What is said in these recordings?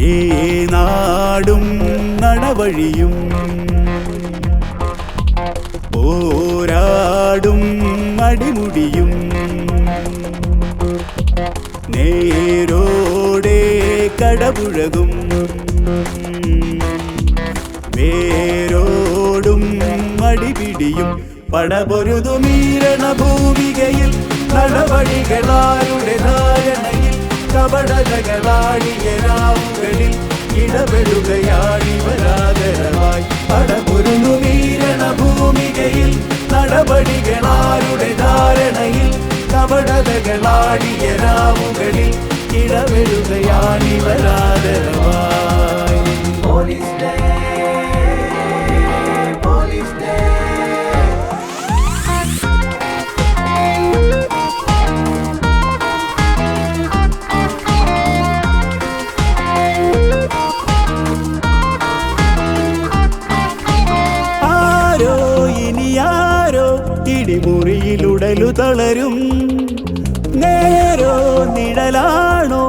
ഈ നാടും നടവഴിയും പോരാടും അടിമുടിയും നേരോടെ കടപുഴകും വേരോടും അടിപിടിയും പടപൊരുതുമീരണ ഭൂമികയിൽ നടവഴികളാരുടെ ധാരണയിൽ കപടതകളാടിയ രാവുകളിൽ ഇടപെടുകയാണിവരാദരവായി പടപൊരുതുമീരണ ഭൂമികയിൽ നടപടികളാരുടെ ധാരണയിൽ കപടതകളാടിയ രാവുകളിൽ ഇടപെടുകയാണിവരാദരവായി. Police day, police day. ആരോ ഇനിയാരോ ഇടിമുറിയിലുടലു തളരും നേരോ നിഴലാണോ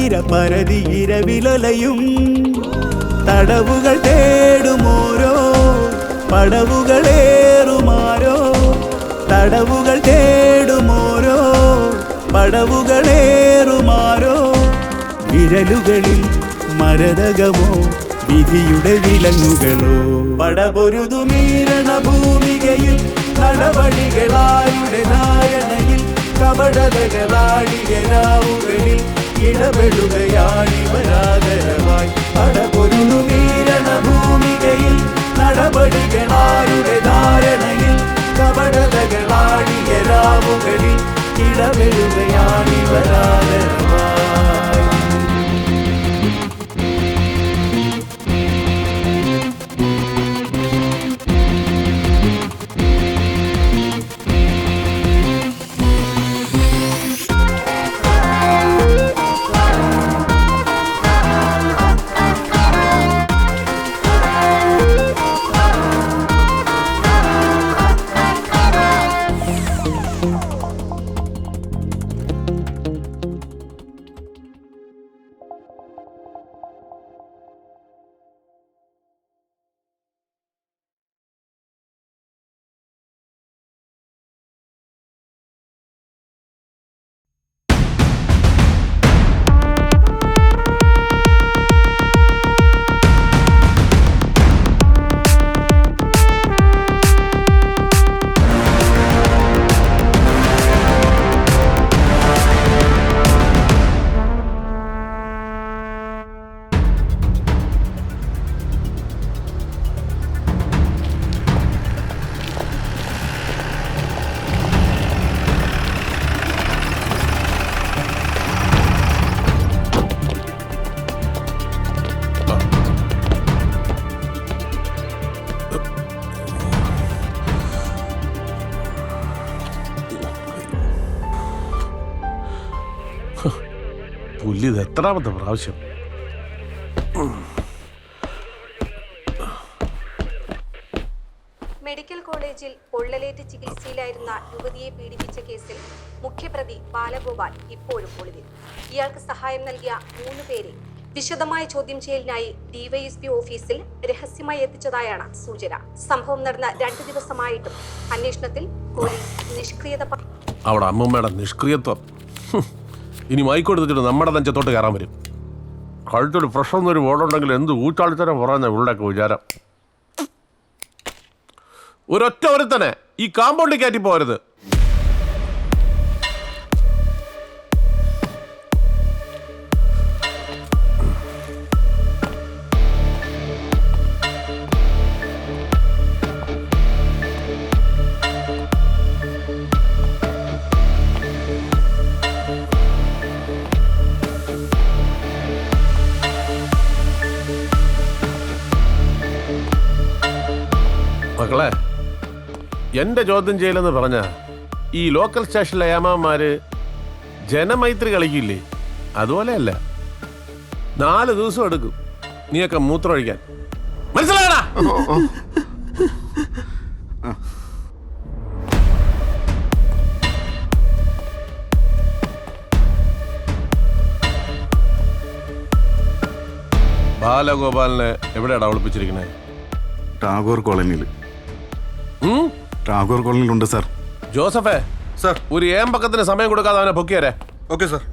ഇരപരതി ഇരവിലലയും തടവുകൾ തേടുമോരോ പടവുകളേറുമാരോ തടവുകൾ തേടുമോരോ പടവുകളേറുമാരോ വിരലുകളിൽ മരതകമോ വിധിയുടെ വിലങ്ങുകളോ പടപൊരുതുമീരണ ഭൂമികയിൽ നടപടികളാരുടെ ധാരണയിൽ കപടതകളാടിയ രാവുകളിൽ ഇടപെടുകയാണിവരാദരവായി പടപൊരുതുമീരണ ഭൂമികയിൽ നടപടികളാരുടെ ധാരണയിൽ കപടതകളാടിയ രാവുകളിൽ ഇടപെടുകയാണിവരാദരവായി. പുല്ലിത് എത്രാമത്തെ പ്രാവശ്യം? മെഡിക്കൽ കോളേജിൽ പൊള്ളലേറ്റ് ചികിത്സയിലായിരുന്ന യുവതിയെ പീഡിപ്പിച്ച കേസിൽ മുഖ്യപ്രതി ബാലഗോപാൽ ഇപ്പോഴും ഒളിവിൽ. ഇയാൾക്ക് സഹായം നൽകിയ 3 പേരെ വിശദമായ ചോദ്യം ചെയ്യലിനായി ഡിവൈഎസ്പി ഓഫീസിൽ രഹസ്യമായി എത്തിച്ചതായാണ് സൂചന. സംഭവം നടന്ന 2 ദിവസമായിട്ടും അന്വേഷണത്തിൽ പോലീസ് നിഷ്ക്രിയത. അവിടെ അമ്മമ്മയുടെ നിഷ്ക്രിയത്വം ഇനി മൈക്കൊടുത്തിട്ട് നമ്മുടെ നെഞ്ചത്തോട്ട് കയറാൻ വരും. കഴുത്തൊരു പ്രശ്നമൊന്നൊരു ബോർഡുണ്ടെങ്കിൽ എന്ത് ഊച്ചാളിത്തരം പറയുന്ന ഉള്ളൊക്കെ വിചാരം. ഒരൊറ്റ ഒരുത്തനെ ഈ കാമ്പൗണ്ടിൽ കയറ്റി പോരുത്. മക്കളെ, എന്റെ ചോദ്യം ചെയ്യലെന്ന് പറഞ്ഞ ഈ ലോക്കൽ സ്റ്റേഷനിലെ ഏമാന്മാര് ജനമൈത്രി കളിക്കില്ലേ, അതുപോലെയല്ല. 4 ദിവസം എടുക്കും നീയൊക്കെ മൂത്രമൊഴിക്കാൻ. മനസ്സിലാകണ? ബാലഗോപാലിനെ എവിടെയാടാ ഒളിപ്പിച്ചിരിക്കണേ? ടാഗോർ കോളനിയിൽ. ടാഗോർ കോളനിയിലുണ്ട് സാർ. ജോസഫേ സാർ. ഒരു ഏമ്പക്കത്തിന് സമയം കൊടുക്കാതെ അവനെ പൊക്കിയാരേ. Okay sir.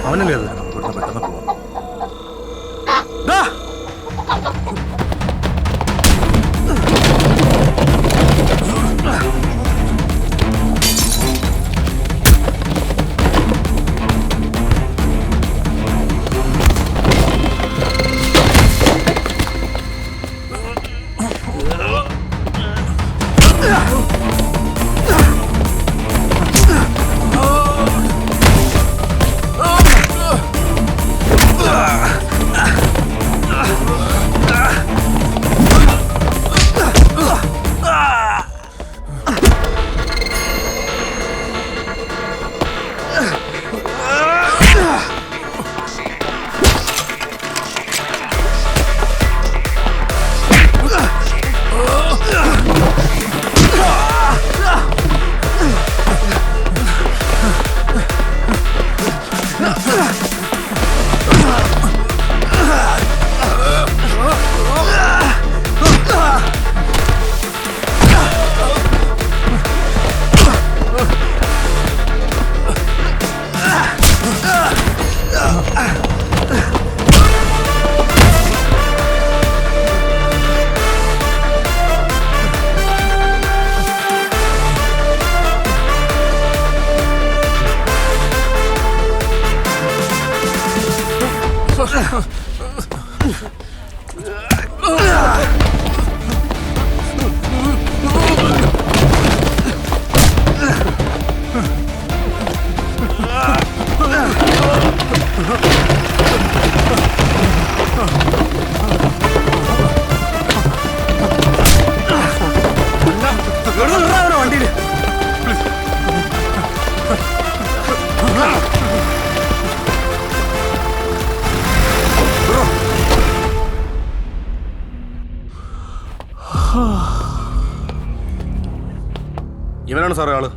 അവനല്ലേ അത്? പെട്ടെന്ന് പോവാം. ഇവനാണ് സാറേ ആള്.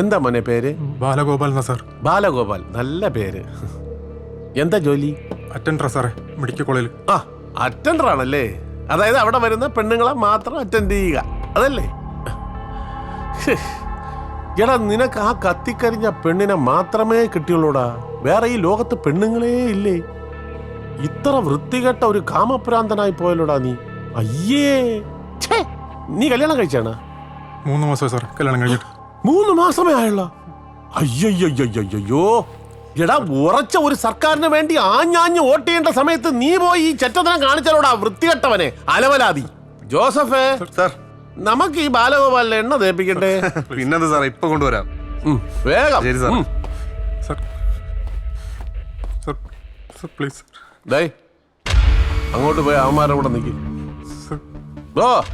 എന്താ മോനെ പേര്? ബാലഗോപാൽ എന്നാ സാർ. ബാലഗോപാൽ, നല്ല പേര്. എന്താ ജോലി? അറ്റൻഡറാ സാറേ, മെഡിക്കൽ കോളേജിൽ. ആ, അറ്റൻഡർ ആണല്ലേ? അതായത് അവിടെ വരുന്ന പെണ്ണുങ്ങളെ മാത്രം അറ്റൻഡ് ചെയ്യുക, അതല്ലേ? എടാ, നിനക്ക് ആ കത്തിക്കരിഞ്ഞ പെണ്ണിനെ മാത്രമേ കിട്ടിയുള്ളൂടാ. വേറെ ഈ ലോകത്ത് പെണ്ണുങ്ങളേ ഇല്ലേ? ഇത്ര വൃത്തികെട്ട ഒരു കാമപ്രാന്തനായി പോയല്ലോടാ നീ. അയ്യേ, ഛേ, നീ കല്യാണം കഴിച്ചാണ്? 3 മാസമായി സാർ കല്യാണം കഴിഞ്ഞിട്ട്. 3 മാസമേ ആയുള്ള? അയ്യോ, എടാ, ഉറച്ച ഒരു സർക്കാരിന് വേണ്ടി ആഞ്ഞാഞ്ഞ് വോട്ട് ചെയ്യേണ്ട സമയത്ത് നീ പോയി ഈ ചെറ്റത്തനം കാണിച്ചാലോടാ, വൃത്തികെട്ടവനെ, അലവലാതി. ജോസഫേ സാർ, നമുക്ക് ഈ ബാലഗോപാലിനെ എണ്ണ തേപ്പിക്കണ്ടേ? പിന്നെന്താ സാറേ, ഇപ്പൊ കൊണ്ടുവരാം. വേഗം. ശരി sir. Sir sir sir please sir. ദേ, അങ്ങോട്ട് പോയി അവന്മാരുടെ കൂടെ നിൽക്കും. സാർ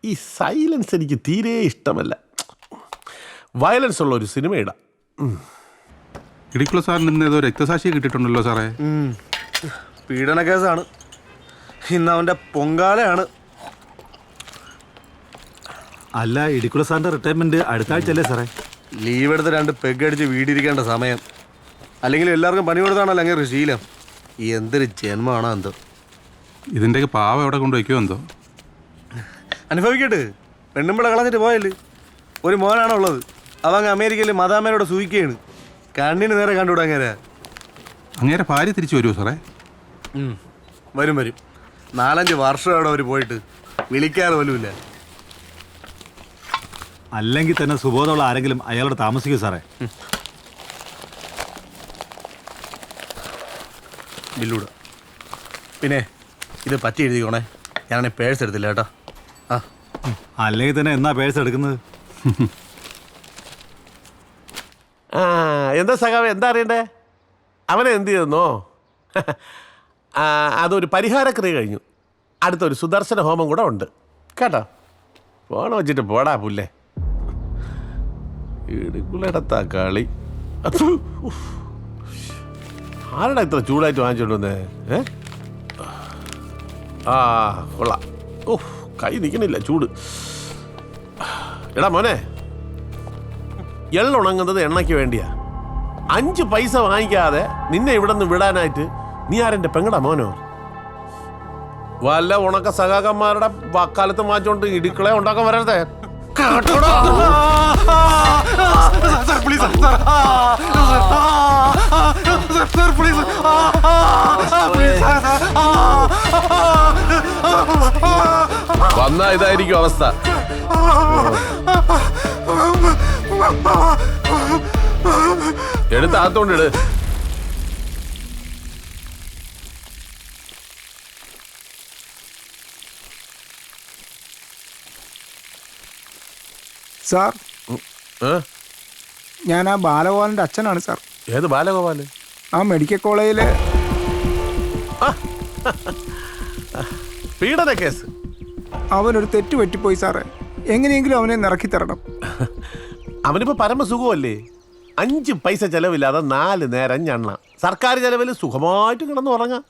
ഈ സൈലൻസ് എനിക്ക് തീരെ ഇഷ്ടമല്ല. വയലൻസ് ഉള്ള ഒരു സിനിമ ഇടാം. ഇടിക്കുള്ള സാറിന് ഇന്ന് ഏതോ രക്തസാക്ഷിയെ കിട്ടിയിട്ടുണ്ടല്ലോ സാറേ. പീഡന കേസാണ്. ഇന്ന് അവന്റെ പൊങ്കാലയാണ്. അല്ല, ഇടിക്കുള്ള സാറിന്റെ റിട്ടയർമെന്റ് അടുത്ത ആഴ്ചയല്ലേ സാറേ? ലീവ് എടുത്ത് 2 പെഗ് അടിച്ച് വീടിരിക്കേണ്ട സമയം. അല്ലെങ്കിൽ എല്ലാവർക്കും പണി കൊടുത്താണല്ലോ അങ്ങനെ ഒരു ശീലം. എന്തൊരു ജന്മമാണോ എന്തോ. ഇതിൻ്റെയൊക്കെ പാവം എവിടെ കൊണ്ട് വയ്ക്കുമോ എന്തോ. അനുഭവിക്കട്ടെ. പെണ്ണുമ്പിള കളഞ്ഞിട്ട് പോയല്ലേ. ഒരു മോനാണോ ഉള്ളത്. അവങ്ങ് അമേരിക്കയിൽ മദാമേനോട് സൂയിക്കുകയാണ്. കണ്ണിന് നേരെ കണ്ടുവിടാൻ. അങ്ങേരെ ഭാര്യ തിരിച്ചു വരുമോ സാറേ? വരും വരും. 4-5 വർഷം അവിടെ അവർ പോയിട്ട് വിളിക്കാറ് പോലുമില്ല. അല്ലെങ്കിൽ തന്നെ സുബോധമുള്ള ആരെങ്കിലും അയാളോട് താമസിക്കൂ സാറേ. ബില്ലൂടെ. പിന്നെ ഇത് പറ്റി എഴുതിക്കോണേ. ഞാനാണെങ്കിൽ പേഴ്സ് എടുത്തില്ല കേട്ടോ. ആ അല്ലെങ്കിൽ തന്നെ എന്നാ പേഴ്സ് എടുക്കുന്നത്? ആ എന്താ സഖാവ്, എന്താ അറിയണ്ടേ? അവനെ എന്ത് ചെയ്തെന്നോ? അതൊരു പരിഹാരക്രിയ കഴിഞ്ഞു. അടുത്തൊരു സുദർശന ഹോമം കൂടെ ഉണ്ട് കേട്ടോ. ഫോൺ വെച്ചിട്ട് പോടാ പുല്ലേ. ഇടുക്കുളടത്താ കളി. ആരടാ ഇത്ര ചൂടായിട്ട് വാങ്ങിച്ചോണ്ട് വന്നേ? ആ കൊള്ളാം. ഓഹ് കൈ നിൽക്കണില്ല, ചൂട്. എടാ മോനെ, എള്ളുണങ്ങുന്നത് എണ്ണയ്ക്ക് വേണ്ടിയാ. 5 പൈസ വാങ്ങിക്കാതെ നിന്നെ ഇവിടെ നിന്ന് വിടാനായിട്ട് നീ ആരെന്റെ പെങ്ങടാ മോനോ? വല്ല ഉണക്ക സഖാക്കന്മാരുടെ വക്കാലത്ത് മാറ്റോണ്ട് ഇടുക്കളെ ഉണ്ടാക്കാൻ വരരുതേ. വന്നാ ഇതായിരിക്കും അവസ്ഥ. എടുത്ത് അകത്തോണ്ടിട്. സാർ, ഞാൻ ആ ബാലഗോപാലിൻ്റെ അച്ഛനാണ് സാർ. ഏത് ബാലഗോപാല്? ആ മെഡിക്കൽ കോളേജിലെ പീഡന കേസ്. അവനൊരു തെറ്റ് പറ്റിപ്പോയി സാറേ. എങ്ങനെയെങ്കിലും അവനെ നിറക്കി തരണം. അവനിപ്പോ പരമസുഖമല്ലേ? 5 പൈസ ചെലവില്ലാതെ 4 നേരം ഞണ്ണ. സർക്കാർ ചെലവിൽ സുഖമായിട്ട് കിടന്ന് ഉറങ്ങാം.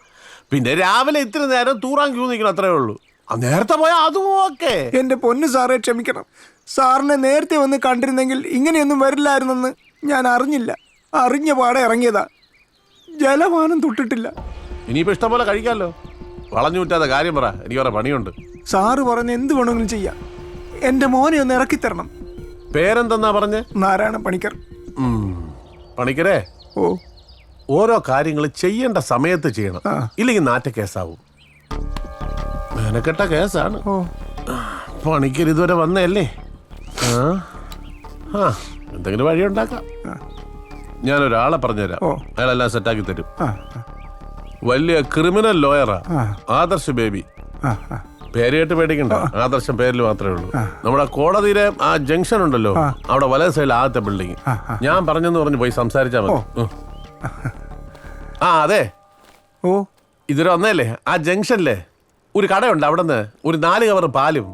പിന്നെ രാവിലെ ഇത്തിരി നേരം തൂറാൻ ക്യൂ നിൽക്കണം, അത്രേ ഉള്ളൂ. നേരത്തെ പോയാൽ അതും ഓക്കെ. എൻ്റെ പൊന്നു സാറേ, ക്ഷമിക്കണം. സാറിനെ നേരത്തെ വന്ന് കണ്ടിരുന്നെങ്കിൽ ഇങ്ങനെയൊന്നും വരില്ലായിരുന്നെന്ന് ഞാൻ അറിഞ്ഞില്ല. അറിഞ്ഞ പാടെ ഇറങ്ങിയതാ. ജലപാനം തൊട്ടിട്ടില്ല. ഇനിയിപ്പോ ഇഷ്ടം പോലെ കഴിക്കാമല്ലോ. വളഞ്ഞു വിറ്റാതെ കാര്യം പറ, എനിക്ക് വേറെ പണിയുണ്ട്. സാറ് പറഞ്ഞ് എന്ത് വേണമെങ്കിലും ചെയ്യാം. എൻ്റെ മോനെ ഒന്ന് ഇറക്കി തരണം. പേരെന്തെന്നാ പറഞ്ഞേ? നാരായണ പണിക്കർ. പണിക്കരേ, ഓ, ഓരോ കാര്യങ്ങൾ ചെയ്യേണ്ട സമയത്ത് ചെയ്യണം. ആ. ഇല്ലെങ്കിൽ നാറ്റ കേസാവും. മെനക്കെട്ട കേസാണ്. ഓ, പണിക്കർ ഇതുവരെ വന്നല്ലേ? ആ എന്തെങ്കിലും വഴി ഉണ്ടാക്കാം. ഞാനൊരാളെ പറഞ്ഞുതരാം. ഓ. അയാളെല്ലാം സെറ്റാക്കി തരും. ആ, വലിയ ക്രിമിനൽ ലോയറാ. ആ. ആദർശ് ബേബി. ആ, ആ. പേര് കേട്ട് പേടിക്കണ്ട, ആദർശം പേരിൽ മാത്രമേ ഉള്ളൂ. നമ്മുടെ കോടതിയിലെ ആ ജംഗ്ഷൻ ഉണ്ടല്ലോ, അവിടെ വലത് സൈഡിൽ ആദ്യത്തെ ബിൽഡിങ്. ഞാൻ പറഞ്ഞെന്ന് പറഞ്ഞ് പോയി സംസാരിച്ചാൽ മതി. ആ അതെ, ഓ, ഇതുവരെ വന്നല്ലേ? ആ ജംഗ്ഷനിലെ ഒരു കടയുണ്ട്. അവിടെ നിന്ന് ഒരു 4 കവർ പാലും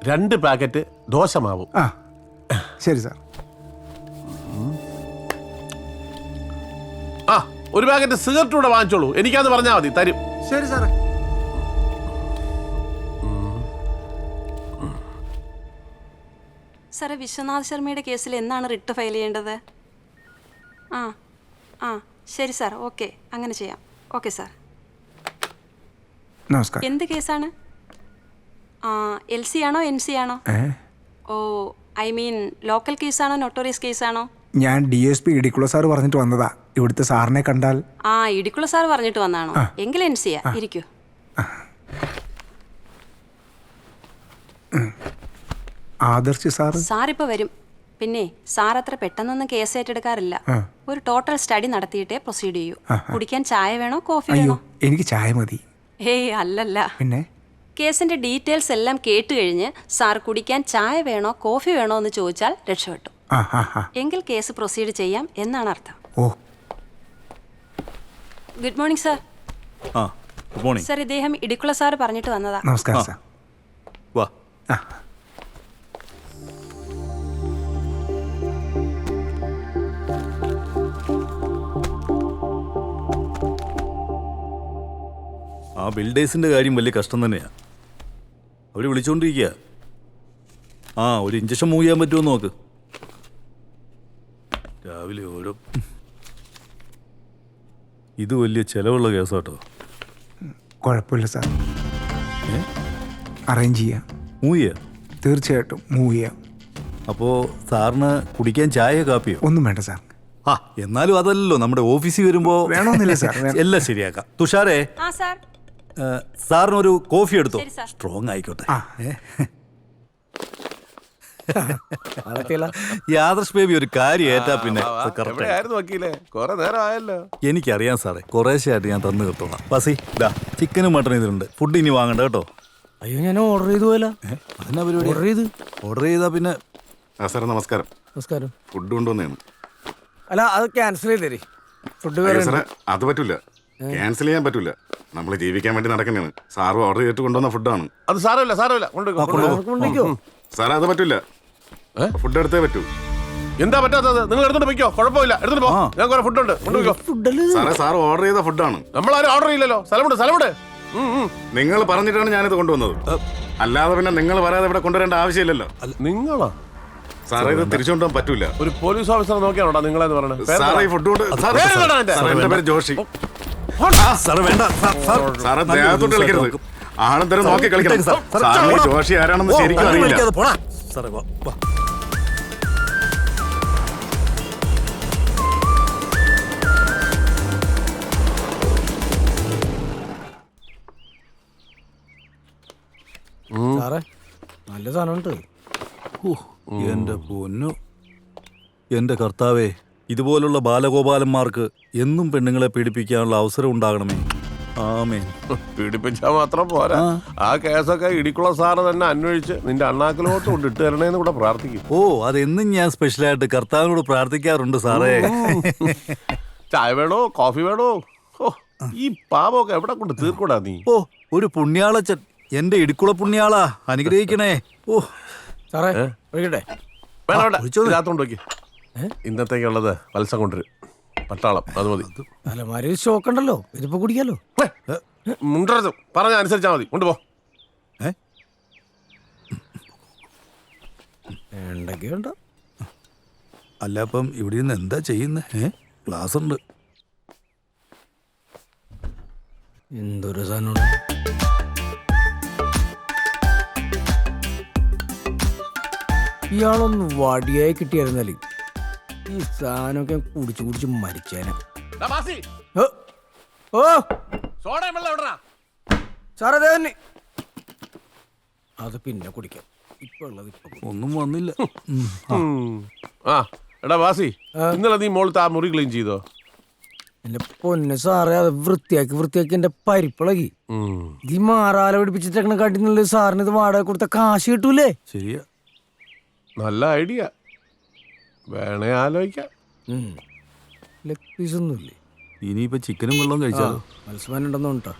2 പാക്കറ്റ് ദോശമാവും. ആ, ശരി സാർ. ആ ഒരു പാക്കറ്റ് സിഗരറ്റ് കൂടെ വാങ്ങിച്ചോളൂ. എനിക്കാന്ന് പറഞ്ഞാൽ മതി, തരും. ശരി സാറേ. സാറേ, വിശ്വനാഥ് ശർമ്മയുടെ കേസിൽ എന്നാണ് റിട്ട് ഫയൽ ചെയ്യേണ്ടത്? ആ ആ ശരി സാർ, ഓക്കെ, അങ്ങനെ ചെയ്യാം. Okay sir. നമസ്കാരം. എന്ത് കേസാണ്? LC ആണോ NC ആണോ? ഓ, ഐ മീൻ ലോക്കൽ കേസാണോ നൊട്ടോറിയസ് കേസാണോ? ഞാൻ DSP ഇടിക്കുള സാർ പറഞ്ഞിട്ട് വന്നതാ. ഇവിടുത്തെ സാറിനെ കണ്ടാൽ. ഇടിക്കുള്ള സാർ പറഞ്ഞിട്ട് വന്നാണോ? എങ്കിൽ NC യാ. ഇരിക്കൂ. ആദർശ് സാർ. സാർ ഇപ്പൊ വരും. പിന്നെ സാർ അത്ര പെട്ടെന്നൊന്നും കേസ് ഏറ്റെടുക്കാറില്ല. ഒരു ടോട്ടൽ സ്റ്റഡി നടത്തിയിട്ടേ പ്രൊസീഡ് ചെയ്യൂ. കുടിക്കാൻ ചായ വേണോ കോഫി അയ്യോ, വേണോ? എനിക്ക് ചായ മതി. ഹേയ് അല്ലല്ല. പിന്നെ കേസിന്റെ ഡീറ്റെയിൽസ് എല്ലാം കേട്ട് കഴിഞ്ഞ് സാർ കുടിക്കാൻ ചായ വേണോ കോഫി വേണോ എന്ന് ചോദിച്ചാൽ രക്ഷപ്പെട്ടു. എങ്കിൽ കേസ് പ്രൊസീഡ് ചെയ്യാം എന്നാണ് അർത്ഥം. ഓ, good morning sir. Good morning sir, ഇദ്ദേഹം ഇടിക്കുള്ള സാർ പറഞ്ഞിട്ട് വന്നതാ. നമസ്കാരം സാർ. വാ. ആ ബിൽഡേഴ്സിൻ്റെ കാര്യം വലിയ കഷ്ടം തന്നെയാണ്. അവർ വിളിച്ചുകൊണ്ടിരിക്കുക. ഒരു ഇഞ്ചക്ഷൻ മൂവ് ചെയ്യാൻ പറ്റുമോ നോക്ക്. രാവിലെ ഓരോ ഇത് വലിയ ചിലവുള്ള കേസാട്ടോ. കുഴപ്പമില്ല സാർ, അറേഞ്ച് ചെയ്യാം. മൂവ് ചെയ്യാം? തീർച്ചയായിട്ടും മൂവ് ചെയ്യാം. അപ്പോൾ സാറിന് കുടിക്കാൻ ചായ കാപ്പിയോ? ഒന്നും വേണ്ട സാർ. ആ എന്നാലും അതല്ലോ നമ്മുടെ ഓഫീസിൽ വരുമ്പോ വേണമെന്നില്ല സാർ, എല്ലാം ശരിയാക്കാം. തുഷാരേ, ആ സാർ. സാറിനൊരു കോഫി എടുത്തോ. ശരി, സാർ. സ്ട്രോങ് ആയിക്കോട്ടെ. യാദർശ് ബേബി ഒരു കാര്യം ഏറ്റാ പിന്നെ അത് correct ആയി. എവിടെയായിരുന്നു വക്കീലേ? കുറെ നേരം ആയല്ലോ. എനിക്കറിയാം സാറേ, കുറേശ്ശെയായിട്ട് ഞാൻ തന്നു തീർത്തോളാം. ബസി ഇതാ ചിക്കനും മട്ടനും ഇതിലുണ്ട്. ഫുഡ് ഇനി വാങ്ങണ്ട കേട്ടോ. അയ്യോ, ഞാൻ ഓർഡർ ചെയ്തു പോയല്ലോ. അതിനാ പരിപാടി. ഓർഡർ ചെയ്താ പിന്നെ സാറേ നമസ്കാരം. നമസ്കാരം. ഫുഡ് കൊണ്ടുവന്നതാണ്. അല്ല, അത് ക്യാൻസൽ ചെയ്തേരി. ഫുഡ് അയ്യോ സാറേ, അത് പറ്റൂല. ക്യാൻസൽ ചെയ്യാൻ പറ്റൂല. നമ്മൾ ജീവിക്കാൻ വേണ്ടി നടക്കുന്നതാണ്. സാറ് ഓർഡർ ചെയ്തിട്ട് കൊണ്ടുവന്ന ഫുഡാണ്. അത് സാരമില്ല, സാരമില്ല. കൊണ്ടിക്കോ. സാറേ അത് പറ്റൂല. ഫുഡ് എടുത്തേ പറ്റൂ. എന്താ പറ്റാത്തത്? നിങ്ങൾ എടുത്തോണ്ട് പോയിക്കോ, കുഴപ്പമില്ല. എടുത്തോണ്ട് പോ. ഞാൻ കുറെ ഫുഡ് ഉണ്ട്, കൊണ്ടുപോയിക്കോ. സാറേ സാറ് ഓർഡർ ചെയ്ത ഫുഡാണ്. നമ്മളാരും ഓർഡർ ചെയ്യില്ലല്ലോ. സ്ഥലമുണ്ട്, സ്ഥലമുണ്ട്. നിങ്ങൾ പറഞ്ഞിട്ടാണ് ഞാനിത് കൊണ്ടുവന്നത്. അല്ലാതെ പിന്നെ നിങ്ങൾ പറയാതെ ഇവിടെ കൊണ്ടുവരേണ്ട ആവശ്യമില്ലല്ലോ. നിങ്ങളാ? സാറേ ഇത് തിരിച്ചു കൊണ്ടുപോകാൻ പറ്റൂല. ഒരു പോലീസ് ഓഫീസറെ നോക്കിയാണോ നിങ്ങളെന്ന് പറഞ്ഞത്? സാറേ ഈ ഫുഡ് കൊണ്ട് സാറേ എന്റെ പേര് ജോഷി. സാറ് വേണ്ട. സാറേ ദേഹത്തോട്ട് കളിക്കരുത്. ആണെന്തരം നോക്കി കളിക്കണം. സാറിന് ജോഷി ആരാണെന്ന് ശരിക്കും അറിയില്ല. സാറേ വാ. സാറേ, നല്ല സാധനമുണ്ട്. എന്റെ പൊന്നു, എന്റെ കർത്താവേ, ഇതുപോലുള്ള ബാലഗോപാലന്മാർക്ക് എന്നും പെണ്ണുങ്ങളെ പീഡിപ്പിക്കാനുള്ള അവസരം ഉണ്ടാകണമേ. ആമേൻ. പീഡിപ്പിച്ചാൽ മാത്രം പോരാ, ആ കേസൊക്കെ ഇടിക്കുള്ള സാറ് തന്നെ അന്വേഷിച്ച് നിന്റെ അണ്ണാക്കിലോട്ട് കൊണ്ട് ഇട്ട് തരണേന്ന് കൂടെ പ്രാർത്ഥിക്കും. ഓ, അതെന്നും ഞാൻ സ്പെഷ്യലായിട്ട് കർത്താവിനോട് പ്രാർത്ഥിക്കാറുണ്ട് സാറേ. ചായ വേണോ, കോഫി വേണോ? ഓ, ഈ പാപമൊക്കെ എവിടെ കൊണ്ട് തീർക്കൂടാ നീ? ഓ, ഒരു പുണ്യാളച്ചൻ, എന്റെ ഇടുക്കുള പുണ്യാളാ, അനുഗ്രഹിക്കണേ. ഓ സാറേ, ഒഴിക്കട്ടെ? വേണ്ട വേണ്ട, ഇതിനകത്തോണ്ട് നോക്കി. ഇന്നത്തേക്കുള്ളത് വത്സം കൊണ്ടുവരും. പട്ടാളം അത് മതി. അലമാരി സ്റ്റോക്ക് ഉണ്ടല്ലോ, ഇതിപ്പോ കുടിക്കാലോ. മുണ്ടരുത്, പറഞ്ഞ അനുസരിച്ചാ മതി. കൊണ്ടുപോ. എന്തൊക്കെയുണ്ടോ? അല്ല, അപ്പം ഇവിടെ നിന്ന് എന്താ ചെയ്യുന്നത്? ക്ലാസ് ഉണ്ട്. എന്തൊരു സാധനമാണ്. ഇയാളൊന്ന് വടിയായി കിട്ടിയായിരുന്നാല് ഈ സാധനമൊക്കെ കുടിച്ചു കുടിച്ച് മരിച്ചേനെ. ഓ സാറേ, തന്നെ അത് പിന്നെ കുടിക്കാം. ഇപ്പൊ ഉള്ളത് ഇപ്പൊ ഒന്നും വന്നില്ല. ആ എടാ വാസി, ഇന്നലെ നീ മോളത്തെ ആ മുറി ക്ലീൻ ചെയ്തോ? എന്റെ പൊന്നെ സാറേ, അത് വൃത്തിയാക്കി എന്റെ പരിപ്പിളകി. ഈ മാറാല പിടിപ്പിച്ചിട്ടേക്കണ കാട്ടിന്നുള്ളത് സാറിന് ഇത് വാടക കൊടുത്ത കാശ് കിട്ടൂലേ? ശരിയാ, നല്ല ഐഡിയ. വേണേ ആലോചിക്കാം. ലെഗ് പീസ് ഒന്നുമില്ലേ? ഇനിയിപ്പോ ചിക്കനും വെള്ളം കഴിച്ചാലോ? മത്സ്യമാനം ഉണ്ടെന്നോ കേട്ടോ.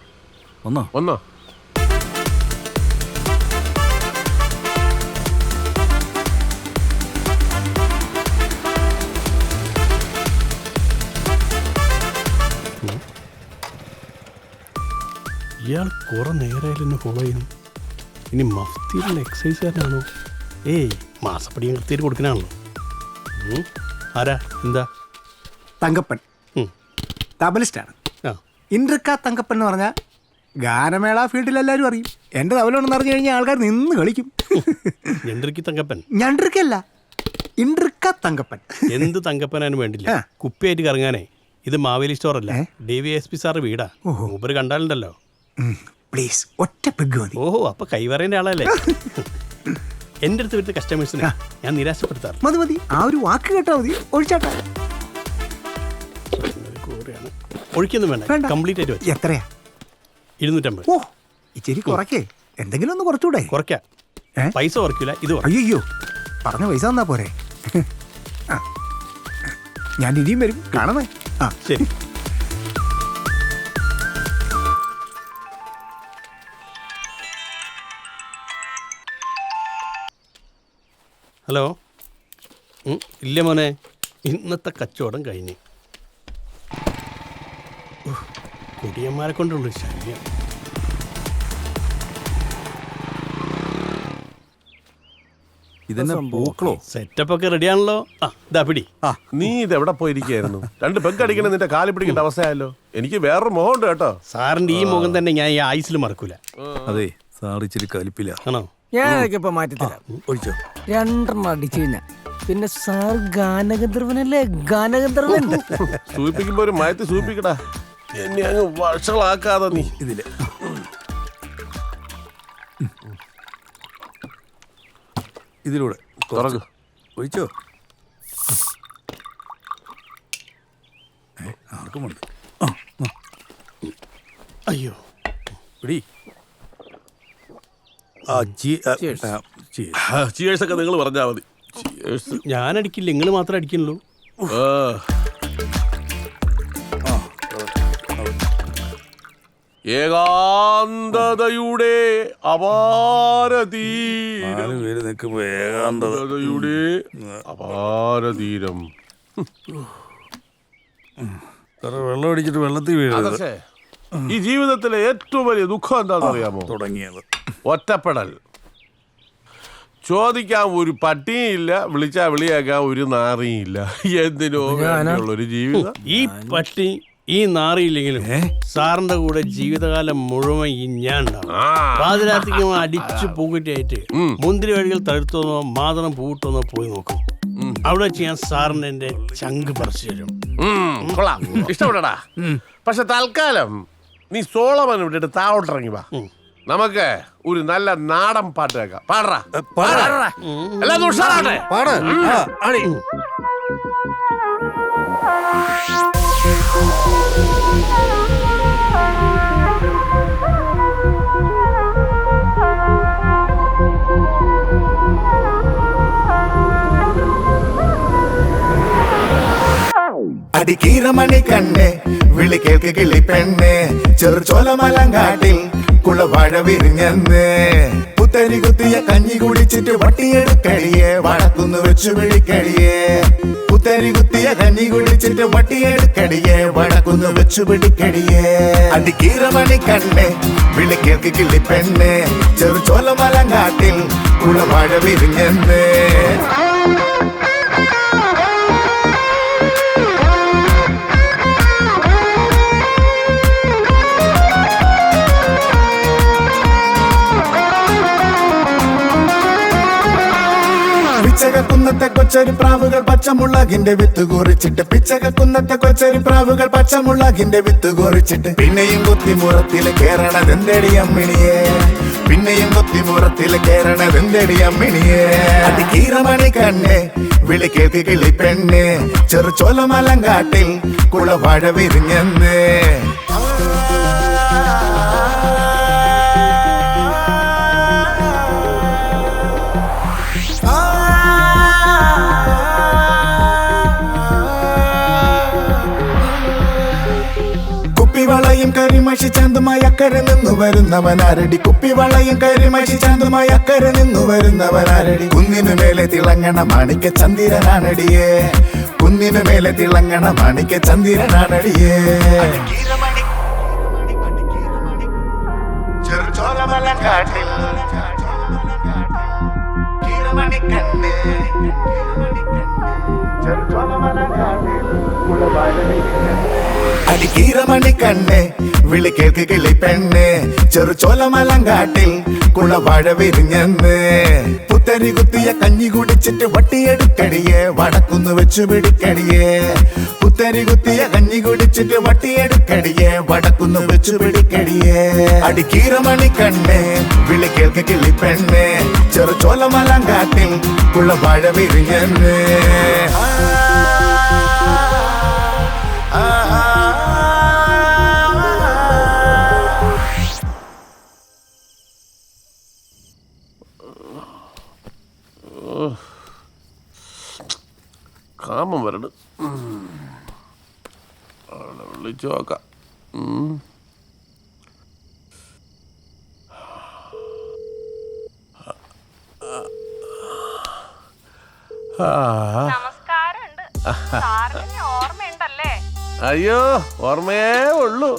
ഒന്നോ ഇയാൾ കുറെ നേരമായാലും എന്നെ ഫോളോ ചെയ്യുന്നു. ഇനി മഫ്തിയിലുള്ള എക്സസൈസുകാരനാണോ? ഏയ്, മാസപ്പടി കൃത്യമായിട്ട് കൊടുക്കണാണല്ലോ. ആരാ? എന്താ? തങ്കപ്പൻ തബലിസ്റ്റാണ്. ഇൻട്രിക്ക തങ്കപ്പൻ എന്ന് പറഞ്ഞാൽ ഗാനമേള ഫീൽഡിൽ എല്ലാവരും അറിയും. എൻ്റെ തബലുണ്ടെന്ന് അറിഞ്ഞു കഴിഞ്ഞാൽ ആൾക്കാർ നിന്ന് കളിക്കും. ഞണ്ടിരിക്കി തങ്കപ്പൻ? ഞണ്ടിരിക്കല്ല, ഇൻട്രിക്ക തങ്കപ്പൻ. എന്ത് തങ്കപ്പനാനും വേണ്ടില്ല, കുപ്പിയായിട്ട് കറങ്ങാനേ. ഇത് മാവേലി സ്റ്റോർ അല്ല, DVSP സാറ് വീടാ. മൂപ്പര് കണ്ടാലുണ്ടല്ലോ. പ്ലീസ്, ഒറ്റ പെഗ് മതി. ഓഹോ, അപ്പൊ കൈവറേന്റെ ആളല്ലേ? എന്റെ അടുത്ത് വരുന്ന കസ്റ്റമേഴ്സിനെ ഞാൻ നിരാശപ്പെടുത്താറ്. മതി മതി, ആ ഒരു വാക്ക് കേട്ടാ മതി. ഒഴിച്ചാട്ടാ. ഒഴിക്കൊന്നും വേണ്ട, കംപ്ലീറ്റ് ആയിട്ട് വെച്ചു. എത്രയാ? 250. ഓ, ഇച്ചിരി കുറയ്ക്കേ. എന്തെങ്കിലും ഒന്ന് കുറച്ചുകൂടെ? കുറയ്ക്കാം. പൈസ കുറയ്ക്കില്ല, ഇത് അയ്യോ, പറഞ്ഞ പൈസ തന്നാ പോരെ. ഞാൻ ഇനിയും വരും, കാണണേ. ആ ശരി. ഹലോ. ഇല്ല മോനെ, ഇന്നത്തെ കച്ചവടം കഴിഞ്ഞ്. കുടിയന്മാരെ കൊണ്ടുള്ള ശല്യം. ഇതെന്നെ പൂക്കളോ? സെറ്റപ്പ് ഒക്കെ റെഡിയാണല്ലോ. ആ ഇതാ പിടി. നീ ഇത് എവിടെ പോയിരിക്കായിരുന്നു? 2 പെഗ് അടിക്കണം, നിന്റെ കാലി പിടിക്കേണ്ട അവസ്ഥയല്ലോ. എനിക്ക് വേറൊരു മുഖം ഉണ്ട് കേട്ടോ. സാറിന്റെ ഈ മുഖം തന്നെ ഞാൻ ഈ ആയുസിൽ മറക്കൂല. അതെ, സാർ ഇച്ചിരി കലിപ്പില്ല. ആണോ? ഞാനൊക്കെ ഇപ്പൊ മാറ്റി തരാം. ഒഴിച്ചോ? 2 അടിച്ചു കഴിഞ്ഞാൽ പിന്നെ സാർ ഗാനഗന്ധർവനല്ലേ? ഗാനഗന്ധർവൻ. സൂചിപ്പിക്കുമ്പോ ഒരു മയത്തി സൂചിപ്പിക്കടാ, എന്നെ അങ്ങ് വഷളാക്കാതെ നീ. ഇതില് ഇതിലൂടെ തുറക്ക്. ഒഴിച്ചോ? ആർക്കുമുണ്ട്. അയ്യോ പിടി. ചിയേഴ്സ് ഒക്കെ നിങ്ങൾ പറഞ്ഞാൽ മതി. ചിയേഴ്സ്. ഞാനടിക്കില്ല, നിങ്ങൾ മാത്രമേ അടിക്കുള്ളൂ. ഏകാന്തതയുടെ അപാരതീരം, പേര് നിൽക്കുമ്പോ ഏകാന്തതയുടെ അപാരതീരം. വെള്ളം അടിച്ചിട്ട് വെള്ളത്തിൽ വീഴുന്നത്. പക്ഷേ ഈ ജീവിതത്തിലെ ഏറ്റവും വലിയ ദുഃഖം എന്താണെന്ന് അറിയാമോ? തുടങ്ങിയത് ഒറ്റപ്പെടൽ. ചോദിക്കാൻ ഒരു പട്ടിയില്ല, വിളിച്ചാ വിളിയാക്കാൻ ഒരു നാറിയില്ല. എന്തിനോ വേണ്ടിയുള്ളൊരു ജീവിതം. ഈ പട്ടി ഈ നാറിയില്ലെങ്കിലും സാറിന്റെ കൂടെ ജീവിതകാലം മുഴുവൻ ഈ ഞാൻ ഉണ്ടാവും. പാതിരാത്രിക്ക് അടിച്ചു പൂക്കുറ്റിയായിട്ട് മുന്തിരി വഴികൾ തടുത്തോന്നോ മാതളം പൂട്ടോന്നോ പോയി നോക്കും. അവിടെ വെച്ച് ഞാൻ സാറിന് എന്റെ ചങ്ക് പറിച്ചു തരും. കൊള്ളാം, ഇഷ്ടപ്പെടടാ. പക്ഷെ തൽക്കാലം നീ സോളമൻ വിട്ടിട്ട് താഴോട്ടിറങ്ങി വാ. നമുക്ക് ഒരു നല്ല നാടൻ പാട്ട് കേൾക്കാം. പാടറാ, എല്ലാം ഉഷാറാട്ടെ. അടിക്കീറമണി കണ്ണേ വിളി കേൾക്ക് കിളി പെണ്ണേ, ചെറുചോലമലങ്കാട്ടിൽ കുളവാഴ വിരിഞ്ഞെന്ന്. പുത്തരി കുത്തിയ കഞ്ഞി കുടിച്ചിട്ട് വട്ടിയെടുക്കടിയേ, വടക്കുന്ന് വെച്ചു പിടിക്കടിയേ. പുത്തരി കുത്തിയ കഞ്ഞി കുടിച്ചിട്ട് വട്ടിയെടുക്കടിയേ, വടക്കുന്ന് വെച്ചു പിടിക്കടിയേ. അടിക്കീറമണി കണ്ണേ വിളി കേൾക്ക് കിളി പെണ്ണേ, ചെറുചോലമലങ്കാട്ടിൽ കുളവാഴ വിരിഞ്ഞെന്ന്. പിച്ചകക്കുന്നത്തെ കൊച്ചരി പ്രാവുകൾ പച്ചമുളകിന്റെ വിത്ത് കുറിച്ചിട്ട്, പിച്ചകക്കുന്നത്തെ കൊച്ചരി പ്രാവുകൾ പച്ചമുളകിന്റെ വിത്ത് കുറിച്ചിട്ട്, പിന്നെയും കുത്തിമുറത്തില് കേറണതെന്തടി അമ്മിണിയെ, പിന്നെയും കുത്തിമുറത്തില് കേറണതെന്തടി അമ്മിണിയെ. അടിക്കീറമണി കണ്ണേ വിളി കേൾക്ക് കിളി പെണ്ണേ, ചെറുചോലമലങ്കാട്ടിൽ കുളവാഴ വിരിഞ്ഞെന്ന്. കുപ്പിവളയും കരിമഷി ചാന്തുമായി അക്കരെ നിന്നു വരുന്നവനാരടി, കുപ്പിവളയും കരിമഷി ചാന്തുമായി അക്കരെ നിന്നു വരുന്നവനാരടി. കുന്നിനു മേലെ തിളങ്ങണ മാണിക്ക ചന്ദ്രനാണടിയേ, കുന്നിനു മേലെ തിളങ്ങണ മാണിക്ക ചന്ദ്രനാണടിയേ. ചെറുചോലമലങ്കാട്ടിൽ അടിക്കീറമണി കണ്ണേ വിളി കേൾക്ക് കിളി പെണ്ണേ, ചെറുചോലമലങ്കാട്ടിൽ കുളവാഴ വിരിഞ്ഞെന്ന്. പുത്തരി കുത്തിയ കഞ്ഞി കുടിച്ചിട്ട് വട്ടിയെടുക്കടിയേ, വടക്കുന്ന് വെച്ചു പിടിക്കടിയേ. പുത്തരി കുത്തിയ കഞ്ഞി കുടിച്ചിട്ട് വട്ടിയെടുക്കടിയേ, വടക്കുന്ന് വെച്ചു പിടിക്കടിയേ. അടിക്കീറമണി കണ്ണേ വിളി കേൾക്ക് കിളി പെണ്ണേ, ചെറുചോലമലങ്കാട്ടിൽ കുളവാഴ വിരിഞ്ഞെന്ന്. കാമം വരട്, വിളിച്ചു നോക്കാം. അയ്യോ, ഓർമ്മയേ ഉള്ളൂ.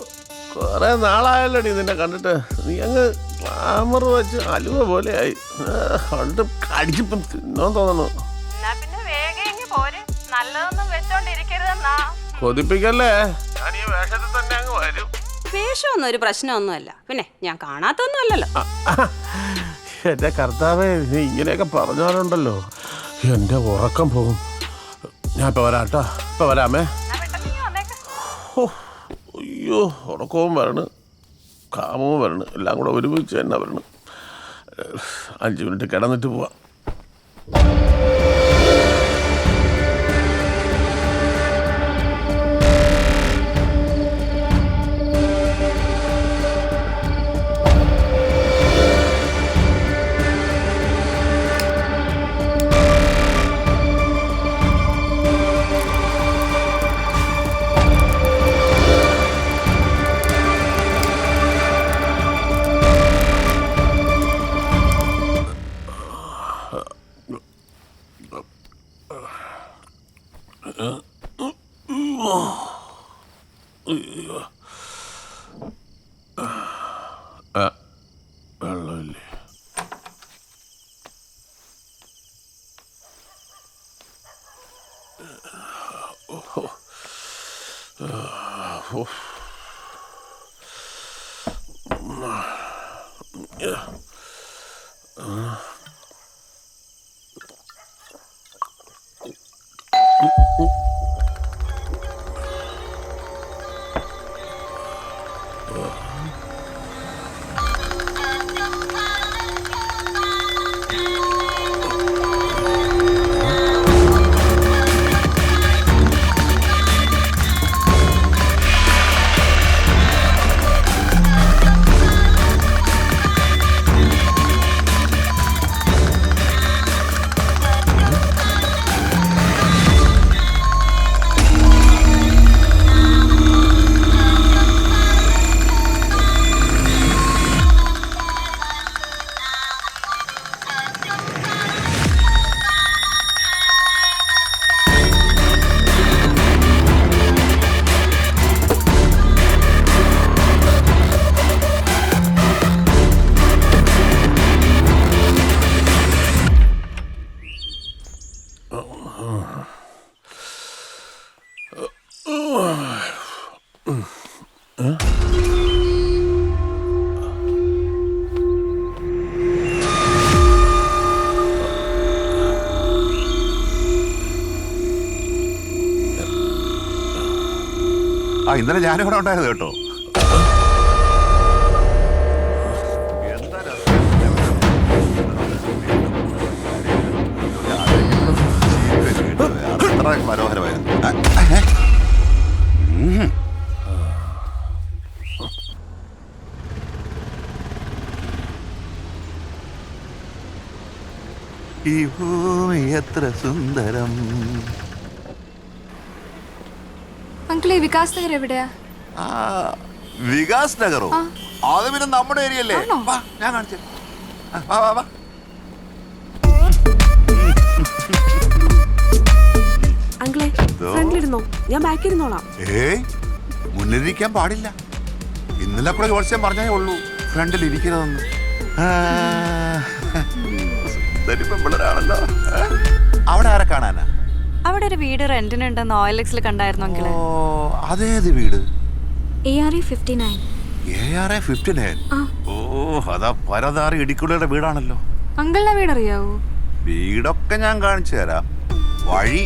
കൊറേ നാളായല്ലോടി നിന്നെ കണ്ടിട്ട്. നീ അങ്ങ് ഗ്ലാമർ വെച്ച് അലുവ പോലെ ആയി. കടിച്ചിപ്പം തിന്നോ തോന്നുന്നു. കൊതിപ്പിക്കല്ലേ, ഞാൻ ഈ വേഷത്തിൽ തന്നെ അങ്ങ് വരും. വേഷമൊന്നും ഒരു പ്രശ്നമൊന്നുമല്ല, പിന്നെ ഞാൻ കാണാത്തൊന്നും അല്ലല്ലോ. എന്റെ കർത്താവേ, നീ ഇങ്ങനെയൊക്കെ പറഞ്ഞാലുണ്ടല്ലോ, എന്റെ ഉറക്കം പോകും. ഞാൻ ഇപ്പൊ വരാട്ടോ, ഇപ്പൊ വരാമേ. ഓ, അയ്യോ, ഉറക്കവും വരണ്, കാമവും വരണ്, എല്ലാം കൂടെ ഒരുമിച്ച് തന്നെ വരണ്. 5 മിനിറ്റ് കിടന്നിട്ട് പോവാം. വെള്ളമില്ലേ? ഇന്നലെ ഞാനിവിടെ ഉണ്ടായിരുന്നു കേട്ടോ. അത്ര മനോഹരമായിരുന്നു. ഈ ഭൂമി എത്ര സുന്ദരം. അങ്കിളെ വികാസ് നഗർ എവിടെയാ? വികാസ് നഗറോ? അത് പിന്നെ നമ്മുടെ ഏരിയ അല്ലേ? ഞാൻ കാണിച്ചു. അങ്കിളെ ഫ്രണ്ടിലിരുന്നോ, ഞാൻ ബാക്കിൽ ഇരുന്നോളാം. ഏയ്, മുന്നിലിരിക്കാൻ പാടില്ല. ഇന്നലെ കൂടെ ജോത്സ്യം പറഞ്ഞേ ഉള്ളൂ ഫ്രണ്ടിൽ ഇരിക്കരുതെന്ന്. പിള്ളേരാണല്ലോ. അവിടെ ആരെ കാണാനാ? അവിടെ ഒരു വീട് റെന്റിനുണ്ടെന്ന് OLX കണ്ടായിരുന്നു. അതേത് വീട്? ARA 59. ARA 59? ഓ, അതാ പരതാറി ഇടിക്കുള്ളിയുടെ വീടാണല്ലോ. അങ്കിളിന്റെ വീട് അറിയാവോ? വീടൊക്കെ ഞാൻ കാണിച്ചു തരാം. വഴി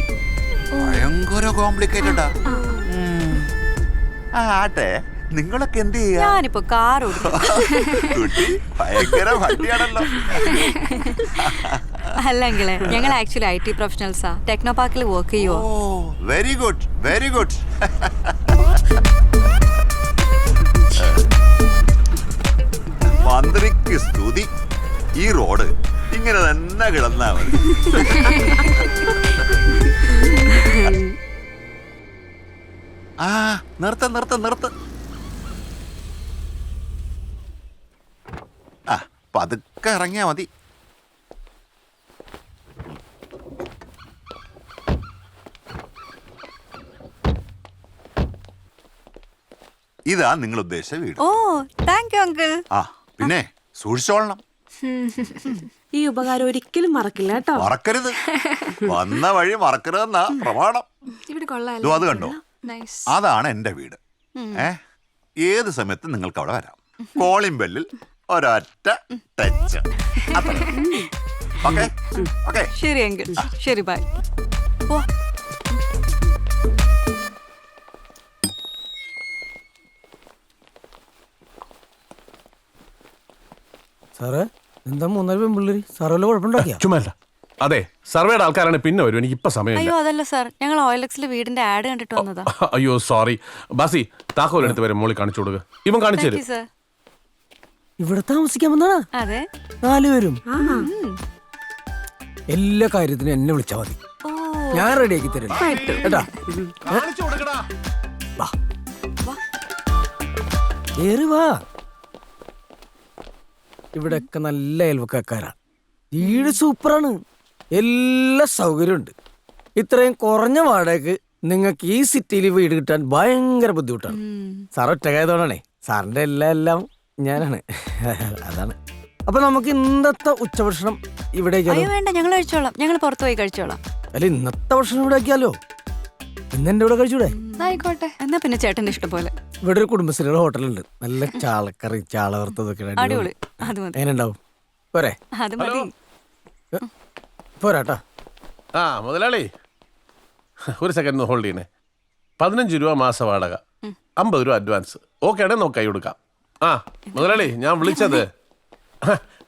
ഭയങ്കര കോംപ്ലിക്കേറ്റഡാ. ആട്ടെ, നിങ്ങളൊക്കെ എന്ത് ചെയ്യാ? ഞാനിപ്പോ കാർ കുട്ടി ഭയങ്കര വണ്ടിയാണല്ലോ. അല്ലെങ്കിലേ ഞങ്ങൾ ആക്ച്വലി IT പ്രൊഫഷണൽസാ. ടെക്നോ പാർക്കിൽ വർക്ക് ചെയ്യുവോ? Very good, very good. മന്ത്രിക്ക് സ്തുതി. ഈ റോഡ് ഇങ്ങനെ തന്നെ കിടന്നാ മതി. നിർത്ത നിർത്ത നിർത്ത. പതുക്കെ ഇറങ്ങിയാ മതി. ഇതാ നിങ്ങൾ ഉദ്ദേശിച്ച വീട്. ഓ, താങ്ക് യു അങ്കിൾ. പിന്നെ സൂക്ഷിച്ചോളണം. ഈ ഉപകാരം ഒരിക്കലും മറക്കില്ല കേട്ടോ. മറക്കരുത്. വന്ന വഴി മറക്കരുതെന്നാ പ്രമാണം. ഇവിടെ കൊള്ളാം. അത് കണ്ടോ? അതാണ് എന്റെ വീട്. ഏത് സമയത്ത് നിങ്ങൾക്ക് അവിടെ വരാം. കോളിംഗ് ബെല്ലിൽ ഒരൊറ്റ ടച്ച്. ഓക്കെ ഓക്കെ ശരി എങ്കിൽ ശരി ബൈ ഓ സാറേ എന്താ 3 പെൺപിള്ളേര് സാറല്ലോ കുഴപ്പമുണ്ടാക്കിയ ചുമല്ല. അതെ, സർവേയുടെ ആൾക്കാരാണ് പിന്നെ വരും. എനിക്ക് ഇപ്പൊ സമയമില്ല. അയ്യോ അതല്ല സാർ, ഞങ്ങൾ OLX വീടിന്റെ ആഡ് കണ്ടിട്ട് വന്നതാ. അയ്യോ സോറി. ബാസി, താക്കോൽ എടുത്ത് വരും, മോളി കാണിച്ചു കൊടുക്കുക. ഇവൻ കാണിച്ചു തരും. സാർ ഇവിടെ താമസിക്കാൻ വന്നാ അതെ 4 പേരും. എല്ലാ കാര്യത്തിനും എന്നെ വിളിച്ചാ മതി, ഞാൻ റെഡിയാക്കി തരും കേട്ടാ. കാണിച്ചു കൊടുക്കടാ. കേറി വാ. ഇവിടെയൊക്കെ നല്ല അയൽവക്കാരാ. വീട് സൂപ്പറാണ്, എല്ലാ സൗകര്യമുണ്ട്. ഇത്രയും കുറഞ്ഞ വാടകയ്ക്ക് നിങ്ങൾക്ക് ഈ സിറ്റിയിൽ വീട് കിട്ടാൻ ഭയങ്കര ബുദ്ധിമുട്ടാണ്. സാർ ഒറ്റക്കായതുകൊണ്ടാണേ, സാറിന്റെ എല്ലാം ഞാനാണ്. അതാണ്. അപ്പൊ നമുക്ക് ഇന്നത്തെ ഉച്ചഭക്ഷണം ഇവിടെ വേണ്ട, ഞങ്ങൾ കഴിച്ചോളാം. ഞങ്ങൾ പുറത്തു പോയി കഴിച്ചോളാം. അല്ല, ഇന്നത്തെ ഭക്ഷണം ഇവിടെ ആക്കിയാലോ? ഇന്ന് എന്റെ ഇവിടെ കഴിച്ചൂടെ? ആയിക്കോട്ടെ, എന്നാ പിന്നെ ചേട്ടന്റെ ഇഷ്ടം പോലെ. ഇവിടെ ഒരു കുടുംബശ്രീയുടെ ഹോട്ടലുണ്ട്, നല്ല ചാളക്കറി ചാള വറുത്തതൊക്കെ അടിപൊളി. അത് മതി. എങ്ങനെ ഉണ്ടാവും? പോരെ? അത് മതി. പോരാട്ടാ. ആ മുതലാളി, ഒരു സെക്കൻഡ് ഹോൾഡ് ചെയ്യണേ. 15 രൂപ മാസ വാടക, 50 രൂപ അഡ്വാൻസ്. ഓക്കെ ആണേ നോക്കായി കൊടുക്കാം. ആ മുതലാളി, ഞാൻ വിളിച്ചത്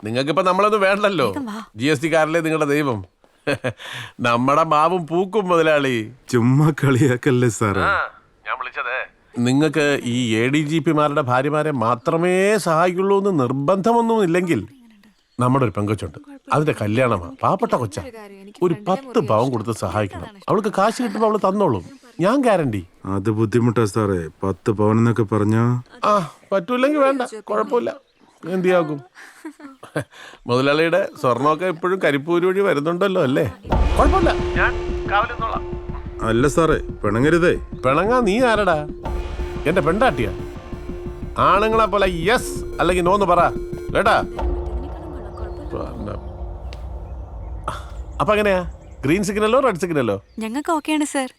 നിങ്ങൾക്കിപ്പോ നമ്മളൊന്നും വേണ്ടല്ലോ. GST കാരല്ലേ നിങ്ങളുടെ ദൈവം. നമ്മുടെ മാവും പൂക്കും മുതലാളി. ചുമ്മാ കളിയാക്കല്ലേ സാറേ. ഞാൻ വിളിച്ചത് നിങ്ങൾക്ക് ഈ ADGPമാരുടെ ഭാര്യമാരെ മാത്രമേ സഹായിക്കുള്ളൂ എന്ന് നിർബന്ധമൊന്നും ഇല്ലെങ്കിൽ, നമ്മുടെ ഒരു പെങ്കൊച്ചുണ്ട്, അതിന്റെ കല്യാണമാണ്. പാവപ്പെട്ട കൊച്ച, ഒരു 10 പവൻ കൊടുത്ത് സഹായിക്കണം. അവൾക്ക് കാശ് കിട്ടുമ്പോൾ അവള് തന്നോളും, ഞാൻ ഗ്യാരണ്ടി. അത് ബുദ്ധിമുട്ടാ സാറേ, 10 പവൻ എന്നൊക്കെ പറഞ്ഞാ. ആ പറ്റൂല്ലെങ്കിൽ വേണ്ട, കുഴപ്പമില്ല, എന്തിയാക്കും. മുതലാളിയുടെ സ്വർണ്ണമൊക്കെ ഇപ്പോഴും കരിപ്പൂര് വഴി വരുന്നുണ്ടല്ലോ അല്ലേ? കുഴപ്പമില്ല, ഞാൻ കാവലിന്നോളാം. അല്ല സാറേ, പിണങ്ങരുതേ. പിണങ്ങാ നീ ആരടാ? എന്റെ പെണ്ടാട്ടിയ. ആണുങ്ങളെ പോലെ യെസ് അല്ലെങ്കിൽ നോന്ന് പറ കേട്ടാ. അപ്പൊ എങ്ങനെയാ, ഗ്രീൻ സിഗ്നലോ റെഡ് സിഗ്നലോ? ഞങ്ങൾക്ക് ഓക്കെയാണ് സാർ.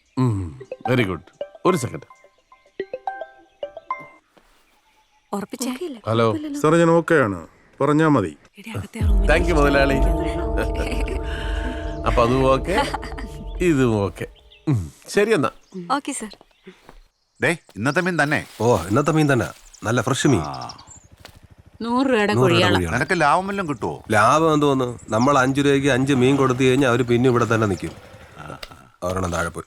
Very good. ഒരു സെക്കൻഡ്. ഉറപ്പിച്ചേ? ഹലോ സാറേ, ഞാൻ ഓക്കെ ആണ്, പറഞ്ഞാ മതി. താങ്ക് യു മുതലാളി. അപ്പൊ അതും ഓക്കെ, ഇതും ഓക്കെ. ശരി എന്നാ. Okay sir. ഇന്നത്തെ മീൻ തന്നെ. ഓ, ഇന്നത്തെ മീൻ തന്നെ, നല്ല ഫ്രഷ് മീൻ. 100 രൂപയുടെ കോഴിയാണ്. നിനക്ക് ലാഭം വല്ലതും കിട്ടുമോ? ലാഭം എന്തോന്ന്, നമ്മൾ 5 രൂപയ്ക്ക് 5 മീൻ കൊടുത്തു കഴിഞ്ഞാൽ അവർ പിന്നെ ഇവിടെ തന്നെ നിൽക്കും. ഒരെണ്ണം താഴെ പോയി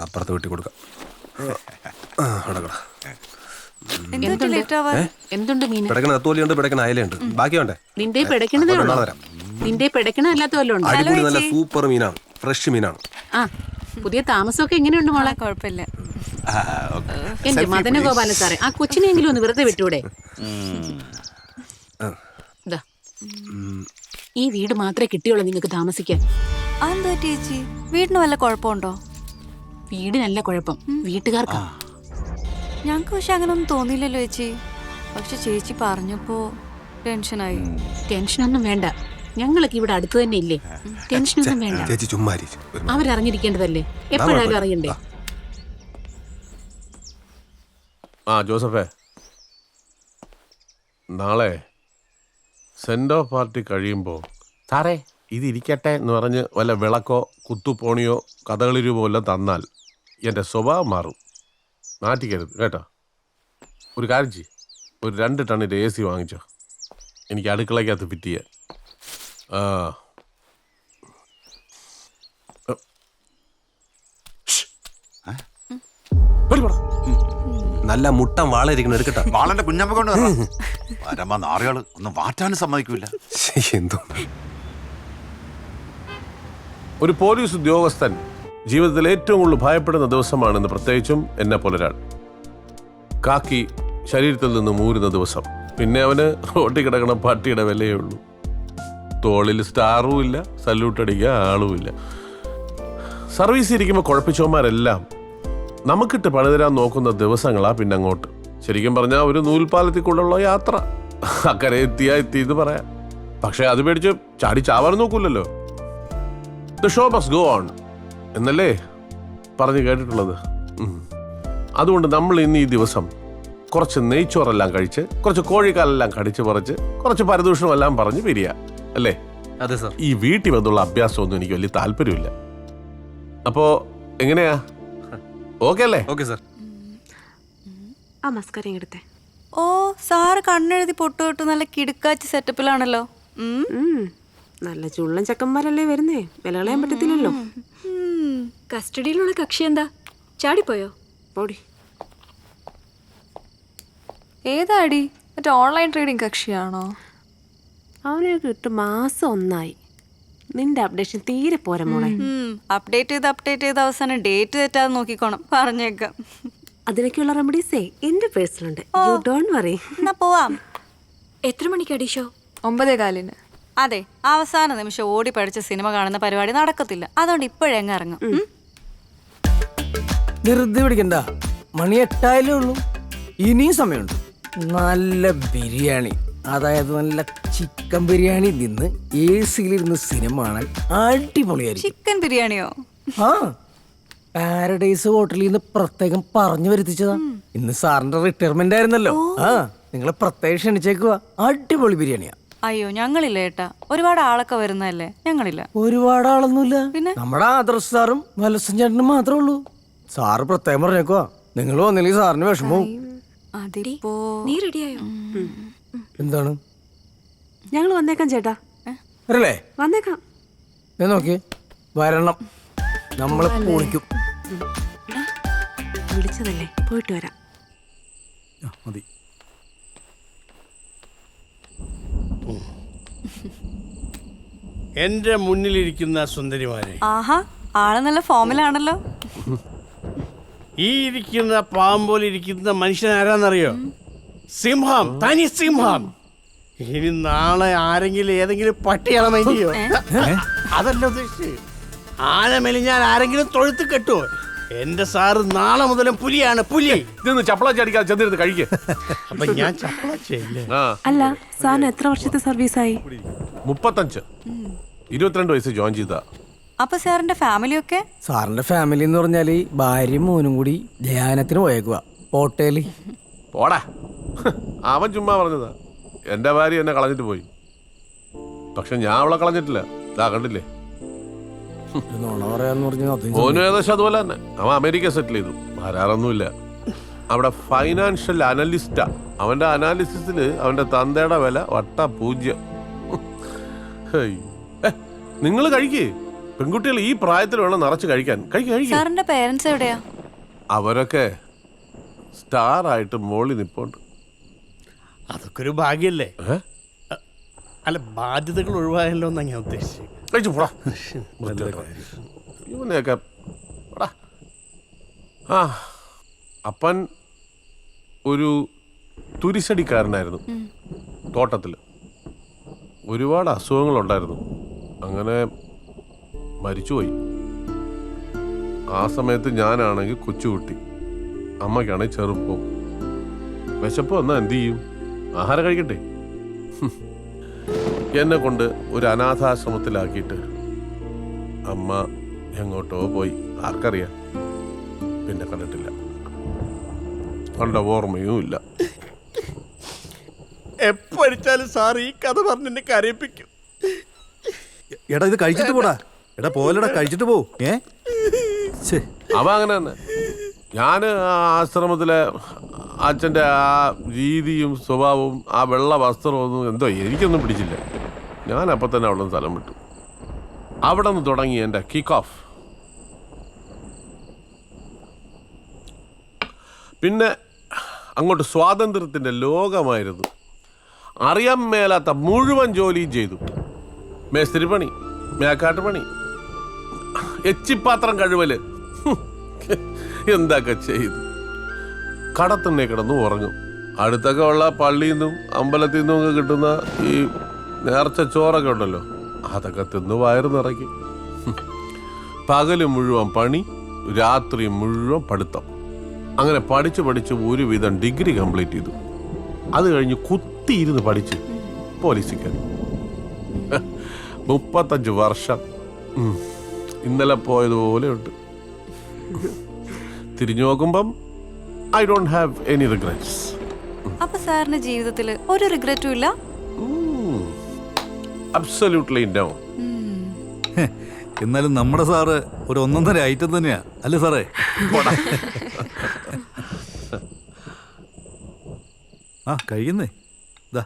അപ്പുറത്ത് വെട്ടി കൊടുക്കാം. എന്തുണ്ട് മീൻ? പിടക്കണ എത്തോലിയുണ്ട്, പിടക്കണ അയലുണ്ട്. ബാക്കി വേണ്ടേ? നിന്റെ പിടക്കണതേ ഉള്ളൂ. തരാം. നിന്റെ പിടക്കണ അല്ലാത്ത വല്ലതും ഉണ്ട്? അടിപൊളി നല്ല സൂപ്പർ മീനാണ്, ഫ്രഷ് മീനാണ്. ആ, പുതിയ താമസമൊക്കെ എങ്ങനെയുണ്ട് മോളെ? കുഴപ്പമില്ല. എന്റെ മദന ഗോപാല സാറേ, ആ കൊച്ചിനെങ്കിലും ഒന്ന് വെറുതെ വിട്ടൂടെ? ഈ വീട് മാത്രമേ കിട്ടിയുള്ളൂ നിങ്ങൾക്ക് താമസിക്കാൻ. അതെന്താ ചേച്ചി, വീടിന് വല്ല കുഴപ്പമുണ്ടോ? വീടിനല്ല കുഴപ്പം, വീട്ടുകാർക്കാ. ഞങ്ങൾക്ക് പക്ഷെ അങ്ങനെ ഒന്നും തോന്നിയില്ലല്ലോ ചേച്ചി. പക്ഷെ ചേച്ചി പറഞ്ഞപ്പോ ടെൻഷനായി. ടെൻഷനൊന്നും വേണ്ട, ഞങ്ങളൊക്കെ ഇവിടെ അടുത്ത് തന്നെ ഇല്ലേ. ടെൻഷനൊന്നും വേണ്ട. ചേച്ചി ചുമ്മാ അവരറിഞ്ഞിരിക്കേണ്ടതല്ലേ, എപ്പോഴായാലും അറിയണ്ടേ. ആ ജോസഫേ, നാളെ സെൻഡ് ഓഫ് പാർട്ടി കഴിയുമ്പോൾ സാറേ ഇതിരിക്കട്ടെ എന്ന് പറഞ്ഞ് വല്ല വിളക്കോ കുത്തുപോണിയോ കഥകളി രൂപമോ എല്ലാം തന്നാൽ എൻ്റെ സ്വഭാവം മാറും. നാറ്റിക്കരുത് കേട്ടോ. ഒരു കാര്യം ചെയ്യ്, ഒരു 2 ടണ്ണിൻ്റെ AC വാങ്ങിച്ചോ, എനിക്ക് അടുക്കളയ്ക്കകത്ത് ഫിറ്റ് ചെയ്യാൻ. നല്ല മുട്ടൻ വാളയിരിക്കണം, എടുക്കട്ടെ. വാളന്റെ കുഞ്ഞമ്മ കൊണ്ട് വരമ്പ നാറികള് ഒന്നും മാറ്റാനും സമ്മതിക്കൂല. എന്തോ ഒരു പോലീസ് ഉദ്യോഗസ്ഥൻ ജീവിതത്തിൽ ഏറ്റവും കൂടുതൽ ഭയപ്പെടുന്ന ദിവസമാണെന്ന്, പ്രത്യേകിച്ചും എന്നെ പോലൊരാൾ. കാക്കി ശരീരത്തിൽ നിന്ന് മൂരുന്ന ദിവസം. പിന്നെ അവന് റോട്ടിൽ കിടക്കണ പട്ടിയുടെ വിലയേ ഉള്ളൂ. തോളിൽ സ്റ്റാറും ഇല്ല, സല്യൂട്ട് അടിക്കാൻ ആളുമില്ല. സർവീസ് ഇരിക്കുമ്പോൾ കുഴപ്പിച്ചവന്മാരെല്ലാം നമുക്കിട്ട് പണിതരാൻ നോക്കുന്ന ദിവസങ്ങളാ പിന്നെ അങ്ങോട്ട്. ശരിക്കും പറഞ്ഞാൽ ഒരു നൂൽപ്പാലത്തിൽ കൂടെയുള്ള യാത്ര. അക്കരെ എത്തിയെന്ന് പറയാം. പക്ഷെ അത് പേടിച്ച് ചാടി ചാവാൻ നോക്കൂലല്ലോ. The show must go on എന്നല്ലേ പറഞ്ഞ് കേട്ടിട്ടുള്ളത്. അതുകൊണ്ട് നമ്മൾ ഇന്ന് ഈ ദിവസം കുറച്ച് നെയ്ച്ചോറെല്ലാം കഴിച്ച്, കുറച്ച് കോഴിക്കാലെല്ലാം കടിച്ച് പറിച്ച്, കുറച്ച് പരദൂഷണമെല്ലാം പറഞ്ഞ് പിരിയാ അല്ലേ? അതെ സാർ. ഈ വീട്ടിൽ വന്നുള്ള അഭ്യാസമൊന്നും എനിക്ക് വലിയ താല്പര്യമില്ല. അപ്പോ എങ്ങനെയാ, ഓക്കെ അല്ലേ? Okay sir. ആ മസ്കാരം എടുത്തേ. ഓ സാറ് കണ്ണെഴുതി പൊട്ടുതൊട്ട് നല്ല കിടുക്കാച്ചി സെറ്റപ്പിലാണല്ലോ. നല്ല ചുള്ളൻ ചക്കന്മാരല്ലേ വരുന്നേ, വില കളയാൻ പറ്റത്തില്ലല്ലോ. കസ്റ്റഡിയിലുള്ള കക്ഷി എന്താ ചാടിപ്പോയോ? പോടി. ഏതാടി മറ്റേ ഓൺലൈൻ ട്രേഡിംഗ് കക്ഷിയാണോ? അവനെ കിട്ട് മാസം 1 ആയി. നിന്റെ അപ്ഡേഷൻ തീരെ പോരാ മോളെ. അപ്ഡേറ്റ് ചെയ്ത് അവസാനം ഡേറ്റ് തെറ്റാതെ നോക്കിക്കോണം, പറഞ്ഞേക്കാം. അതിനൊക്കെയുള്ള റെമഡീസേ എന്റെ പേഴ്സണുണ്ട്. You don't worry. എന്നാ പോവാം. എത്ര മണിക്കടി ഷോ? 9:15. അതെ, അവസാന നിമിഷം ഓടി പഠിച്ച സിനിമ കാണുന്ന പരിപാടി നടക്കത്തില്ല. അതുകൊണ്ട് ഇപ്പോഴെങ്ങ് ഇറങ്ങും. ധൃതി പിടിക്കണ്ട, മണി 8 ഉള്ളൂ, ഇനിയും സമയമുണ്ട്. നല്ല ബിരിയാണി, അതായത് നല്ല ചിക്കൻ ബിരിയാണി നിന്ന് AC-ലിരുന്ന് സിനിമ കാണാൻ അടിപൊളിയായിരിക്കും. ചിക്കൻ ബിരിയാണിയോ? ആ, പാരഡൈസ് ഹോട്ടലിൽ നിന്ന് പ്രത്യേകം പറഞ്ഞു വരുത്തിച്ചതാ. ഇന്ന് സാറിന്റെ റിട്ടയർമെന്റ് ആയിരുന്നല്ലോ. ആ, നിങ്ങളെ പ്രത്യേകം ക്ഷണിച്ചേക്കുക. അടിപൊളി ബിരിയാണിയാ. അയ്യോ ഞങ്ങളില്ല ഏട്ടാ, ഒരുപാട് ആളൊക്കെ വരുന്നതല്ലേ, ഞങ്ങളില്ല. ഒരുപാട് ആളൊന്നുമില്ല, പിന്നെ നമ്മുടെ ആദർശ് സാറും വലസൻ ചേട്ടനും മാത്രമേ ഉള്ളൂ. സാറ് പ്രത്യേകം പറഞ്ഞേക്കുവാ, നിങ്ങൾ വന്നില്ലെങ്കിൽ സാറിന് വിഷമവും. നീ റെഡിയായോ? എന്താണ്? ഞങ്ങൾ വന്നേക്കാം ചേട്ടാ. വരല്ലേ? വന്നേക്കാം. ഞാൻ നോക്കി വരണം, നമ്മളെ പൊളിക്കും. വിളിച്ചതല്ലേ, പോയിട്ട് വരാം. മതി. എന്റെ മുന്നിലിരിക്കുന്ന സുന്ദരിമാരെ, ആഹാ, ആള് നല്ല ഫോമിലാണല്ലോ. ഈ ഇരിക്കുന്ന പാമ്പോൽ ഇരിക്കുന്ന മനുഷ്യൻ ആരാന്നറിയോ? സിംഹം, തനി സിംഹം. ഇനി നാളെ ആരെങ്കിലും ഏതെങ്കിലും പട്ടിയാളെ മൈൻഡ് ചെയ്യോ? അതല്ല ഉദ്ദേശിച്ചത്. ആന മെലിഞ്ഞാൽ ആരെങ്കിലും തൊഴുത്ത് കെട്ടുവോ? എന്റെ സാറ് നാളെ മുതലും പുലിയാണ്, പുലി. ഇതൊന്ന് ചപ്പള ചടിക്കാതെ ചെന്നിരുന്ന് കഴിക്കുക. അപ്പൊ ഞാൻ ചപ്പള ചെയ്യില്ലേ? അല്ല, സാറിന് എത്ര വർഷത്തെ സർവീസായി? 35. 22 വയസ്സ് ജോയിൻ ചെയ്താ. അപ്പൊ സാറിന്റെ ഫാമിലിയൊക്കെ? സാറിന്റെ ഫാമിലി എന്ന് പറഞ്ഞാല് ഭാര്യയും മോനും കൂടി ധ്യാനത്തിന് പോയേക്കുക ഹോട്ടലിൽ. പോടാ, അവൻ ചുമ്മാ പറഞ്ഞതാ. എന്റെ ഭാര്യ എന്നെ കളഞ്ഞിട്ട് പോയി, പക്ഷെ ഞാൻ അവളെ കളഞ്ഞിട്ടില്ല. ഇതാ കണ്ടില്ലേ? നോണ പറയാന്ന് പറഞ്ഞാൽ മോനും ഏകദേശം അതുപോലെ തന്നെ. അവൻ അമേരിക്ക സെറ്റിൽ ചെയ്തു, വരാറൊന്നുമില്ല. അവിടെ ഫൈനാൻഷ്യൽ അനലിസ്റ്റാ. അവന്റെ അനാലിസിസില് അവന്റെ തന്തയുടെ വില വട്ട 0. നിങ്ങൾ കഴിക്കേ, പെൺകുട്ടികൾ ഈ പ്രായത്തിൽ വേണം നിറച്ച് കഴിക്കാൻ. സാറിന്റെ പേരൻസ് എവിടെയാ? അവരൊക്കെ സ്റ്റാർ ആയിട്ട് മോളി നിപ്പുണ്ട്. അതൊക്കെ ഒരു ഭാഗ്യല്ലേ? അല്ല, ബാധ്യതകൾ ഒഴിവായല്ലോ എന്നാ ഞാൻ ഉദ്ദേശിച്ചത്. ഇവനെയൊക്കെ അപ്പൻ ഒരു തുരിശടിക്കാരനായിരുന്നു. തോട്ടത്തിൽ ഒരുപാട് അസുഖങ്ങളുണ്ടായിരുന്നു. അങ്ങനെ മരിച്ചുപോയി. ആ സമയത്ത് ഞാനാണെങ്കിൽ കൊച്ചുകുട്ടി, അമ്മയ്ക്കാണെങ്കിൽ ചെറുപ്പം. വിശപ്പ് വന്നാൽ എന്ത് ചെയ്യും? ആഹാരം കഴിക്കട്ടെ. എന്നെ കൊണ്ട് ഒരു അനാഥാശ്രമത്തിലാക്കിയിട്ട് അമ്മ എങ്ങോട്ടോ പോയി, ആർക്കറിയാം. പിന്നെ കണ്ടിട്ടില്ല, കണ്ട ഓർമ്മയും ഇല്ല. എപ്പോഴാലും സാർ ഈ കഥ പറഞ്ഞ് എന്നെ കരയിപ്പിക്കും. എടാ ഇത് കഴിച്ചിട്ട് പോടാ. എടാ പോലടാ, കഴിച്ചിട്ട് പോ. അവ അങ്ങനെ തന്നെ. ഞാൻ ആ ആശ്രമത്തിലെ അച്ഛൻ്റെ ആ രീതിയും സ്വഭാവവും ആ വെള്ള വസ്ത്രമൊന്നും എന്തോ എനിക്കൊന്നും പിടിച്ചില്ല. ഞാൻ അപ്പം തന്നെ അവിടെ നിന്ന് സ്ഥലം വിട്ടു. അവിടെ നിന്ന് തുടങ്ങി എൻ്റെ കിക്ക് ഓഫ്. പിന്നെ അങ്ങോട്ട് സ്വാതന്ത്ര്യത്തിൻ്റെ ലോകമായിരുന്നു. അറിയാൻ മേലാത്ത മുഴുവൻ ജോലിയും ചെയ്തു. മേസ്തിരി പണി, മേക്കാട്ട് പണി, എച്ചിപ്പാത്രം കഴുവല്, എന്തൊക്കെ ചെയ്തു. കടത്തിണ്ണെ കിടന്നു ഉറങ്ങും. അടുത്തൊക്കെ ഉള്ള പള്ളിയിൽ നിന്നും അമ്പലത്തിൽ നിന്നും ഒക്കെ കിട്ടുന്ന ഈ നേർച്ച ചോറൊക്കെ ഉണ്ടല്ലോ, അതൊക്കെ തിന്ന് വയറ് നിറയ്ക്കും. പകല് മുഴുവൻ പണി, രാത്രി മുഴുവൻ പഠിത്തം. അങ്ങനെ പഠിച്ച് ഒരുവിധം ഡിഗ്രി കംപ്ലീറ്റ് ചെയ്തു. അത് കഴിഞ്ഞ് കുത്തിയിരുന്ന് പഠിച്ച് പോലീസിക്കാൻ 35 വർഷം. ഇന്നലെ പോയതുപോലെ ഉണ്ട്. തിരിഞ്ഞു നോക്കുമ്പം I don't have any regrets. അപ്പൊ സാറിന്റെ ജീവിതത്തിൽ ഒരു റിഗ്രറ്റും ഇല്ല? Absolutely no. എന്നാലും നമ്മുടെ സാറ് ഒരു ഒന്നൊന്നര ഐറ്റം തന്നെയാ അല്ലേ സാറേ? ആ കഴിയുന്നേ ഇതാ.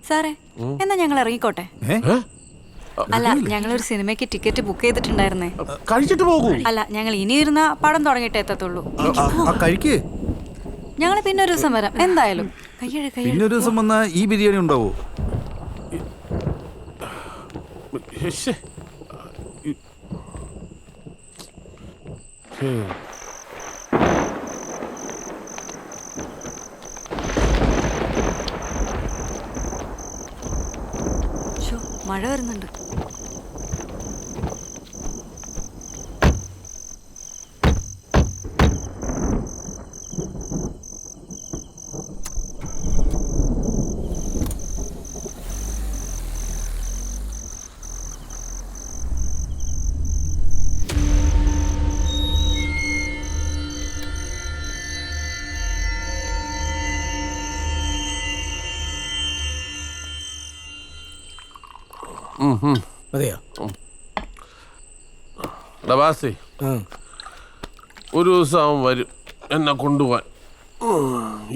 സാറേ എന്നാ ഞങ്ങൾ ഇറങ്ങിക്കോട്ടെ. അല്ല ഞങ്ങളൊരു സിനിമയ്ക്ക് ടിക്കറ്റ് ബുക്ക് ചെയ്തിട്ടുണ്ടായിരുന്നേ. കഴിച്ചിട്ട് പോകൂ. അല്ല ഞങ്ങൾ ഇനി ഇരുന്ന പടം തുടങ്ങിയിട്ട് എത്തത്തുള്ളൂ. കഴിക്കേ. ഞങ്ങൾ പിന്നെ ഒരു ദിവസം വരാം എന്തായാലും. പിന്നെ ഒരു ദിവസം വന്നാ ഈ ബിരിയാണി ഉണ്ടാവോ? മഴ വരുന്നുണ്ട്. അതെയോ? ഡബാസി ഒരു ദിവസം അവൻ വരും എന്നെ കൊണ്ടുപോവാൻ.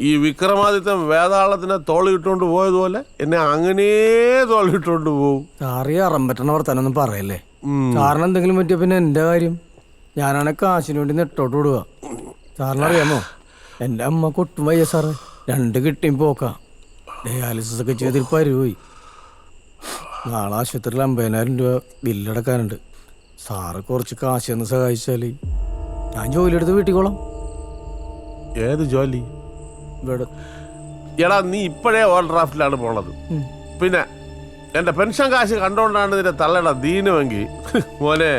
ഈ വിക്രമാദിത്യൻ വേതാളത്തിനെ തോളിട്ടുകൊണ്ട് പോയതുപോലെ എന്നെ അങ്ങനെ തോളിട്ടുകൊണ്ട് പോകും. സാറിയ അറമ്പറ്റണ വർത്താനൊന്നും പറയല്ലേ. സാറിന് എന്തെങ്കിലും പറ്റിയ പിന്നെ എൻ്റെ കാര്യം. ഞാനാണെ കാശിന് വേണ്ടി നെട്ടോട്ട് വിടുക. സാറിനറിയാമോ എൻ്റെ അമ്മ കൊട്ടും വയ്യ സാറ്. 2 കിട്ടിയും പോക്കാം. ഡയാലിസിസ് ഒക്കെ ചെയ്തിൽ പരുപോയി. നാളെ ആശുപത്രിയിൽ 50,000 രൂപ ബില്ലടക്കാനുണ്ട്. സാറ് കുറച്ച് കാശ് ഒന്ന് സഹായിച്ചാൽ ഞാൻ ജോലി എടുത്ത് വീട്ടിക്കോളാം. ഏത് ജോലി? ഇവിടെ. എടാ നീ ഇപ്പോഴേ ഓവർ ഡ്രാഫ്റ്റിലാണ് പോണത്. പിന്നെ എൻ്റെ പെൻഷൻ കാശ് കണ്ടോണ്ടാണ് നിന്റെ തള്ളയുടെ ദീനമെങ്കിൽ മോനെ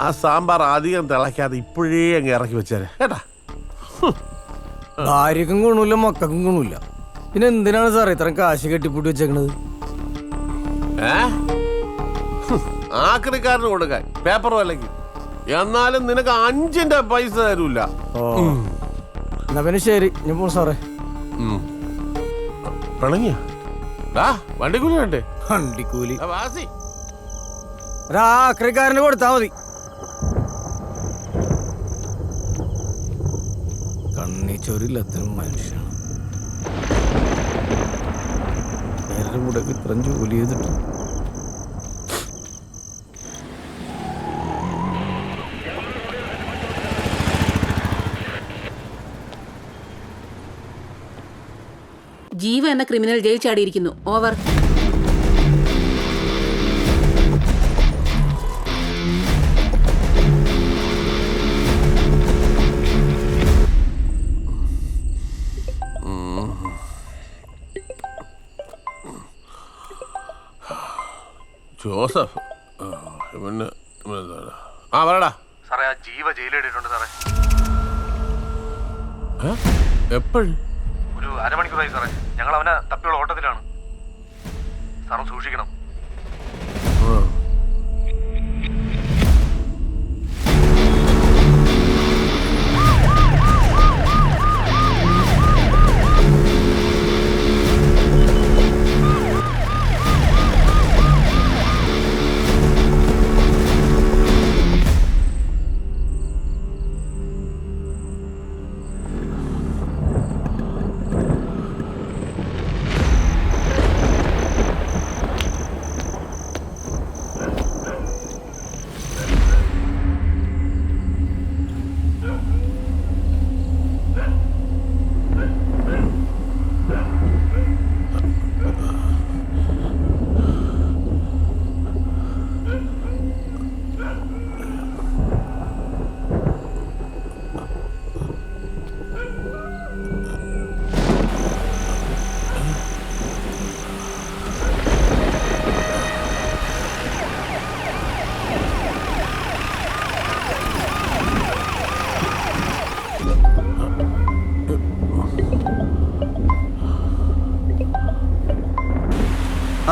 ആ സാമ്പാർ അധികം തിളയ്ക്കാതെ ഇപ്പോഴേ അങ്ങ് ഇറക്കി വെച്ചേരെ കേട്ടാ. ഭാര്യക്കും ഗുണമില്ല, മക്കൾക്കും ഗുണമില്ല. പിന്നെ എന്തിനാണ് സാറേ ഇത്രയും കാശ് കെട്ടിപ്പൂട്ടി വെച്ചേക്കണത്? ആക്രിക്കാരന് കൊടുക്കാൻ പേപ്പർ വിലക്ക്. എന്നാലും നിനക്ക് 5 പൈസ തരൂല. എന്നാ പിന്നെ ശരി ഞാൻ പോ സാറേ. പിണങ്ങിയ വണ്ടിക്കൂലി വേണ്ടേ? വണ്ടിക്കൂലി വാസി ഒരാക്രിക്കാരന് കൊടുത്താ മതി. കണ്ണിച്ചോരില്ലാത്ത മനുഷ്യനാണ്. നേരെ കൂടെ ഇത്രയും ജോലി ചെയ്തിട്ട് ജീവ എന്ന ക്രിമിനൽ ജയിൽ ചാടിയിരിക്കുന്നു. ഓവർ. ജോസഫ് പറയടാ. സാറേ ആ ജീവ ജയിലിട്ടിട്ടുണ്ട് സാറേ. എപ്പോഴും? ഒരു അരമണിക്കൂറായി സാറേ. ഞങ്ങൾ അവനെ തപ്പിയുള്ള ഓട്ടത്തിലാണ്. സാറും സൂക്ഷിക്കണം.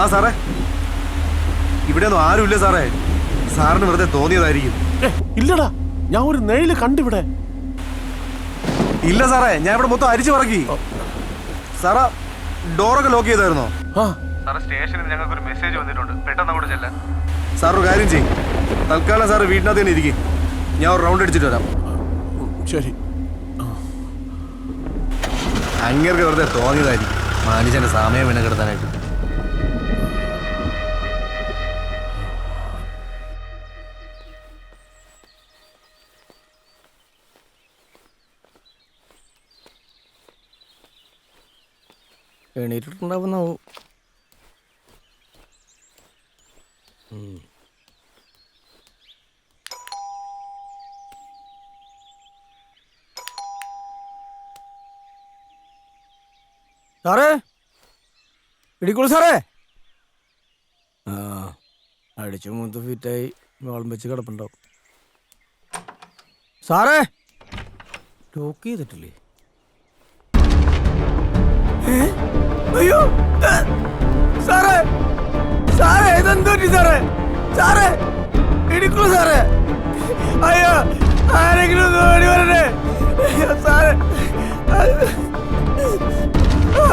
ആ സാറേ ഇവിടെ ഒന്നും ആരുമില്ല സാറേ. സാറിന് വെറുതെ തോന്നിയതായിരിക്കും. ഇല്ലടാ ഞാൻ ഒരു നെയില് കണ്ടിവിടെ. ഇല്ല സാറേ ഞാൻ ഇവിടെ മൊത്തം അരിച്ചു പറക്കി. സാറാ ഡോറൊക്കെ ലോക്ക് ചെയ്തായിരുന്നോ? സാറേ സ്റ്റേഷനിൽ ഞങ്ങൾക്കൊരു മെസ്സേജ് വന്നിട്ടുണ്ട്, പെട്ടെന്ന് അങ്ങോട്ട് ചെല്ലാൻ. സാർ ഒരു കാര്യം ചെയ്യും, തൽക്കാലം സാറ് വീട്ടിനകത്ത് തന്നെ ഇരിക്കും, ഞാൻ ഒരു റൗണ്ട് അടിച്ചിട്ട് വരാം. ശരി. അങ്ങേർക്ക് വെറുതെ തോന്നിയതായിരിക്കും മനുഷ്യന്റെ സമയം വീണ കിടത്താനായിട്ട്. എണീറ്റിട്ടുണ്ടാവുന്നാവും. സാറേ, ഇടിക്കോളൂ സാറേ. ആ, അടിച്ചു മൂത്ത് ഫിറ്റായി വാളം വെച്ച് കിടപ്പുണ്ടാവും. സാറേ, ലോക്ക് ചെയ്തിട്ടില്ലേ? അയ്യോ സാറേ, സാറേ ഇതെന്തോ സാറേ, സാറേ ഇടിക്കൂ സാറേ. അയ്യോ, ആരെങ്കിലും ഒന്ന് ഓടി വരണേ സാറേ,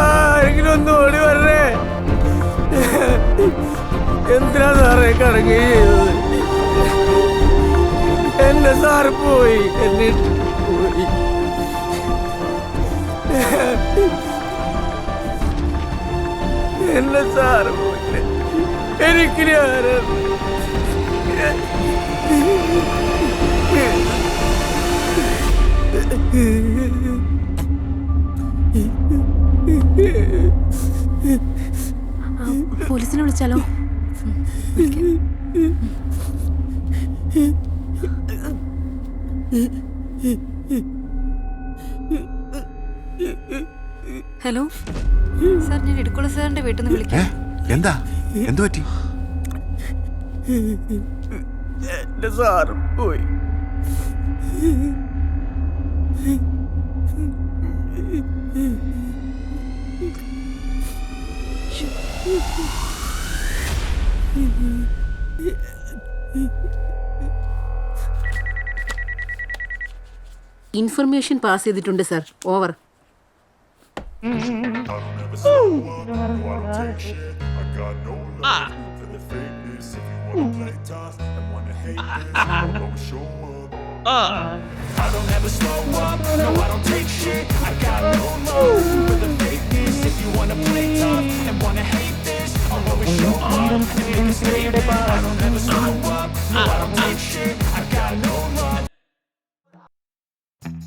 ആരെങ്കിലും ഒന്ന് ഓടി വരണേ. എന്തിനാ സാറേ കടങ്ങി ചെയ്തത്? എന്റെ സാറ് പോയി, എന്നെ പോയി. എന്നെ സാറ് പോയി, എനിക്കിനി ആരാണ്? പോലീസിനെ വിളിച്ചാലോ? ഹലോ സാർ, ഞാൻ ഇടുക്കുള്ള സാറിന്റെ വീട്ടിൽ നിന്ന് വിളിക്കാം. എന്താ, എന്തു പറ്റി? എന്റെ സാറ് പോയി. ഇൻഫർമേഷൻ പാസ് ചെയ്തിട്ടുണ്ട് സാർ. ഓവർ.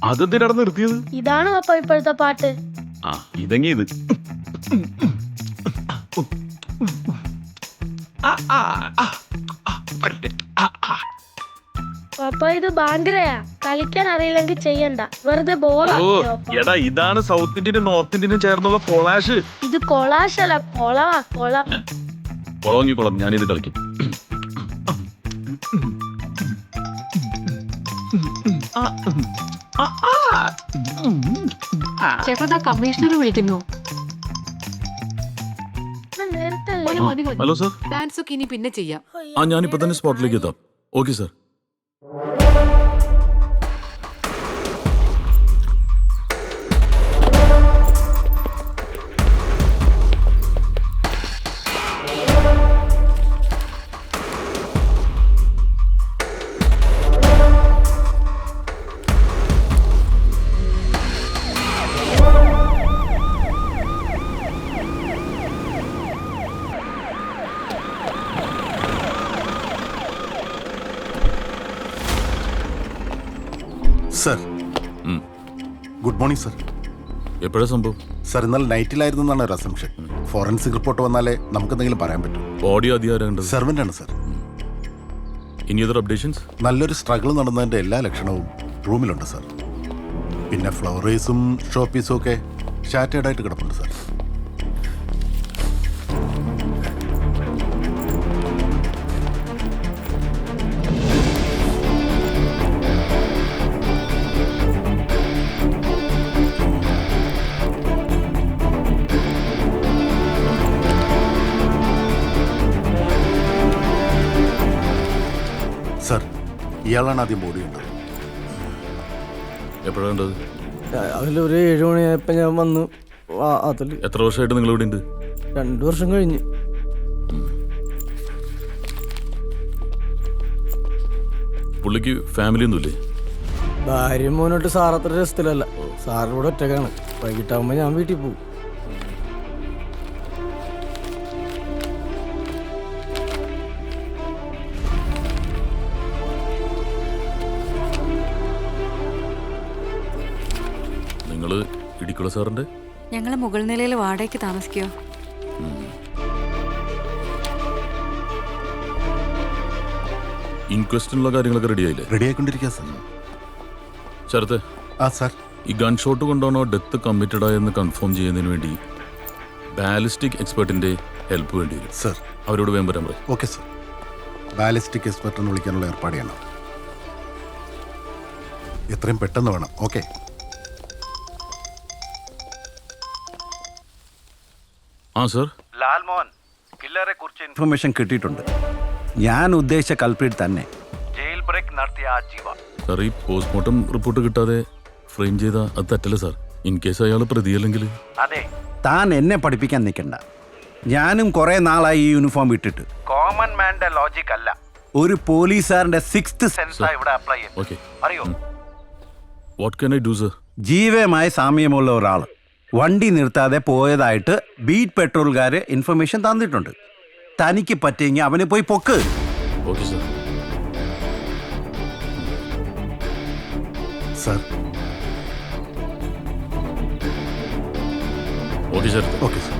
അതെന്തിനാണ് നിർത്തിയത്? ഇതാണ് അപ്പൊ ഇപ്പോഴത്തെ പാട്ട്. ആ, ഇതെങ്ങി ഇത്. പപ്പ ഇത് ബാങ്കരയാ, കളിക്കാൻ അറിയില്ലെങ്കിൽ ചെയ്യണ്ട, വെറുതെ ബോറാ. എടാ, ഇതാണ് സൗത്ത് ഇന്ത്യനും നോർത്ത് ഇന്ത്യനും ചേർന്നുള്ള കൊളാഷ്. ഇത് കൊളാശല്ല, കൊളവാ, കൊള. കൊളങ്ങിക്കൊളം, ഞാനിത് കളിക്കും. ചേട്ടാ, കമ്മീഷണർ വിളിക്കുന്നു. Hello sir. ഡാൻസ് ഒക്കെ ഇനി പിന്നെ ചെയ്യാം. ആ, ഞാനിപ്പോ തന്നെ സ്പോട്ടിലേക്ക് എത്താം. Okay sir. Sir, good morning sir. എപ്പോഴാ സംഭവം? സർ, ഇന്നലെ നൈറ്റിലായിരുന്നു എന്നാണ് ഒരു അസംഷൻ. ഫോറൻസിക് റിപ്പോർട്ട് വന്നാലേ നമുക്ക് എന്തെങ്കിലും പറയാൻ പറ്റും. ഓഡിയോ അധികാരം സെർവൻ്റ് ആണ് സർ. ഇനി അതർ അപ്ഡേഷൻസ്? നല്ലൊരു സ്ട്രഗിൾ നടന്നതിൻ്റെ എല്ലാ ലക്ഷണവും റൂമിലുണ്ട് സർ. പിന്നെ ഫ്ലവറേസും ഷോപ്പീസും ഒക്കെ ഷാറ്റേഡായിട്ട് കിടപ്പുണ്ട് സർ. സർ, ഇയാളാണ് ആദ്യം ബോഡി ഉണ്ടത്. എപ്പോഴാണ്? രാവിലെ ഒരു 7 മണിയായപ്പോൾ ഞാൻ വന്നു. അതില് എത്ര വർഷമായിട്ട് നിങ്ങൾ ഇവിടെ ഉണ്ട്? 2 വർഷം കഴിഞ്ഞ്. പുള്ളിക്ക് ഫാമിലി ഒന്നുമില്ലേ? ഭാര്യയും മോനോട്ട് സാർ അത്ര രസത്തിലല്ല. സാറിനോട് ഒറ്റക്കാണ്. വൈകിട്ടാകുമ്പോ ഞാൻ വീട്ടിൽ പോകും. നിങ്ങള് ഇടിക്കുള്ള സാറിന്റെ? ഞങ്ങൾ മുകൾ നിലയിൽ വാടകയ്ക്ക് താമസിക്കോ. ഇൻക്വസ്റ്റിനുള്ള കാര്യങ്ങളൊക്കെ റെഡി ആയില്ലേ? റെഡി ആയിക്കൊണ്ടിരിക്കുക സാർ. ശരത്തെ, ആ സാർ. ഈ ഗൺ ഷോട്ട് കൊണ്ടാണോ ഡെത്ത് കമ്മിറ്റഡ് ആയെന്ന് കൺഫേം ചെയ്യുന്നതിന് വേണ്ടി ബാലിസ്റ്റിക് എക്സ്പെർട്ടിന്റെ ഹെൽപ്പ് വേണ്ടി വരും സാർ. അവരോട് വേഗം വരാൻ പറയും. Okay sir. ബാലിസ്റ്റിക് എക്സ്പെർട്ടിനെ വിളിക്കാനുള്ള ഏർപ്പാട് ചെയ്യണം. എത്രയും പെട്ടെന്ന് വേണം. ഓക്കെ. ആ സർ. ലാൽമോഹൻ, കില്ലറെ കുറിച്ച് ഇൻഫർമേഷൻ കിട്ടിയിട്ടുണ്ട്. ഞാൻ ഉദ്ദേശിച്ച കൾപ്രിറ്റ് തന്നെ. ജയിൽ ബ്രേക്ക് നടത്തിയ ആ ജീവ. സാർ, ഈ പോസ്റ്റ്മോർട്ടം റിപ്പോർട്ട് കിട്ടാതെ ഫ്രെയിം ചെയ്ത അത് തെറ്റല്ലേ സാർ? ഇൻ കേസ് അയാൾ പ്രതിയല്ലെങ്കിൽ? അതെ, താൻ എന്നെ പഠിപ്പിക്കാൻ നിൽക്കണ്ട. ഞാനും കുറെ നാളായി ഈ യൂണിഫോം ഇട്ടിട്ട്. കോമൺ മാന്റെ ലോജിക് അല്ല, ഒരു പോലീസുകാരന്റെ 6th സെൻസാ ഇവിടെ അപ്ലൈ ഓക്കെ. അറിയോ? What can I do sir? ജീവയുമായി സാമ്യമുള്ള ഒരാൾ വണ്ടി നിർത്താതെ പോയതായിട്ട് ബീറ്റ് പെട്രോളുകാർ ഇൻഫർമേഷൻ തന്നിട്ടുണ്ട്. തനിക്ക് പറ്റിയെങ്കിൽ അവനെ പോയി പൊക്ക്. Okay sir. Sir. Okay sir. Okay sir.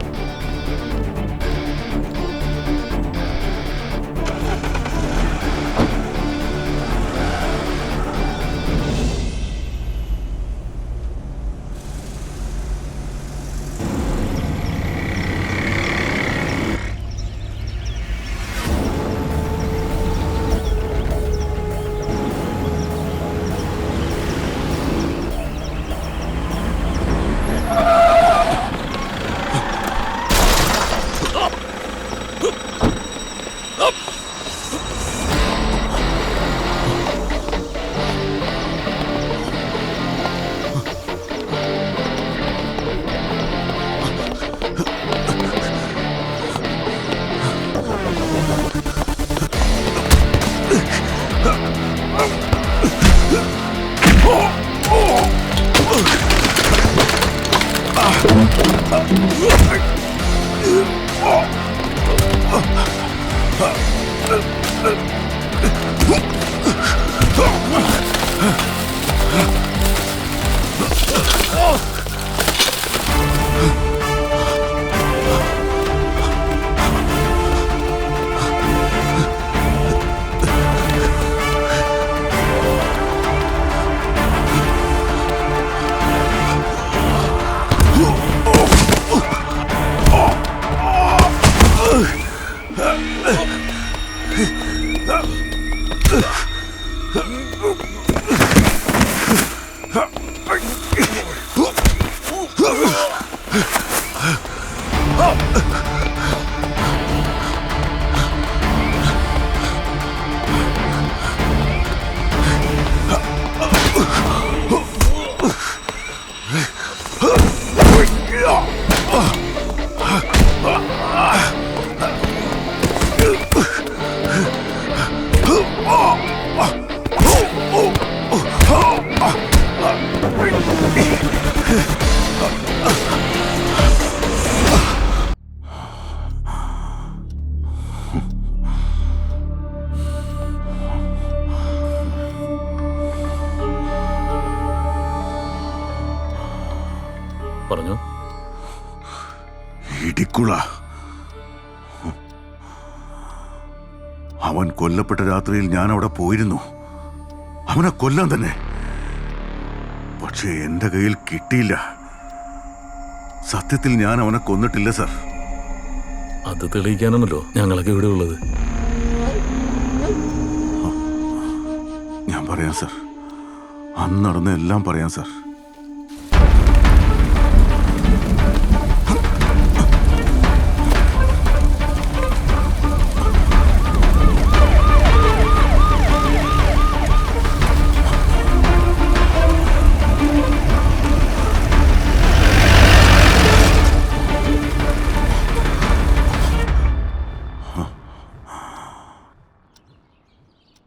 പറഞ്ഞോ. ഇടിക്കുള. അവൻ കൊല്ലപ്പെട്ട രാത്രിയിൽ ഞാൻ അവിടെ പോയിരുന്നു. അവനെ കൊല്ലാൻ തന്നെ. പക്ഷേ എന്റെ കയ്യിൽ കിട്ടിയില്ല. സത്യത്തിൽ ഞാൻ അവനെ കൊന്നിട്ടില്ല സർ. അത് തെളിയിക്കാനാണല്ലോ ഞങ്ങളൊക്കെ ഇവിടെ ഉള്ളത്. ഞാൻ പറയാം സർ. അന്ന് നടന്ന എല്ലാം പറയാം sir.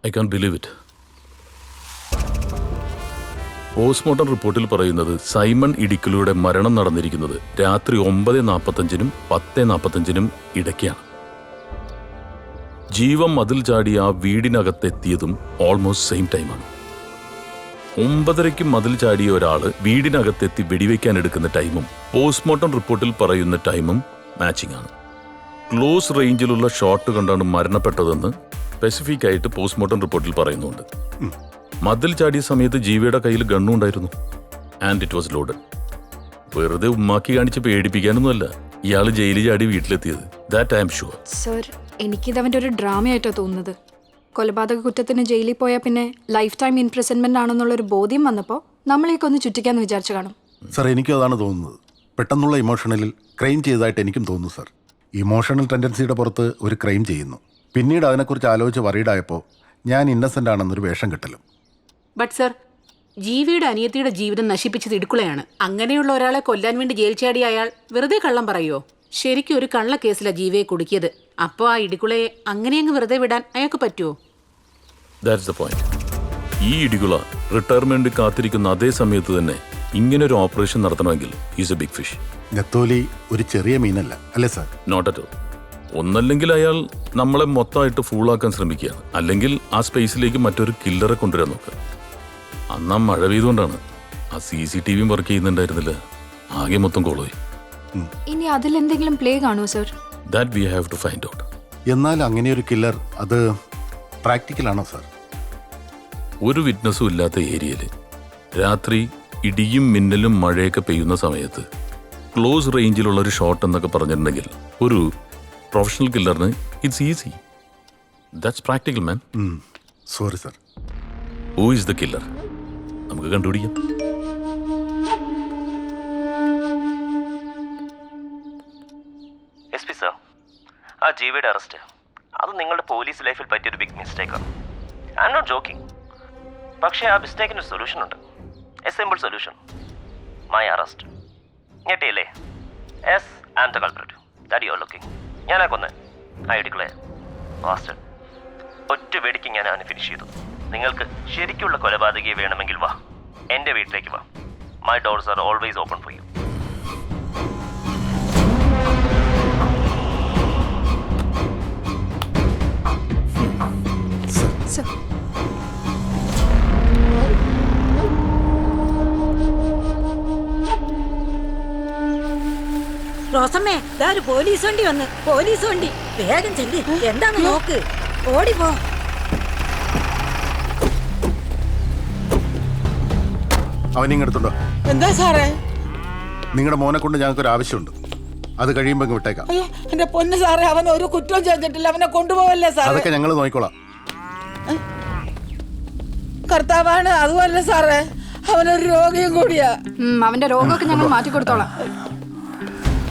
I can believe it. Postmortem റിപ്പോർട്ടിൽ പറയുന്നത് സൈമൺ ഇടിക്കലുടെ മരണം നടന്നിരിക്കുന്നത് രാത്രി 9:45-നും 10:45-നും ഇടയ്ക്കാണ്. ജീവൻ മതിൽ ചാടി ആ വീടിനകത്തെത്തിയതും ഓൾമോസ്റ്റ് സെയിം ടൈമാണ്. 9:30-ക്ക് മതിൽ ചാടിയ ഒരാള് വീടിനകത്തെത്തി വെടിവെക്കാൻ എടുക്കുന്ന ടൈമും പോസ്റ്റ്മോർട്ടം റിപ്പോർട്ടിൽ പറയുന്ന ടൈമും മാച്ചിങ് ആണ്. ക്ലോസ് റേഞ്ചിലുള്ള ഷോട്ട് കണ്ടാണ് മരണപ്പെട്ടതെന്ന് സ്പെസിഫിക് ആയിട്ട് പോസ്റ്റ്മോർട്ടം റിപ്പോർട്ടിൽ പറയുന്നുണ്ട്. മതിൽ ചാടിയ സമയത്ത് ജീവയുടെ കയ്യിൽ ഗണ്ണുണ്ടായിരുന്നു. And it was loaded. വെറുതെ ഉമ്മാക്കി കാണിച്ച് പേടിപ്പിക്കാനൊന്നുമല്ല ഇയാൾ ജയിലിൽ ചാടി വീട്ടിലെത്തിയത്. That I am sure. Sir, എനിക്കിത് അവൻ്റെ ഒരു ഡ്രാമയായിട്ടാണ് തോന്നുന്നത്. കൊലപാതക കുറ്റത്തിന് ജയിലിൽ പോയാൽ പിന്നെ ലൈഫ് ടൈം ഇംപ്രിസൺമെന്റ് ആണെന്നുള്ളൊരു ബോധ്യം വന്നപ്പോൾ നമ്മളേക്ക് ഒന്ന് ചുറ്റിക്കാന്ന് വിചാരിച്ചു കാണും. സാർ, എനിക്കും അതാണ് തോന്നുന്നത്. പെട്ടെന്നുള്ള ഇമോഷണലിൽ ക്രൈം ചെയ്തതായിട്ട് എനിക്കും തോന്നുന്നു സാർ. ഇമോഷണൽ ടെൻഡൻസിയുടെ പുറത്ത് ഒരു ക്രൈം ചെയ്യുന്നു, പിന്നീട് അതിനെക്കുറിച്ച് ആലോചിച്ച് വറീഡായപ്പോൾ ഞാൻ ഇന്നസെൻ്റ് ആണെന്നൊരു വേഷം കെട്ടലും. ബട്ട് സർ, ജീവിയുടെ അനിയത്തിയുടെ ജീവിതം നശിപ്പിച്ചത് ഇടുക്കുളയാണ്. അങ്ങനെയുള്ള ഒരാളെ കൊല്ലാൻ വേണ്ടി ജയിൽ ചാടിയ അയാൾ വെറുതെ കള്ളം പറയുമോ? ശരിക്കും ഒരു കള്ള കേസിലാണ് ജീവിയെ കുടുക്കിയത്. അപ്പോൾ ആ ഇടുക്കുളയെ അങ്ങനെയങ്ങ് വെറുതെ വിടാൻ അയാൾക്ക് പറ്റുമോ? That's the point. ഈ ഇടികുള റിട്ടയർമെന്റ് കാത്തിരിക്കുന്ന അതേ സമയത്ത് തന്നെ ഇങ്ങനൊരു ഓപ്പറേഷൻ നടത്തണമെങ്കിൽ ഈസ് എ ബിഗ് ഫിഷ്. നെത്തോലി ഒരു ചെറിയ മീനല്ല അല്ലേ സാർ? Not at all. ഒന്നല്ലെങ്കിൽ അയാൾ നമ്മളെ മൊത്തമായിട്ട് ഫൂളാക്കാൻ ശ്രമിക്കുകയാണ്, അല്ലെങ്കിൽ ആ സ്പേസിലേക്ക് മറ്റൊരു കില്ലറെ കൊണ്ടുവരാൻ നോക്കുക. അന്ന് ആ മഴ പെയ്തുകൊണ്ടാണ്. ആ CCTV വർക്ക് ചെയ്യുന്നുണ്ടായിരുന്നില്ല. ആകെ മൊത്തം കോളോയി. ഇനി അതിലെന്തെങ്കിലും പ്ലേ കാണുമോ sir? That we have to find out. എന്നാൽ അങ്ങനെയൊരു കില്ലർ അത് പ്രാക്ടിക്കലാണോ സാർ? ഒരു വിറ്റ്നസ്സും ഇല്ലാത്ത ഏരിയയിൽ രാത്രി ഇടിയും മിന്നലും മഴയൊക്കെ പെയ്യുന്ന സമയത്ത് ക്ലോസ് റേഞ്ചിലുള്ള ഒരു ഷോട്ട് എന്നൊക്കെ പറഞ്ഞിട്ടുണ്ടെങ്കിൽ ഒരു പ്രൊഫഷണൽ കില്ലറിന് it's easy. That's practical man. Sorry sir. Who is the killer? നമുക്ക് കണ്ടുപിടിക്കാം. SP സർ, ആ ജീവിയുടെ അറസ്റ്റ് അത് നിങ്ങളുടെ പോലീസ് ലൈഫിൽ പറ്റിയൊരു ബിഗ് മിസ്റ്റേക്കാണ്. I'm not joking. പക്ഷേ ആ മിസ്റ്റേക്കിന് ഒരു സൊല്യൂഷൻ ഉണ്ട്. A simple solution. My arrest. ഞെട്ടിയില്ലേ? Yes, I am the culprit that you are looking. ഞാനാ കൊന്നേ ആ ഇടിക്കുളെ ബാസ്റ്റർഡ്. ഒറ്റ വെടിക്ക് ഞാൻ അവനെ ഫിനിഷ് ചെയ്തു. നിങ്ങൾക്ക് ശരിക്കുള്ള കൊലപാതകയെ വേണമെങ്കിൽ വാ, എൻ്റെ വീട്ടിലേക്ക് വാ. My doors are always open for you. Sir, റോസമ്മേ, ദാ ഒരു പോലീസ് വണ്ടി വന്ന്. പോലീസ് വണ്ടി, വേഗം ചെല്ലി. എന്താന്ന് നോക്ക്, ഓടിപ്പോ. അവനിങ്ങെടുത്തുണ്ടോ? എന്താ സാറേ? നിങ്ങളുടെ മോനെ കൊണ്ട് ഞങ്ങൾക്കൊരു ആവശ്യമുണ്ട്. അത് കഴിയുമ്പോൾ വിട്ടേക്കാം. അയ്യോ എന്റെ പൊന്ന് സാറേ, അവൻ ഒരു കുറ്റവും ചെയ്തിട്ടില്ല. അവനെ കൊണ്ടുപോവല്ലേ സാറേ? അതൊക്കെ ഞങ്ങൾ നോക്കിക്കോളാം. കർത്താവാണ്. അതുമല്ല സാറേ, അവനൊരു രോഗിയും കൂടിയാ. അവന്റെ രോഗമൊക്കെ ഞങ്ങൾ മാറ്റി കൊടുത്തോളാം.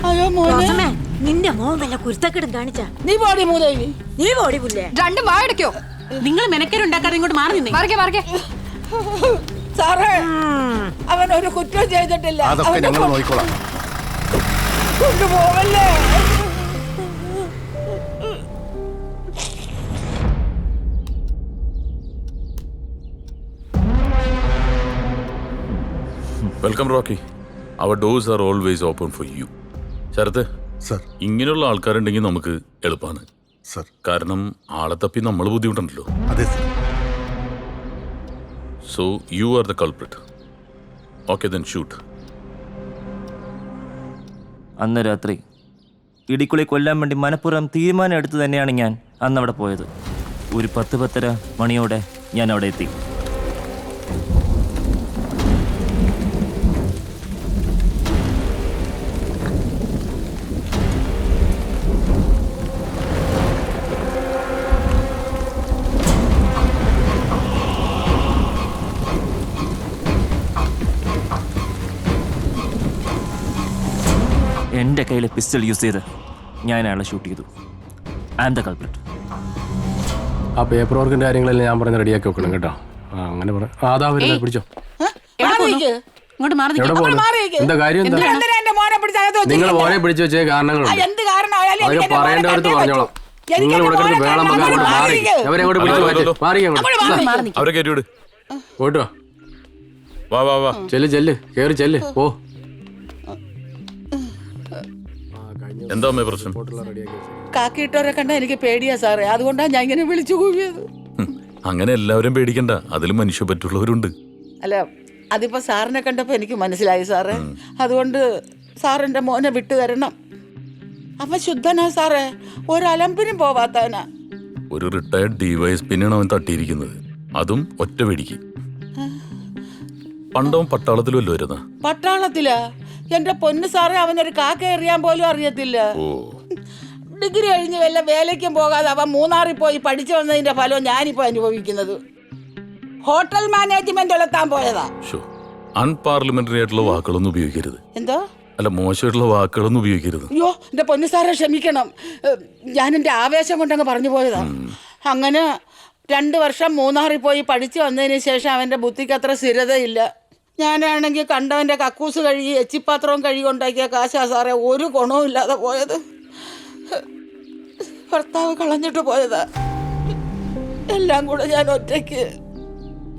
അയ്യോ മോനെ, നിന്റെ മോൻ വല്ല കുരുത്തക്കെടും കാണിച്ചാ? നീ പോടി മൂദേവി, നീ പോടി പുല്ലേ. രണ്ടും വായടക്കോ? നിങ്ങൾ മെനക്കേരുണ്ടാക്കാതെ ഇങ്ങോട്ട് മാറി നിന്നേ. സാറേ, അവൻ ഒരു കുറ്റവും ചെയ്തിട്ടില്ല. അതൊക്കെ ഞങ്ങൾ നോക്കിക്കോളാം. കൊണ്ടുപോവല്ലേ? Welcome Rocky. Our doors are always open for you. Sarath sir, ഇങ്ങനെയുള്ള ആൾക്കാരുണ്ടെങ്കിൽ നമുക്ക് എളുപ്പമാണ് സർ. കാരണം ആളെ തപ്പി നമ്മൾ ബുദ്ധിമുട്ടുണ്ടല്ലോ. അതെ sir. So you are the culprit. Okay, then shoot. അന്ന് രാത്രി ഇടിക്കുളി കൊല്ലാൻ വേണ്ടി മനഃപൂർവ്വം തീരുമാനം എടുത്തു തന്നെയാണ് ഞാൻ അന്ന് അവിടെ പോയത്. ഒരു 10-10:30 മണിയോടെ ഞാൻ അവിടെ എത്തി. എൻ്റെ കയ്യിലെ പിസ്റ്റൾ യൂസ് ചെയ്ത് ഞാൻ അയാളെ ഷൂട്ട് ചെയ്തു. I am the culprit. ആ പേപ്പർ വർക്കിന്റെ കാര്യങ്ങളെല്ലാം ഞാൻ പറഞ്ഞ് റെഡിയാക്കി വെക്കണം കേട്ടോ. അങ്ങനെ അതാ വരുന്നത്. പിടിച്ചോ. ഇങ്ങോട്ട് മാറി എവിടെ പോകുന്നു? എന്താ കാര്യം? എന്താ നിങ്ങൾ മോനെ പിടിച്ചു വെച്ചേ കാരണങ്ങളുണ്ട്. അതൊക്കെ പറയേണ്ടവർക്ക് പറഞ്ഞോളാം. എനിക്ക് നിങ്ങൾ എന്റെ ഇവിടെ മോനെ കിടന്ന് വേളം കാണണം. വെക്കാൻ അങ്ങോട്ട് മാറി മാറിക്ക്. അവരെ അങ്ങോട്ട് വിളിച്ചു മാറ്റി മാറി അങ്ങോട്ട് അവരെ കയറ്റി വിട്. പോയിട്ടോ വാ വാ വാ. ചെല്ല് ചെല്ല് കേറി ചെല്ല് പോ. എന്താ അമ്മേ പ്രശ്നം? കാക്കിയിട്ടവരെ കണ്ട എനിക്ക് പേടിയാ സാറേ, അതുകൊണ്ടാണ് ഞാൻ ഇങ്ങനെ വിളിച്ചു കൂവിയത്. അങ്ങനെ എല്ലാവരും പേടിക്കണ്ട, അതിലും മനുഷ്യ പറ്റുള്ളവരുണ്ട്. അല്ല അതിപ്പോ സാറിനെ കണ്ടപ്പോ എനിക്ക് മനസ്സിലായി സാറേ, അതുകൊണ്ട് സാറിന്റെ മോനെ വിട്ടു തരണം. അവൻ ശുദ്ധനാ സാറേ, ഒരലമ്പിനും പോവാത്തവനാ. ഒരു റിട്ടയർഡ് ഡിവൈഎസ്പിന്നെയാണ് അവൻ തട്ടിയിരിക്കുന്നത്, അതും ഒറ്റ വെടിക്ക്. പണ്ടവൻ പട്ടാളത്തിലും വരുന്ന പട്ടാളത്തിലാ? എന്റെ പൊന്നു സാറേ, അവനൊരു കാക്ക എറിയാൻ പോലും അറിയത്തില്ല. ഡിഗ്രി കഴിഞ്ഞ് വല്ല വേലയ്ക്കും പോകാതെ അവൻ മൂന്നാറിൽ പോയി പഠിച്ചു വന്നതിന്റെ ഫലവും ഞാനിപ്പോ അനുഭവിക്കുന്നത്. ഹോട്ടൽ മാനേജ്മെന്റ് ഉളത്താൻ പോയതാ. അൺപാർലമെന്ററി ആയിട്ടുള്ള വാക്കുകളൊന്നും ഉപയോഗിക്കരുത്. എന്തോ? അല്ല, മോശമായിട്ടുള്ള വാക്കുകളൊന്നും ഉപയോഗിക്കരുത്. അയ്യോ എന്റെ പൊന്നു സാറെ ക്ഷമിക്കണം, ഞാൻ എന്റെ ആവേശം കൊണ്ടങ്ങ് പറഞ്ഞു പോയതാ. അങ്ങനെ 2 വർഷം മൂന്നാറിൽ പോയി പഠിച്ചു വന്നതിന് ശേഷം അവന്റെ ബുദ്ധിക്ക് അത്ര സ്ഥിരതയില്ല. ഞാനാണെങ്കിൽ കണ്ടവന്റെ കക്കൂസ് കഴുകി എച്ചിപ്പാത്രവും കഴുകി ഉണ്ടാക്കിയ കാശാ സാറേ, ഒരു ഗുണവും ഇല്ലാതെ പോയത്. ഭർത്താവ് കളഞ്ഞിട്ട് പോയതാ, എല്ലാം കൂടെ ഞാൻ ഒറ്റയ്ക്ക്.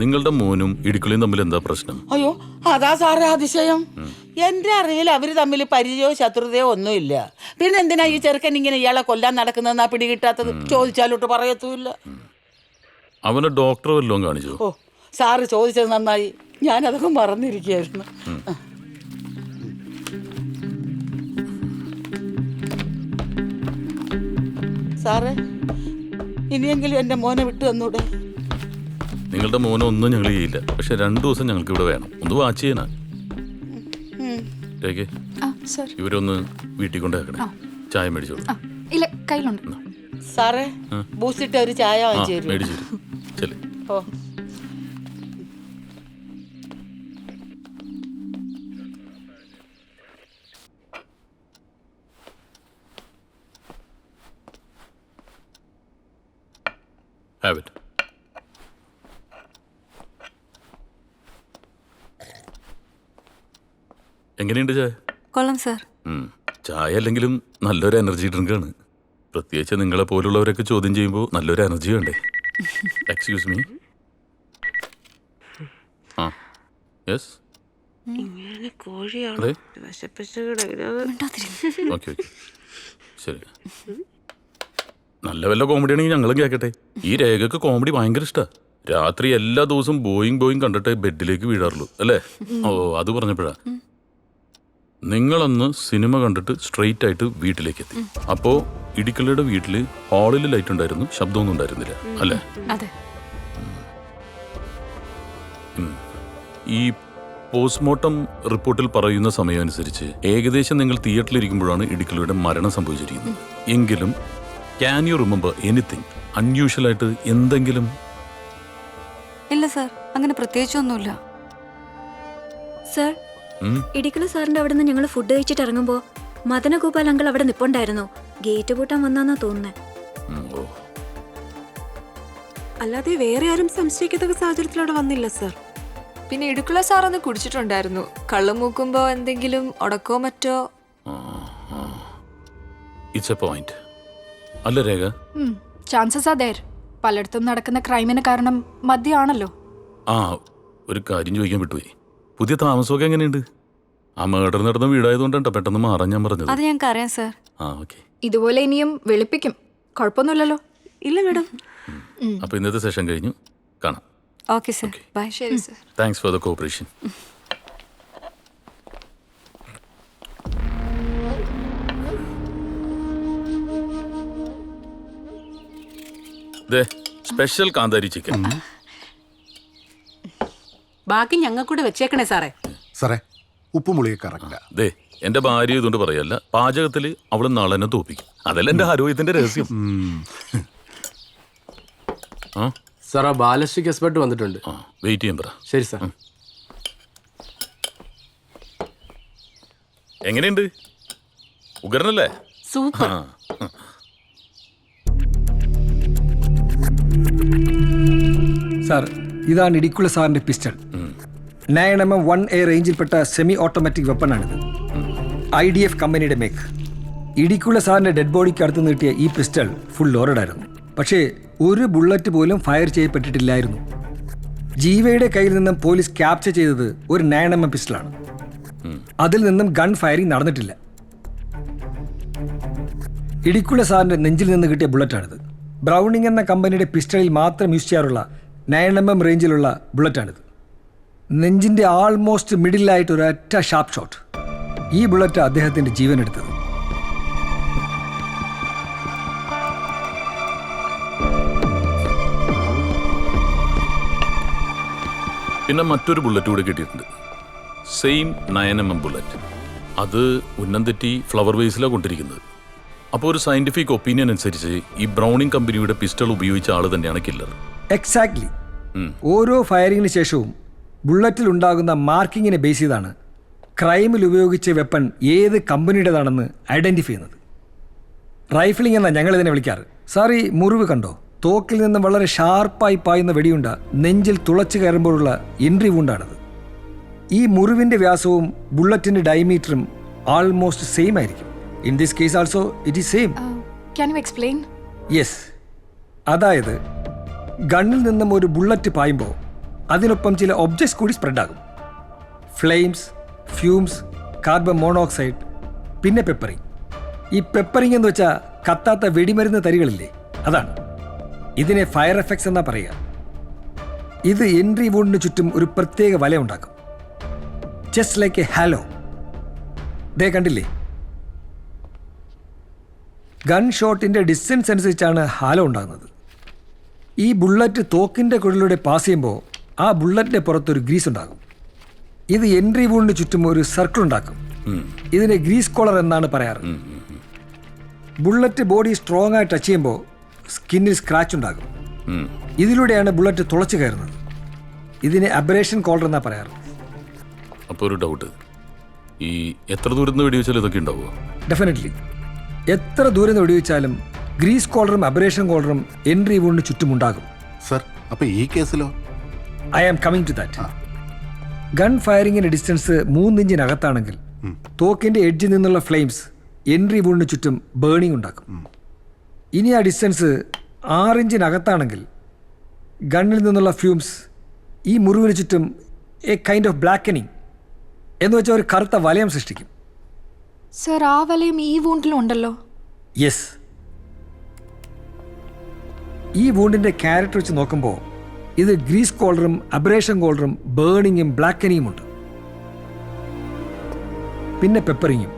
നിങ്ങളുടെ മോനും ഇടുക്കളിയും തമ്മിൽ എന്താ പ്രശ്നം? അയ്യോ അതാ സാറേ അതിശയം. എന്റെ അറിവിൽ അവര് തമ്മിൽ പരിചയമോ ശത്രുതയോ ഒന്നുമില്ല. പിന്നെ എന്തിനാ ഈ ചെറുക്കൻ ഇങ്ങനെ ഇയാളെ കൊല്ലാൻ നടക്കുന്നതെന്നാ പിടികിട്ടാത്തത്? ചോദിച്ചാലോട്ട് പറയത്തുമില്ല. അവനെ ഡോക്ടർ വല്ലതും കാണിച്ചു? ഓ സാറ് ചോദിച്ചത് നന്നായി, ഞാനതൊക്കെ മറന്നിരിക്കുകയായിരുന്നു. സാറേ ഇനിയെങ്കിലും എന്റെ മോനെ വിട്ടു തന്നൂടെ? നിങ്ങളുടെ മോനെ ഒന്നും ഞങ്ങൾ ചെയ്യില്ല, പക്ഷെ 2 ദിവസം ഞങ്ങൾക്ക് ഇവിടെ വേണം, ഒന്ന് വാച്ച് ചെയ്യാനാ. ഇവരൊന്ന് വീട്ടിൽ കൊണ്ടുവെക്കണേ, ചായ മേടിച്ചോളൂ. ഇല്ല കയ്യിലുണ്ട്. സാറേ ബൂസ്റ്റിട്ട് ഒരു ചായ വാങ്ങിച്ചു തരുമോ? മേടിച്ചു ചെല്ലേ. ഓ Have it. എങ്ങനെയുണ്ട് ചായ? കൊള്ളാം സാർ. ചായ അല്ലെങ്കിലും നല്ലൊരു എനർജി ഡ്രിങ്കാണ്. പ്രത്യേകിച്ച് നിങ്ങളെ പോലുള്ളവരൊക്കെ ചോദ്യം ചെയ്യുമ്പോൾ നല്ലൊരു എനർജി വേണ്ടേ? Excuse me. ആ യെസ്. അതെ ഓക്കെ ഓക്കെ ശരി. നല്ല വല്ല കോമഡി ആണെങ്കിൽ ഞങ്ങളും കേൾക്കട്ടെ. ഈ രേഖക്ക് കോമഡി ഭയങ്കര ഇഷ്ടമാണ്. രാത്രി എല്ലാ ദിവസവും ബോയിങ് കണ്ടിട്ട് ബെഡിലേക്ക് വീഴാറുള്ളൂ അല്ലേ? ഓ അത് പറഞ്ഞപ്പോഴാ. നിങ്ങളന്ന് സിനിമ കണ്ടിട്ട് സ്ട്രെയിറ്റ് ആയിട്ട് വീട്ടിലേക്ക് എത്തി. അപ്പോ ഇടിക്കലയുടെ വീട്ടില് ഹാളിൽ ലൈറ്റ് ഉണ്ടായിരുന്നു, ശബ്ദമൊന്നും ഉണ്ടായിരുന്നില്ല അല്ലേ? ഈ പോസ്റ്റ്മോർട്ടം റിപ്പോർട്ടിൽ പറയുന്ന സമയം അനുസരിച്ച് ഏകദേശം നിങ്ങൾ തിയേറ്ററിലിരിക്കുമ്പോഴാണ് ഇടിക്കലയുടെ മരണം സംഭവിച്ചിരിക്കുന്നത്. എങ്കിലും can you remember anything unusual ആയിട്ട് എന്തെങ്കിലും? ഇല്ല സാർ, അങ്ങനെ പ്രത്യേകിച്ചൊന്നുമില്ല. സാർ ഇടിക്കല സാറിന്റെ അവിടെ നിന്ന് ഞങ്ങൾ ഫുഡ് കഴിച്ചിട്ട് ഇറങ്ങുമ്പോ മദനഗോപാൽ അങ്കിൾ അവിടെ നിപ്പുണ്ടായിരുന്നു. ഗേറ്റ് പൂട്ടാൻ വന്നാന്നാ തോന്നുന്നേ. അല്ലാതെ വേറെ ആരും സംശയിക്കത്തക്ക സാഹചര്യത്തിലൂടെ വന്നില്ല സാർ. പിന്നെ ഇടുക്കുള്ള സാറൊന്ന് കുടിച്ചിട്ടുണ്ടായിരുന്നു. കള്ളു മൂക്കുമ്പോ എന്തെങ്കിലും ഉടക്കോ മറ്റോ? ഇറ്റ്സ് എ പോയിന്റ് അല്ല രേഖ? Chances are there. പലയിടത്തും നടക്കുന്ന ക്രൈമിന് കാരണം മദ്യമാണല്ലോ. ആ ഒരു കാര്യം ചോദിക്കാൻ വിട്ടുപോയി. പുതിയ താമസമൊക്കെ എങ്ങനെയുണ്ട്? ആ മേഡർ നടന്ന വീടായതുകൊണ്ടാണ് പെട്ടെന്ന് മാറാൻ ഞാൻ പറഞ്ഞത്. അത് ഞങ്ങൾക്ക് അറിയാം സാർ. ആ ഓക്കെ. ഇതുപോലെ ഇനിയും വെളുപ്പിക്കും, കുഴപ്പമൊന്നുമില്ലല്ലോ? ഇല്ല മേഡം. അപ്പൊ ഇന്നത്തെ സെഷൻ കഴിഞ്ഞു, കാണാം. Okay sir, bye. ശരി sir. Thanks for the cooperation. Special kanthari chicken. ബാക്കി ഞങ്ങൾക്കൂടെ വെച്ചേക്കണേ സാറേ. സാറേ ഉപ്പുമുളിയെ കറക്റ്റാ. ദേ എന്റെ ഭാര്യ ഇതുകൊണ്ട് പറയല്ല, പാചകത്തില് അവള് നളനെ തോപ്പിക്കും. അതല്ല എന്റെ ആരോഗ്യത്തിന്റെ രഹസ്യം. സാർ ആ ബാലസ്റ്റിക് എക്സ്പെർട്ട് വന്നിട്ടുണ്ട്. വെയിറ്റ് ചെയ്യാൻ പറ. ശരി സാർ. എങ്ങനെയുണ്ട്? ഉഗ്രനല്ലേ? സൂപ്പർ. സാർ ഇതാണ് ഇടിക്കുള്ള സാറിന്റെ പിസ്റ്റൾ. 9mm 1A റേഞ്ചിൽപ്പെട്ട സെമി ഓട്ടോമാറ്റിക് വെപ്പണാണിത്. IDF കമ്പനിയുടെ മേക്ക്. ഇടിക്കുള്ള സാറിന്റെ ഡെഡ് ബോഡിക്ക് അടുത്ത് നീട്ടിയ ഈ പിസ്റ്റൾ ഫുൾ ലോഡഡ് ആയിരുന്നു. പക്ഷേ ഒരു ബുള്ളറ്റ് പോലും ഫയർ ചെയ്യപ്പെട്ടിട്ടില്ലായിരുന്നു. ജീവയുടെ കയ്യിൽ നിന്നും പോലീസ് ക്യാപ്ചർ ചെയ്തത് ഒരു 9mm പിസ്റ്റളാണ്. അതിൽ നിന്നും ഗൺ ഫയറിംഗ് നടന്നിട്ടില്ല. ഇടിക്കുള്ള സാറിന്റെ നെഞ്ചിൽ നിന്ന് കിട്ടിയ ബുള്ളറ്റാണിത്. ബ്രൗണിംഗ് എന്ന കമ്പനിയുടെ പിസ്റ്റളിൽ മാത്രം യൂസ് ചെയ്യാറുള്ള 9mm റേഞ്ചിലുള്ള ബുള്ളറ്റാണിത്. നെഞ്ചിന്റെ ആൾമോസ്റ്റ് മിഡിലായിട്ട് ഒരൊറ്റ ഷാർപ്പ് ഷോട്ട്. ഈ ബുള്ളറ്റ് അദ്ദേഹത്തിന്റെ ജീവൻ എടുത്തത്. പിന്നെ മറ്റൊരു ബുള്ളറ്റ് കൂടെ കിട്ടിയിട്ടുണ്ട്. Same 9mm bullet. അത് ഉന്നം തെറ്റി ഫ്ലവർ വേസിലാണ് കൊണ്ടിരിക്കുന്നത്. അപ്പോൾ ഒരു സയന്റിഫിക് ഒപ്പീനിയൻ അനുസരിച്ച് ഈ ബ്രൗണിംഗ് കമ്പനിയുടെ പിസ്റ്റൾ ഉപയോഗിച്ച ആൾ തന്നെയാണ് കില്ലർ. എക്സാക്ട്ലി. ഓരോ ഫയറിങ്ങിന് ശേഷവും ബുള്ളറ്റിൽ ഉണ്ടാകുന്ന മാർക്കിങ്ങിനെ ബേസ് ചെയ്താണ് ക്രൈമിൽ ഉപയോഗിച്ച വെപ്പൺ ഏത് കമ്പനിയുടേതാണെന്ന് ഐഡന്റിഫൈ ചെയ്യുന്നത്. റൈഫിളിംഗ് എന്നാണ് ഞങ്ങൾ ഇതിനെ വിളിക്കാറ്. സാർ, ഈ മുറിവ് കണ്ടോ? തോക്കിൽ നിന്ന് വളരെ ഷാർപ്പായി പായുന്ന വെടിയുണ്ട നെഞ്ചിൽ തുളച്ചു കയറുമ്പോഴുള്ള എൻട്രി വൂണ്ടാണിത്. ഈ മുറിവിന്റെ വ്യാസവും ബുള്ളറ്റിന്റെ ഡയമീറ്ററും ആൾമോസ്റ്റ് സെയിം ആയിരിക്കും. In this case also it is same. Can you explain? Yes. അതായത് ഗണ്ണിൽ നിന്നും ഒരു ബുള്ളറ്റ് പായുമ്പോൾ അതിനൊപ്പം ചില ഒബ്ജക്ട്സ് കൂടി സ്പ്രെഡാകും. ഫ്ലെയിംസ്, ഫ്യൂംസ്, കാർബൺ മോണോക്സൈഡ്, പിന്നെ പെപ്പറിങ്. ഈ പെപ്പറിങ് എന്ന് വെച്ചാൽ കത്താത്ത വെടിമരുന്ന് തരികളില്ലേ, അതാണ്. ഇതിനെ ഫയർ എഫക്ട്സ് എന്നാ പറയുക. ഇത് എൻട്രി വൂണ്ടിന് ചുറ്റും ഒരു പ്രത്യേക വല ഉണ്ടാക്കും. Just like a halo. ദേ കണ്ടില്ലേ? ഗൺ ഷോട്ടിന്റെ ഡിസ്റ്റൻസ് അനുസരിച്ചാണ് ഹാലോ ഉണ്ടാകുന്നത്. ഈ ബുള്ളറ്റ് തോക്കിന്റെ കുഴലിലൂടെ പാസ് ചെയ്യുമ്പോൾ ആ ബുള്ളറ്റിന്റെ പുറത്തൊരു ഗ്രീസ് ഉണ്ടാകും. ഇത് എൻട്രി വൂണ്ടിന് ചുറ്റും ഒരു സർക്കിൾ ഉണ്ടാക്കും. ഇതിനെ ഗ്രീസ് കോളർ എന്നാണ് പറയാറ്. ബുള്ളറ്റ് ബോഡി സ്ട്രോങ് ആയി ടച്ച് ചെയ്യുമ്പോൾ സ്കിന്നിൽ സ്ക്രാച്ച് ഉണ്ടാകും. ഇതിലൂടെയാണ് ബുള്ളറ്റ് തുളച്ചു കയറുന്നത്. ഇതിനെ അബ്രേഷൻ കോളർ എന്നാ പറയാറ്. അപ്പോൾ ഒരു ഡൗട്ട്, ഈ എത്ര ദൂരം നിന്ന് വെടിവെച്ചാലും ഇതൊക്കെ ഉണ്ടാവുമോ? ഡെഫിനറ്റ്ലി. എത്ര ദൂരം നിന്ന് വെടിവെച്ചാലും ഗ്രീസ് കോളറും അബ്രേഷൻ കോളറും എൻട്രി വൂണ്ടിന് ചുറ്റും ഉണ്ടാകും. സർ, അപ്പോൾ ഈ കേസിലോ? I am coming to that. Gun ഫയറിങ്ങിന്റെ ഡിസ്റ്റൻസ് 3 ഇഞ്ചിനകത്താണെങ്കിൽ തോക്കിന്റെ എഡ്ജിൽ നിന്നുള്ള ഫ്ലെയിംസ് എൻട്രി വൂണ്ടിന് ചുറ്റും ബേണിംഗ് ഉണ്ടാക്കും. ഇനി ആ ഡിസ്റ്റൻസ് 6 ഇഞ്ചിനകത്താണെങ്കിൽ ഗണ്ണിൽ നിന്നുള്ള ഫ്യൂംസ് ഈ മുറിവിന് ചുറ്റും എ കൈൻഡ് ഓഫ് ബ്ലാക്കനിങ് എന്ന് വെച്ചാൽ ഒരു കറുത്ത വലയം സൃഷ്ടിക്കും. സർ, ആ വലയം ഈ വൂണ്ടിലും ഉണ്ടല്ലോ. യെസ്. ഈ വൂണ്ടിന്റെ ക്യാരക്ടർ വെച്ച് നോക്കുമ്പോൾ ഇത് ഗ്രീസ് കോളറും അബ്രേഷൻ കോളറും ബേണിങ്ങും ബ്ലാക്കനിങ്ങും ഉണ്ട്. പിന്നെ പെപ്പറിങ്ങും.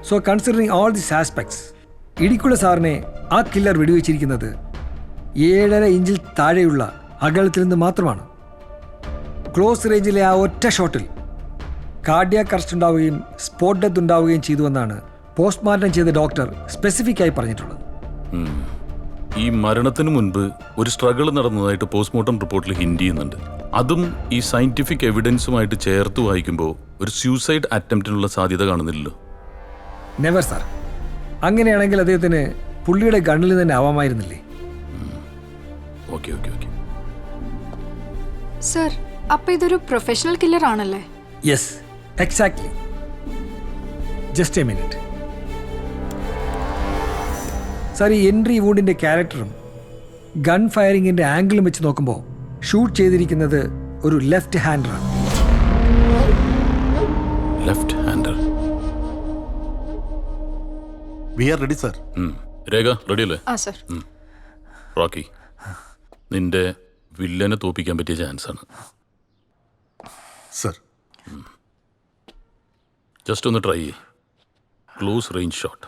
So considering all this aspects, Idikkula സാറിനെ ആ കില്ലർ വെടിവെച്ചിരിക്കുന്നത് 7.5 ഇഞ്ചിൽ താഴെയുള്ള അകലത്തിൽ നിന്ന് മാത്രമാണ്. ക്ലോസ് റേഞ്ചിലെ ആ ഒറ്റ ഷോട്ടിൽ കാർഡിയാക് അറസ്റ്റ് ഉണ്ടാവുകയും സ്പോട്ട് ഡെത്ത് ഉണ്ടാവുകയും ചെയ്തുവെന്നാണ് പോസ്റ്റ്മോർട്ടം ചെയ്ത ഡോക്ടർ സ്പെസിഫിക് ആയി പറഞ്ഞിട്ടുള്ളത്. ഈ മരണത്തിന് മുൻപ് ഒരു സ്ട്രഗിൾ നടന്നതായിട്ട് പോസ്റ്റ്മോർട്ടം റിപ്പോർട്ടിൽ ഹിന്റ് ചെയ്യുന്നുണ്ട്. അതും ഈ സയന്റിഫിക് എവിഡൻസുമായിട്ട് ചേർത്ത് വായിക്കുമ്പോൾ ഒരു സൂസൈഡ് അറ്റംപ്റ്റിനുള്ള സാധ്യത കാണുന്നില്ലല്ലോ. Never sir. അങ്ങനെയാണെങ്കിൽ അദ്ദേഹത്തിന് പുള്ളിയുടെ ഗണ്ണിൽ തന്നെ ആവാമായിരുന്നില്ലേ? Okay okay okay. സർ, അപ്പൊ ഇതൊരു പ്രൊഫഷണൽ കില്ലർ ആണല്ലേ? Yes, exactly. Just a minute. Sir, ഈ എൻട്രി വൂണ്ടിന്റെ ക്യാരക്ടറും ഗൺ ഫയറിങ്ങിന്റെ ആംഗിളും വെച്ച് നോക്കുമ്പോൾ ഷൂട്ട് ചെയ്തിരിക്കുന്നത് ഒരു ലെഫ്റ്റ് ഹാൻഡറാണ്. Left hander. We are ready sir. Rekha ready അല്ലേ? ആ സർ. റോക്കി, നിന്റെ വില്ലനെ തോപ്പിക്കാൻ പറ്റിയ ചാൻസ് ആണ് സർ. ജസ്റ്റ് ഒന്ന് ട്രൈ ചെയ്യ്. ക്ലോസ് റേഞ്ച് ഷോട്ട്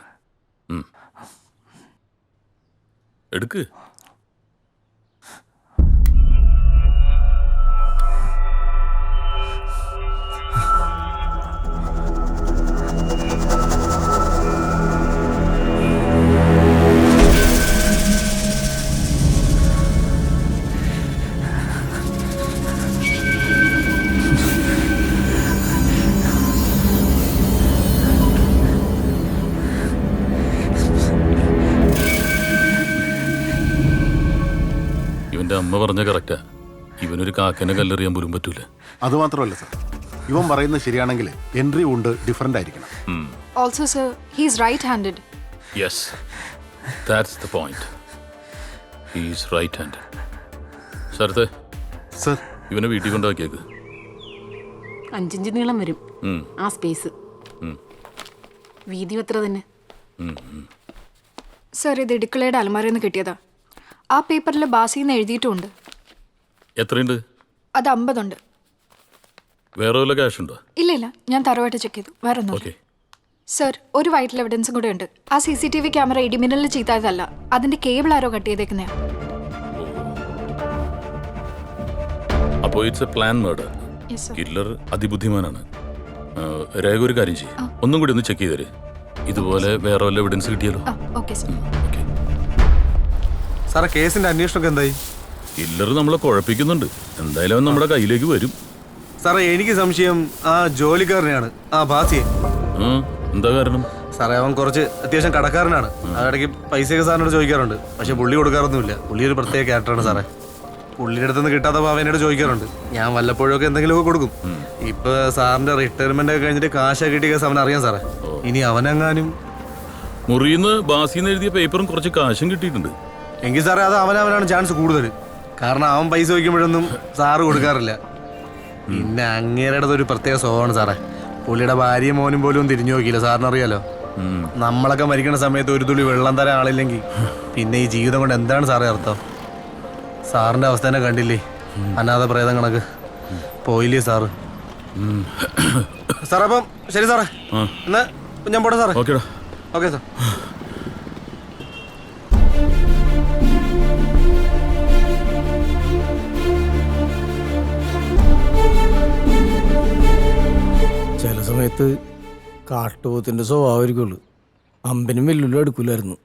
എടുക്ക്. ഇവന്റെ അമ്മ പറഞ്ഞ കറക്റ്റാ. ഇവനൊരു കാക്കനെ കല്ലെറിയാൻ പോലും പറ്റൂല. അതുമാത്രമല്ല സർ, ഇവൻ പറയുന്നത് ശരിയാണെങ്കിൽ എൻട്രി ഉണ്ട് ഡിഫറെന്റ് ആയിരിക്കണം. Also sir, he is right handed. Yes, that's the point. He's right hand. ശരത്തെ, സർ ഇവനെ വീട്ടിൽ കൊണ്ടാക്കിയേക്ക്. 5 ഇഞ്ച് നീളം വരും ആ സ്പേസ്. വീതി എത്ര തന്നെ? സർ, ഇത് ഇടുക്കളയുടെ അലമാരയിൽ നിന്ന് കിട്ടിയതാ. ആ പേപ്പറിൽ ബാസിന്ന് എഴുതിയിട്ടുമുണ്ട്. എത്രയുണ്ട്? അത് 50 ഉണ്ട്. വേറെ വല്ല ക്യാഷ് ഉണ്ടോ? ഇല്ല, ഞാൻ തറവായിട്ട് ചെക്ക് ചെയ്തു. വേറെ ഒന്നും. ഓക്കെ. സർ, ഒരു വൈറ്റൽ എവിഡൻസും കൂടെ ഉണ്ട്. ആ CCTV ക്യാമറ ഇടിമിന്നലിൽ ചെയ്തതല്ല, അതിന്റെ കേബിൾ ആരോ കട്ട് ചെയ്തേക്കുന്നയാ. അപ്പോൾ it's a plan murder. Yes, sir. Killer അതിബുദ്ധിമാനാണ്. രേഖ ഒരു കാര്യം ചെയ്യും, ഒന്നും കൂടി ഒന്ന് ചെക്ക് ചെയ്തേര്. ഇതുപോലെ വേറെ വല്ല എവിഡൻസ് കിട്ടിയാലോ? Okay sir. സാറേ, കേസിന്റെ അന്വേഷണമൊക്കെ എന്തായി? കില്ലർ നമ്മളെ കുഴപ്പിക്കുന്നുണ്ട്. എന്തായാലും അവൻ നമ്മുടെ കയ്യിലേക്ക് വരും. സാറേ, എനിക്ക് സംശയം ആ ജോലിക്കാരനെയാണ്, ആ ബാസിയെ. എന്താ കാരണം? സാറേ, അവൻ കുറച്ച് അത്യാവശ്യം കടക്കാരനാണ്. അതിടയ്ക്ക് പൈസയൊക്കെ സാറിനോട് ചോദിക്കാറുണ്ട്. പക്ഷെ പുള്ളി കൊടുക്കാറൊന്നുമില്ല. പുള്ളി ഒരു പ്രത്യേക ക്യാരക്ടറാണ് സാറേ. പുള്ളിയുടെ അടുത്തുനിന്ന് കിട്ടാത്തപ്പോൾ അവനോട് ചോദിക്കാറുണ്ട്. ഞാൻ വല്ലപ്പോഴൊക്കെ എന്തെങ്കിലുമൊക്കെ കൊടുക്കും. ഇപ്പൊ സാറിന്റെ റിട്ടയർമെന്റ് ഒക്കെ കഴിഞ്ഞിട്ട് കാശൊക്കെ കിട്ടിയ കേസ് അവൻ അറിയാം സാറേ. ഇനി അവനെങ്ങാനും മുറിയിന്ന് ബാസിന്ന് എഴുതിയ പേപ്പറും കുറച്ച് കാശും കിട്ടിയിട്ടുണ്ട്. എങ്കിൽ സാറേ, അത് അവനവനാണ് ചാൻസ് കൂടുതൽ. കാരണം അവൻ പൈസ വയ്ക്കുമ്പോഴൊന്നും സാറ് കൊടുക്കാറില്ല. പിന്നെ അങ്ങേരുടെ ഒരു പ്രത്യേക സ്വഭാവമാണ് സാറേ. പുള്ളിയുടെ ഭാര്യയും മോനും പോലും തിരിഞ്ഞു നോക്കിയില്ല. സാറിനറിയാലോ, നമ്മളൊക്കെ മരിക്കുന്ന സമയത്ത് ഒരു തുള്ളി വെള്ളം തരാൻ ആളില്ലെങ്കിൽ പിന്നെ ഈ ജീവിതം കൊണ്ട് എന്താണ് സാറേ അർത്ഥം? സാറിന്റെ അവസ്ഥ തന്നെ കണ്ടില്ലേ, അനാഥ പ്രേതം കണക്ക് പോയില്ലേ സാറ്. സാറേ, അപ്പം ശരി സാറേ, എന്നാ ഞാൻ പോട്ടെ സാറേ. Okay sir. ചില സമയത്ത് കാട്ടുപോത്തിന്റെ സ്വഭാവമായിരിക്കുള്ളൂ. അമ്പനും വെല്ലുവിലും എടുക്കൂലായിരുന്നു.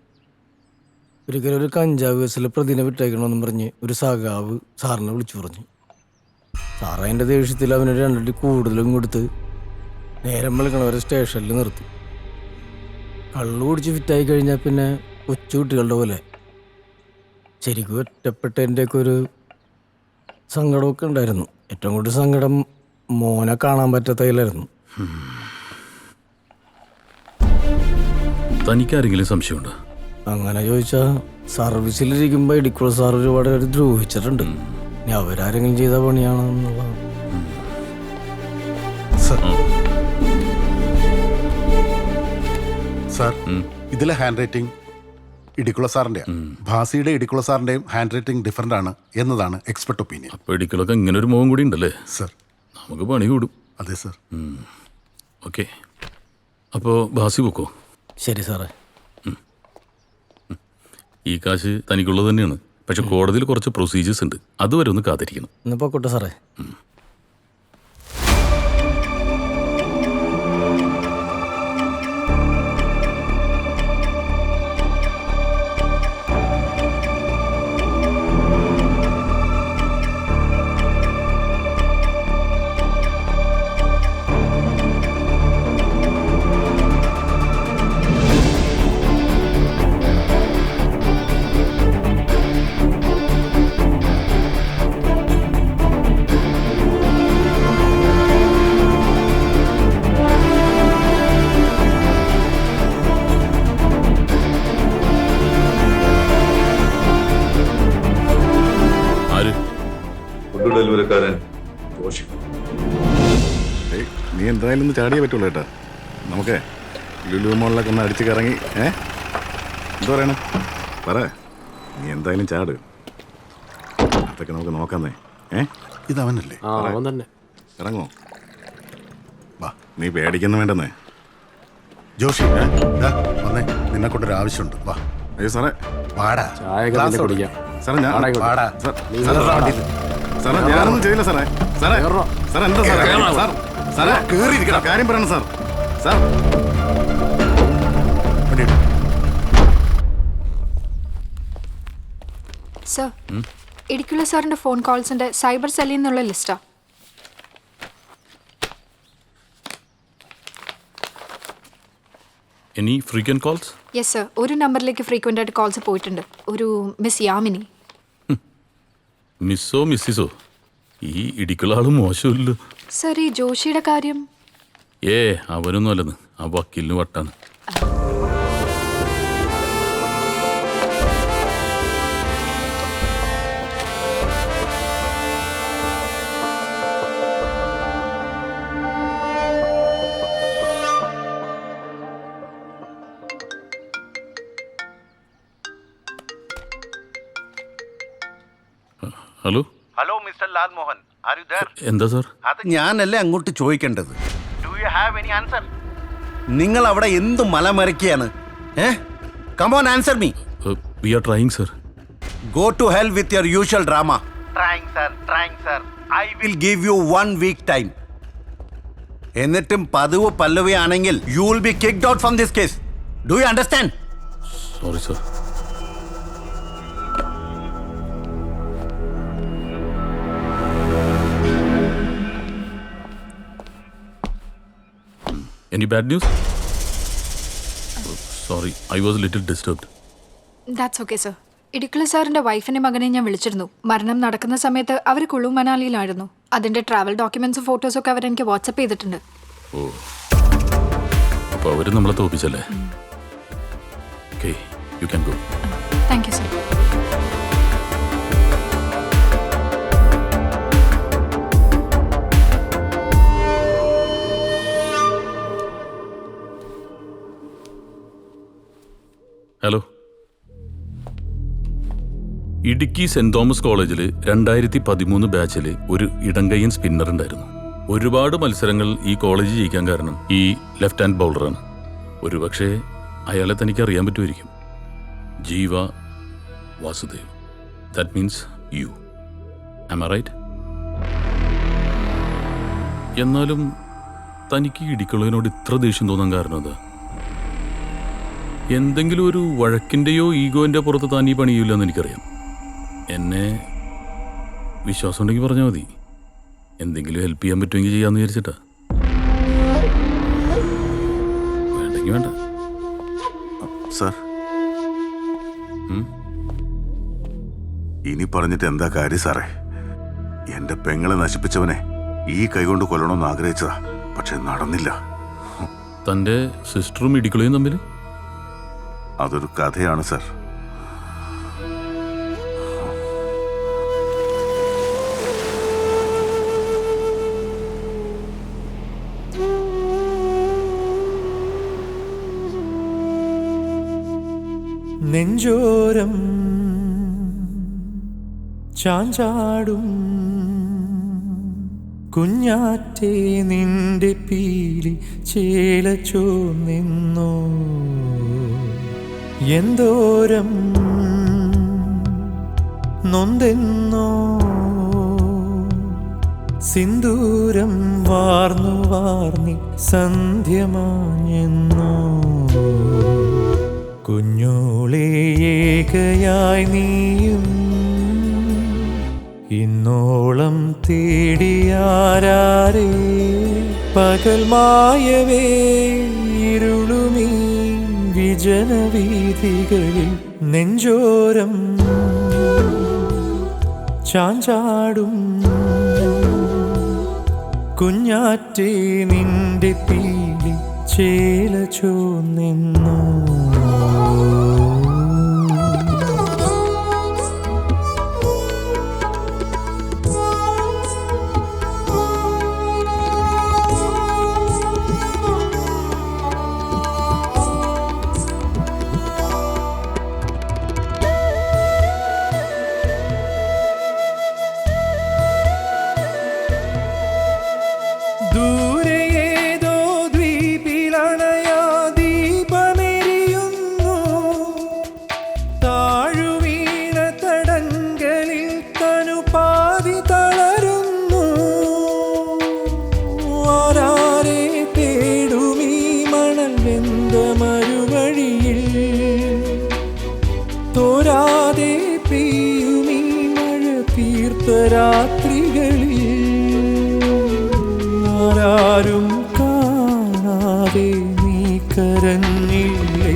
ഒരിക്കലും ഒരു കഞ്ചാവ് കേസിലെ പ്രതിനെ വിട്ടയക്കണമെന്നും പറഞ്ഞ് ഒരു സഖാവ് സാറിനെ വിളിച്ചു പറഞ്ഞു. സാറ് അതിൻ്റെ ദേഷ്യത്തിൽ അവനൊരു 2 അടി കൂടുതലും കൊടുത്ത് നേരം വിളിക്കണവരെ സ്റ്റേഷനിൽ നിർത്തി. കള്ളു കുടിച്ച് ഫിറ്റായി കഴിഞ്ഞാൽ പിന്നെ കൊച്ചു കുട്ടികളുടെ പോലെ ശരിക്കും ഒറ്റപ്പെട്ടതിൻ്റെയൊക്കെ ഒരു സങ്കടമൊക്കെ ഉണ്ടായിരുന്നു. ഏറ്റവും കൂടുതൽ സങ്കടം മോനെ കാണാൻ പറ്റാത്തതിലായിരുന്നു. തനിക്കാരെങ്കിലും സംശയമുണ്ടോ? അങ്ങനെ ചോദിച്ചാൽ സർവീസിലിരിക്കുമ്പോൾ ഇടിക്കുള്ള സാർ ഒരുപാട് പേര് ദ്രോഹിച്ചിട്ടുണ്ട്. ഇനി അവരാരെങ്കിലും ചെയ്ത പണിയാണോ എന്നുള്ളതാണ്. സാർ, ഇതിലെ ഹാൻഡ് റൈറ്റിംഗ് ഇടിക്കുള്ള സാറിന്റെ, ഭാസിയുടെ ഇടിക്കുള്ള സാറിന്റെയും ഹാൻഡ് റൈറ്റിംഗ് ഡിഫറെന്റ് ആണ് എന്നതാണ് എക്സ്പെർട്ട് ഒപ്പീനിയൻ. അപ്പോൾ ഇടിക്കുളൊക്കെ ഇങ്ങനെ ഒരു മുഖം കൂടി ഉണ്ടല്ലേ സർ? നമുക്ക് പണി കൂടും. അതെ സർ. ഓക്കെ, അപ്പോൾ ഭാസി പോക്കോ. ശരി സാറേ. ഈ കാശ് തനിക്കുള്ളത് തന്നെയാണ്. പക്ഷെ കോടതിയിൽ കുറച്ച് പ്രൊസീജിയേഴ്സ് ഉണ്ട്, അതുവരെ ഒന്ന് കാത്തിരിക്കണം. ഇന്ന് പോക്കോട്ടെ സാറേ. ഡെലിവറിക്കാരൻ ജോഷി. നീ എന്തായാലും ഒന്ന് ചാടിയേ പറ്റുള്ളൂ കേട്ടാ. നമുക്കേ ലുലു മോളിലൊക്കെ ഒന്ന് അടിച്ച് കറങ്ങി. എന്താ പറയണേ? പറ, നീ എന്തായാലും ചാട്. അതൊക്കെ നമുക്ക് നോക്കാന്നേ. ഇതവനല്ലേ? അവൻ തന്നെ. ഇറങ്ങോ? വാ, നീ പേടിക്കൊന്നും വേണ്ടെന്നേ. ജോഷി, വന്നേ, നിന്നെ കൊണ്ടൊരു ആവശ്യമുണ്ട്. വാ. അയ്യോ സാറേ, വാടാ. സാറേ സാറേ ഞാനൊന്നും ചെയ്യില്ല സാറേ. സാറേ സാർ എന്താ സാറേ? സാർ സാറേ കേറിയിരിക്കണം, കാര്യം പറയണം സാർ. സാർ സർ, ഇടിക്കുള്ള സാറിന്റെ ഫോൺ കോൾസിന്റെ സൈബർ സെല്ലിൽ നിന്നുള്ള ലിസ്റ്റാ. Any frequent calls? Yes sir, ഒരു നമ്പറിലേക്ക് ഫ്രീക്വന്റ് ആയിട്ട് കോൾസ് പോയിട്ടുണ്ട്. ഒരു മിസ് യാമിനി. മിസ്സോ മിസ്സിസോ, ഈ ഇടിക്കുള്ള ആള് മോശമില്ലല്ലോ. സർ, ഈ ജോഷിയുടെ കാര്യം? അവനൊന്നും അല്ലെന്ന്, ആ വക്കീലിന് വട്ടാണ്. Hello hello mister Lal Mohan, are you there? എന്താ സാർ? അത് ഞാനല്ലേ അങ്ങോട്ട് ചോദിക്കേണ്ടത്. Do you have any answer? നിങ്ങൾ അവിടെ എന്ത് മലമറിക്കുകയാണ്? Come on answer me. We are trying sir. Go to hell with your usual drama. Trying sir. I will give you 1 week time. എന്നിട്ടും പതിവ് പല്ലവിയാണെങ്കിൽ you will be kicked out from this case. Do you understand? Sorry sir. Any bad news? Sorry, I was a little disturbed. That's okay sir. Idikkula സാറിന്റെ വൈഫിന്റെ മകനെ ഞാൻ വിളിച്ചിരുന്നു. മരണം നടക്കുന്ന സമയത്ത് അവർ കുളു മനാലിയിലായിരുന്നു. അതിന്റെ ട്രാവൽ ഡോക്യുമെന്റ്സും ഫോട്ടോസും ഒക്കെ അവരെനിക്ക് വാട്സപ്പ് ചെയ്തിട്ടുണ്ട്. ഓ, അപ്പോൾ അവർ നമ്മളെ തോപ്പിച്ചല്ലേ? Okay, you can go. Thank you sir. Hello. Idukki Saint Thomas കോളേജിൽ 2013 ബാച്ചിൽ ഒരു ഇടങ്കയ്യൻ സ്പിന്നർ ഉണ്ടായിരുന്നു. ഒരുപാട് മത്സരങ്ങൾ ഈ കോളേജ് ജയിക്കാൻ കാരണം ഈ ലെഫ്റ്റ് ഹാൻഡ് ബൗളറാണ്. ഒരുപക്ഷെ അയാളെ തനിക്ക് അറിയാൻ പറ്റുമായിരിക്കും. Jeeva Vasudev. That means you. Am I right? എന്നാലും തനിക്ക് ഇടിക്കുള്ളതിനോട് ഇത്ര ദേഷ്യം തോന്നാൻ കാരണം എന്താ? എന്തെങ്കിലും ഒരു വഴക്കിൻ്റെയോ ഈഗോൻ്റെ പുറത്ത് താൻ ഈ പണിയില്ലെന്ന് എനിക്കറിയാം. എന്നെ വിശ്വാസം ഉണ്ടെങ്കിൽ പറഞ്ഞാൽ മതി. എന്തെങ്കിലും ഹെൽപ്പ് ചെയ്യാൻ പറ്റുമെങ്കിൽ ചെയ്യാമെന്ന് വിചാരിച്ചിട്ടാ. വേണ്ടെങ്കിൽ വേണ്ട. സാർ, ഇനി പറഞ്ഞിട്ട് എന്താ കാര്യം സാറേ? എന്റെ പെങ്ങളെ നശിപ്പിച്ചവനെ ഈ കൈകൊണ്ട് കൊല്ലണമെന്ന് ആഗ്രഹിച്ചതാ, പക്ഷെ നടന്നില്ല. തൻ്റെ സിസ്റ്ററും ഇടിക്കുളയും തമ്മിൽ അതൊരു കഥയാണ് സാർ. നെഞ്ചോരം ചാഞ്ചാടും കുഞ്ഞാറ്റേ നിന്റെ പീലി ചേലച്ചോ നിന്നോ എന്തോരം നൊന്തെന്നോ സിന്ദൂരം വാർന്നു വാർന്നി സന്ധ്യമാഞ്ഞെന്നോ കുഞ്ഞോളെ ഏകയായി നീയും ഇന്നോളം തേടിയാരേ പകൽ മായവേ ഇരുളുമീ വിജനവീഥികളിൽ നെഞ്ചോരം ചാഞ്ചാടും കുഞ്ഞാറ്റേ നിന്റെ പീലി ചേലച്ചോ നിന്നോ രാത്രികളിൽ ആരാരും കാണാതെ നീ കരഞ്ഞില്ലേ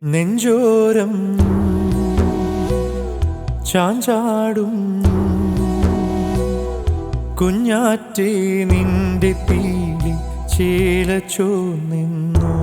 നെഞ്ചോരം ചാഞ്ചാടും കുഞ്ഞാറ്റേ നിന്റെ പീലി ചേലച്ചോ നിന്നോ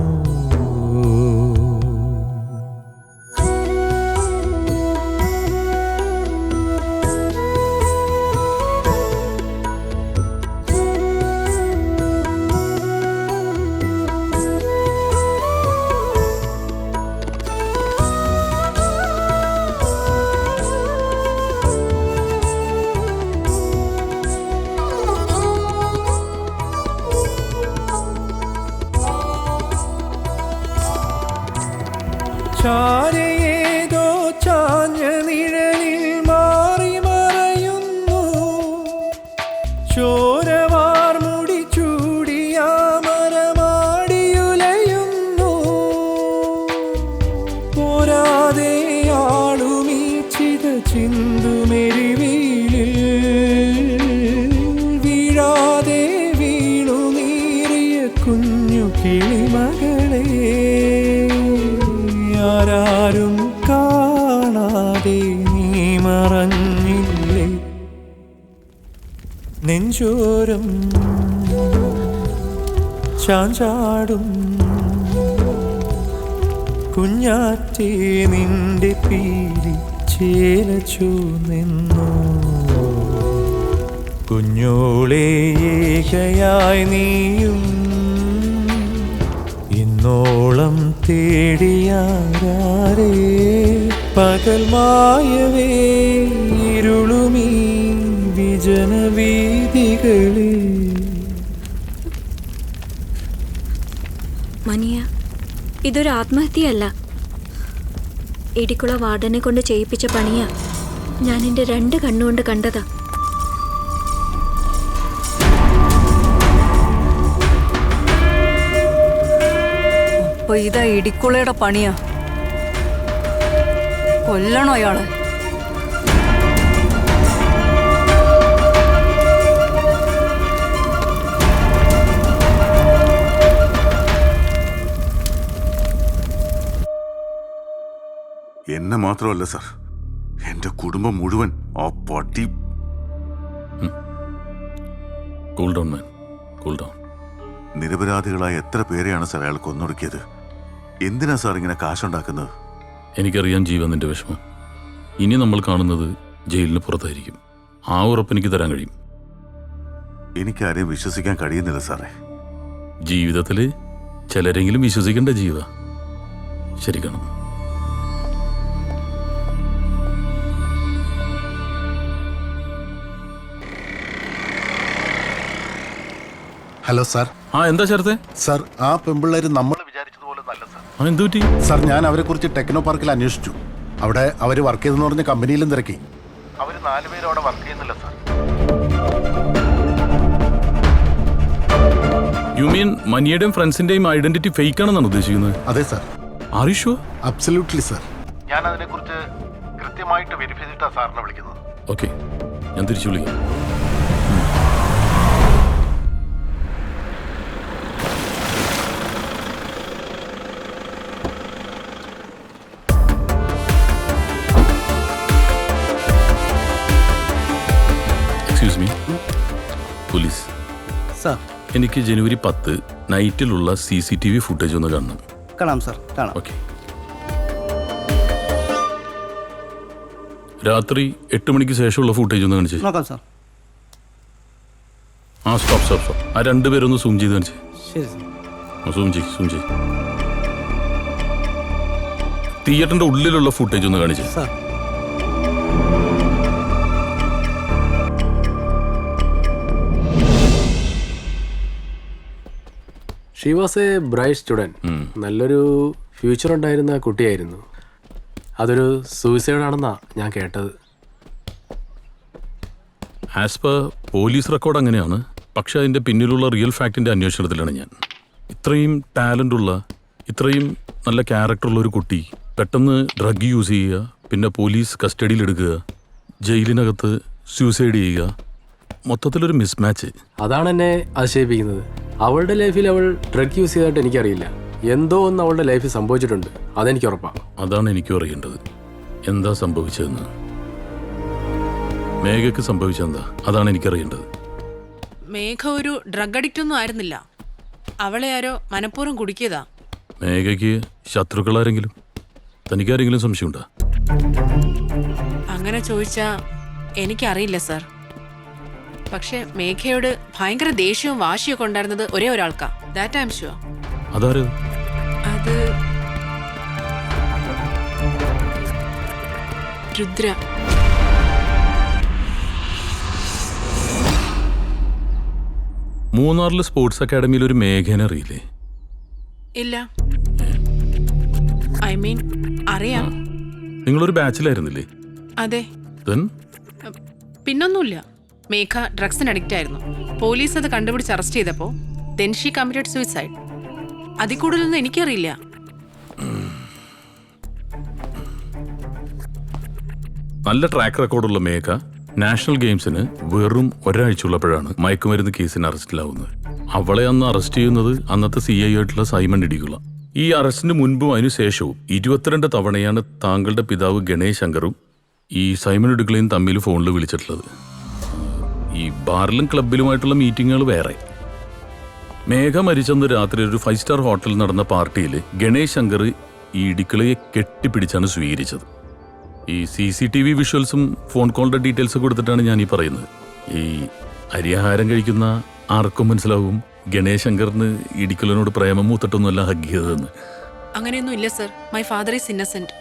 ചാരയേതോ ചാഞ്ഞ നിഴലിൽ മാറി മറയുന്നു. ചോരവാർമുടി ചൂടിയ മരമാടിയുലയുന്നു. പോരാതെ ആളുമീ ചിത ചിന്തുമെരിവീലിൽ വീഴാതെ വീണു നീറിയ കുഞ്ഞു കിളിമകളെ ആരാരും കാണാതെ നീ മറഞ്ഞില്ലേ. നെഞ്ചോരം ചാഞ്ചാടും കുഞ്ഞാറ്റേ നിന്റെ പീലി ചേലച്ചു നിന്നു. കുഞ്ഞോളെ ഏകയായി നീയും ഇന്നോളം തേടിയാരേ. പകൽ മായവേ ഇരുളുമീ വിജനവീഥികളിൽ. മനിയ, ഇതൊരു ആത്മഹത്യയല്ല. ഇടിക്കുള വാർഡനെ കൊണ്ട് ചെയ്യിപ്പിച്ച പണിയാ. ഞാൻ എൻ്റെ 2 കണ്ണുകൊണ്ട് കണ്ടതാ. അപ്പൊ ഇതാ ഇടിക്കുളയുടെ പണിയാ. കൊല്ലണോ അയാളെ? എന്നെ മാത്രമല്ല സാർ, എന്റെ കുടുംബം മുഴുവൻ ആ പട്ടി. കൂൾ ഡൗൺ മാൻ, കൂൾ ഡൗൺ. നിരപരാധികളായ എത്ര പേരെയാണ് സാർ അയാൾ കൊന്നൊടുക്കിയത്? എന്തിനാ സാർ ഇങ്ങനെ കാശുണ്ടാക്കുന്നത്? എനിക്കറിയാം ജീവൻ നിന്റെ വിഷമം. ഇനി നമ്മൾ കാണുന്നത് ജയിലിന് പുറത്തായിരിക്കും. ആ ഉറപ്പ് എനിക്ക് തരാൻ കഴിയും. എനിക്കാരെയും വിശ്വസിക്കാൻ കഴിയുന്നില്ല സാറേ. ജീവിതത്തിൽ ചിലരെങ്കിലും വിശ്വസിക്കേണ്ട ജീവ. ശരി കാണും. Hello sir. ആ എന്താ ചേർത്തെ? സാർ, ആ പെമ്പിള്ളേര് നമ്മൾ വിചാരിച്ചതുപോലെ നല്ല സാർ. എന്ത് പറ്റി സാർ? ഞാൻ അവരെ കുറിച്ച് ടെക്നോ പാർക്കിൽ അന്വേഷിച്ചു. അവിടെ അവർ വർക്ക് ചെയ്തെന്ന് പറഞ്ഞ കമ്പനിയിലും തിരക്കി. അവർ 4 പേരും അവിടെ വർക്ക് ചെയ്യുന്നില്ല സാർ. യു മീൻ മനിയുടെയും ഫ്രണ്ട്സിന്റെയും ഐഡന്റിറ്റി ഫേക്ക് ആണെന്നാണ് ഉദ്ദേശിക്കുന്നത്? അതെ sir. Are you sure? Absolutely sir. ഞാൻ അതിനെക്കുറിച്ച് കൃത്യമായിട്ട് വെരിഫൈ ചെയ്തിട്ടാണ് സാറിനെ വിളിക്കുന്നത്. ഓക്കെ, ഞാൻ തിരിച്ചു വിളിക്കാം. Excuse me, police sir. എനിക്ക് ജനുവരി 10 നൈറ്റിലുള്ള CCTV ഫുട്ടേജ് ഒന്ന് കാണണം. കാണാം സാർ, കാണാം. ഓക്കെ. രാത്രി 8 മണിക്ക് ശേഷമുള്ള ഫുട്ടേജ് ഒന്ന് കാണിച്ചേ. നോക്കാം സാർ. ആ സ്റ്റോപ്പ് സ്റ്റോപ്പ് സ്റ്റോപ്പ്. ആ 2 പേരൊന്ന് സൂം ചെയ്ത് കാണിച്ചേ. ശരി സാർ. സൂം ചെയ്, സൂം ചെയ്. തിയേറ്ററിന്റെ ഉള്ളിലുള്ള ഫുട്ടേജ് ഒന്ന് കാണിച്ചേ. Sir. She was A bright student. നല്ലൊരു ഫ്യൂച്ചർ ഉണ്ടായിരുന്ന കുട്ടിയായിരുന്നു. അതൊരു സൂയിസൈഡ് ആണെന്നാ ഞാൻ കേട്ടത്. ആസ് പെർ പോലീസ് റെക്കോർഡ് അങ്ങനെയാണ്. പക്ഷെ അതിൻ്റെ പിന്നിലുള്ള റിയൽ ഫാക്റ്റിൻ്റെ അന്വേഷണത്തിലാണ് ഞാൻ. ഇത്രയും ടാലൻ്റ് ഉള്ള, ഇത്രയും നല്ല ക്യാരക്ടറുള്ള ഒരു കുട്ടി പെട്ടെന്ന് ഡ്രഗ് യൂസ് ചെയ്യുക, പിന്നെ പോലീസ് കസ്റ്റഡിയിലെടുക്കുക, ജയിലിനകത്ത് സൂയിസൈഡ് ചെയ്യുക, മൊത്തത്തിലൊരു മിസ്മാച്ച്. അതാണ് എന്നെ അതിശയിപ്പിക്കുന്നത്. അവളുടെ ലൈഫിൽ അവൾ ഡ്രഗ് യൂസ് ചെയ്തതായിട്ട് എനിക്കറിയില്ല. എന്തോ ഒന്ന് അവളുടെ ലൈഫിൽ സംഭവിച്ചിട്ടുണ്ട്, അതെനിക്ക് ഉറപ്പാണ്. അതാണ് എനിക്കും അറിയേണ്ടത്, എന്താ സംഭവിച്ചതെന്ന്. മേഘയ്ക്ക് സംഭവിച്ചെന്താ, അതാണ് എനിക്കറിയേണ്ടത്. മേഘ ഒരു ഡ്രഗ് അഡിക്റ്റ് ഒന്നും ആയിരുന്നില്ല. അവളെ ആരോ മനഃപൂർവ്വം കുടിക്കിയതാ. മേഘയ്ക്ക് ശത്രുക്കളാരെങ്കിലും, തനിക്കാരെങ്കിലും സംശയമുണ്ടോ? അങ്ങനെ ചോദിച്ചാ എനിക്കറിയില്ല സാർ. പക്ഷെ മേഘയോട് ഭയങ്കര ദേഷ്യവും വാശിയൊക്കെ ഉണ്ടായിരുന്നത് ഒരേ ഒരാൾക്കാ. That I am sure. അതാരത്? അത് രുദ്ര. മൂന്നാറിലെ സ്പോർട്സ് അക്കാഡമിയിൽ ഒരു മേഘനെ അറിയില്ലേ? ഇല്ല. ഐ മീൻ അറിയാം. നിങ്ങളൊരു ബാച്ചിലായിരുന്നില്ലേ? അതെ. Then? പിന്നൊന്നുമില്ല. മേഘ ഡ്രഗ്സിന് അഡിക്റ്റ് ആയിരുന്നു. പോലീസ് അത് കണ്ടുപിടിച്ച് അറസ്റ്റ് ചെയ്തപ്പോൾ then she committed suicide. അതിൽ കൂടുതലൊന്നും എനിക്കറിയില്ല. നല്ല ട്രാക്ക് റെക്കോർഡുള്ള മേഘ നാഷണൽ ഗെയിംസിന് വെറും ഒരാഴ്ചയുള്ളപ്പോഴാണ് മയക്കുമരുന്ന് കേസിന് അറസ്റ്റിലാവുന്നത്. അവളെ അന്ന് അറസ്റ്റ് ചെയ്യുന്നത് അന്നത്തെ CI ആയിട്ടുള്ള സൈമൺ ഇടികുള. ഈ അറസ്റ്റിന് മുൻപും അതിനുശേഷവും 22 തവണയാണ് താങ്കളുടെ പിതാവ് ഗണേശ് ശങ്കറും ഈ സൈമൺ ഇടികുളയും തമ്മിൽ ഫോണിൽ വിളിച്ചിട്ടുള്ളത്. ഈ ബാറിലും ക്ലബിലുമായിട്ടുള്ള മീറ്റിങ്ങുകൾ വേറെ. മേഘ മരിച്ചെന്ന് രാത്രി ഒരു 5 സ്റ്റാർ ഹോട്ടലിൽ നടന്ന പാർട്ടിയിൽ ഗണേശ് ശങ്കർ ഈ ഇടിക്കുളയെ കെട്ടിപ്പിടിച്ചാണ് സ്വീകരിച്ചത്. ഈ CCTV വിഷ്വൽസും ഫോൺ കോളിൻ്റെ ഡീറ്റെയിൽസ് കൊടുത്തിട്ടാണ് ഞാൻ ഈ പറയുന്നത്. ഈ അരിയാഹാരം കഴിക്കുന്ന ആർക്കും മനസ്സിലാവും ഗണേശ് ശങ്കറിന് ഇടിക്കുളനോട് പ്രേമം മൂത്തിട്ടൊന്നുമല്ല ഹഗ് ചെയ്തതെന്ന്. അങ്ങനെയൊന്നും ഇല്ല sir. My father is Innocent.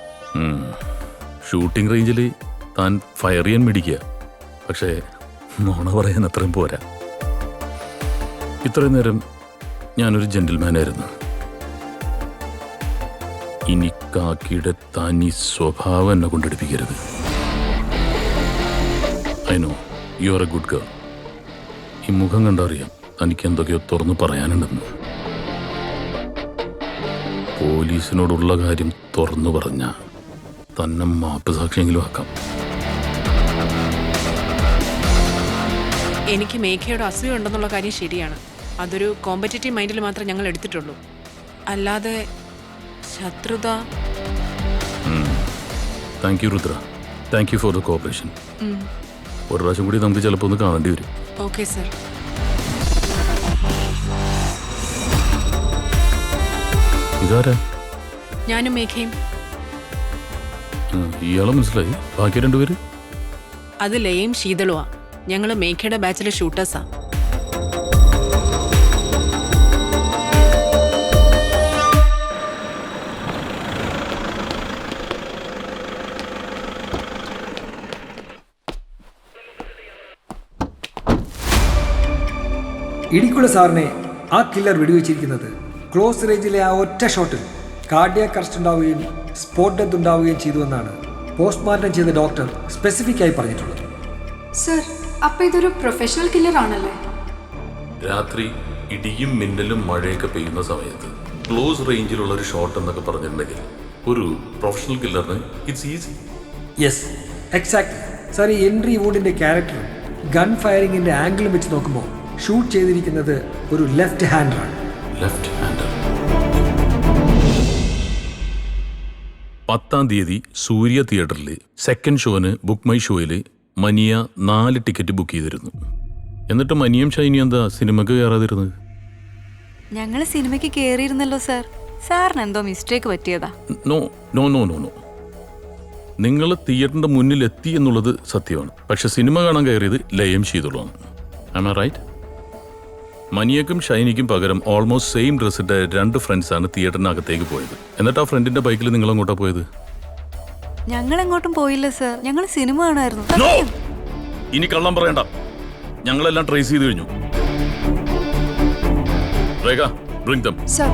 Shooting റേഞ്ചിൽ താൻ ഫയർ ചെയ്യാൻ മിടിക്കുക. പക്ഷേ നോണ പറയാൻ അത്രയും പോരാ. ഇത്രയും നേരം ഞാനൊരു ജെന്റിൽമാനായിരുന്നു. ഇനി കാക്കിയുടെ തനി സ്വഭാവം എന്നെ കൊണ്ടെടുപ്പിക്കരുത്. I know you are a good girl. ഈ മുഖം കണ്ടറിയാം തനിക്ക് എന്തൊക്കെയോ തുറന്നു പറയാനുണ്ടെന്ന്. പോലീസിനോടുള്ള കാര്യം തുറന്നു പറഞ്ഞ തന്നെ മാപ്പ് സാക്ഷിയെങ്കിലും ആക്കാം. എനിക്ക് മേഘയുടെ അസൂയ ഉണ്ടെന്നുള്ള കാര്യം ശരിയാണ്. അതൊരു കോമ്പറ്റേറ്റീവ് മൈൻഡിൽ മാത്രമേ ഞങ്ങൾ എടുത്തിട്ടുള്ളൂ. അല്ലാതെ ശത്രുത. Thank you Rudra. Thank you for the corporation. ഒരു പ്രാവശ്യം കൂടി നമുക്ക് ചിലപ്പോൾ ഒന്ന് കാണേണ്ടി വരും. Okay sir. ഇതാരാ? ഞാനും മേഘയും. ഇയാളെ മനസ്സിലായി. ബാക്കി രണ്ടുപേര്? അത് ലയയും ശീതളുവാ. ഞങ്ങൾ മേഘയുടെ ബാച്ചിലെ ഷൂട്ടേഴ്സാ. ഇടിക്കുള സാറിനെ ആ കില്ലർ വെടിവെച്ചിരിക്കുന്നത് ക്ലോസ് റേഞ്ചിലെ ആ ഒറ്റ ഷോട്ടിൽ കാർഡിയാക് അറസ്റ്റ് ഉണ്ടാവുകയും സ്പോട്ട് ഡെത്ത് ഉണ്ടാവുകയും ചെയ്തുവെന്നാണ് പോസ്റ്റ്മോർട്ടം ചെയ്ത ഡോക്ടർ സ്പെസിഫിക് ആയി പറഞ്ഞിട്ടുള്ളത്. സർ, അപ്പോൾ ഇതൊരു പ്രൊഫഷണൽ കില്ലർ ആണല്ലേ? രാത്രി ഇടിയും മിന്നലും മഴയൊക്കെ പെയ്യുന്ന സമയത്ത് ക്ലോസ് റേഞ്ചിലുള്ള ഒരു ഷോട്ട് എന്നൊക്കെ പറഞ്ഞിട്ടുണ്ടെങ്കിൽ ഒരു പ്രൊഫഷണൽ കില്ലറിന് it's easy. Yes, exactly sir. ഈ എൻട്രി വൂഡിൻ്റെ ക്യാരക്ടറും ഗൺ ഫയറിങ്ങിൻ്റെ ആംഗിളും വെച്ച് നോക്കുമ്പോൾ ഷൂട്ട് ചെയ്തിരിക്കുന്നത് ഒരു ലെഫ്റ്റ് ഹാൻഡറാണ്. Left hander. 10-ാം തീയതി സൂര്യ തിയേറ്ററിൽ സെക്കൻഡ് ഷോന് ബുക്ക് മൈ ഷോയിൽ മനിയ 4 ടിക്കറ്റ് ബുക്ക് ചെയ്തിരുന്നു. എന്നിട്ട് മനിയും ഷൈനിയും എന്താ സിനിമക്ക് കയറാതിരുന്നത്? ഞങ്ങൾ സിനിമയ്ക്ക് കയറിയിരുന്നല്ലോ സാർ. സാറിന് എന്തോ മിസ്റ്റേക്ക് പറ്റിയതാ. No no no no no നിങ്ങൾ തിയേറ്ററിന്റെ മുന്നിൽ എത്തി എന്നുള്ളത് സത്യമാണ്. പക്ഷെ സിനിമ കാണാൻ കയറിയത് ലയം ശീതളുമാണ്. ആം ഐ റൈറ്റ്? മനിയക്കും ഷൈനിക്കും പകരം ഓൾമോസ്റ്റ് സെയിം ഡ്രസ്സിട്ട 2 ഫ്രണ്ട്സാണ് തിയേറ്ററിനകത്തേക്ക് പോയത്. എന്നിട്ട് ആ ഫ്രണ്ടിന്റെ ബൈക്കിൽ നിങ്ങൾ അങ്ങോട്ടാ പോയത്? ഞങ്ങൾ എങ്ങോട്ടും പോയില്ല സാർ. ഞങ്ങൾ സിനിമ കാണായിരുന്നു. ഇനി കള്ളം പറയണ്ട. ഞങ്ങളെല്ലാം ട്രേസ് ചെയ്ത് കഴിഞ്ഞു. രേഖ, ബ്രിങ് ദം. സർ.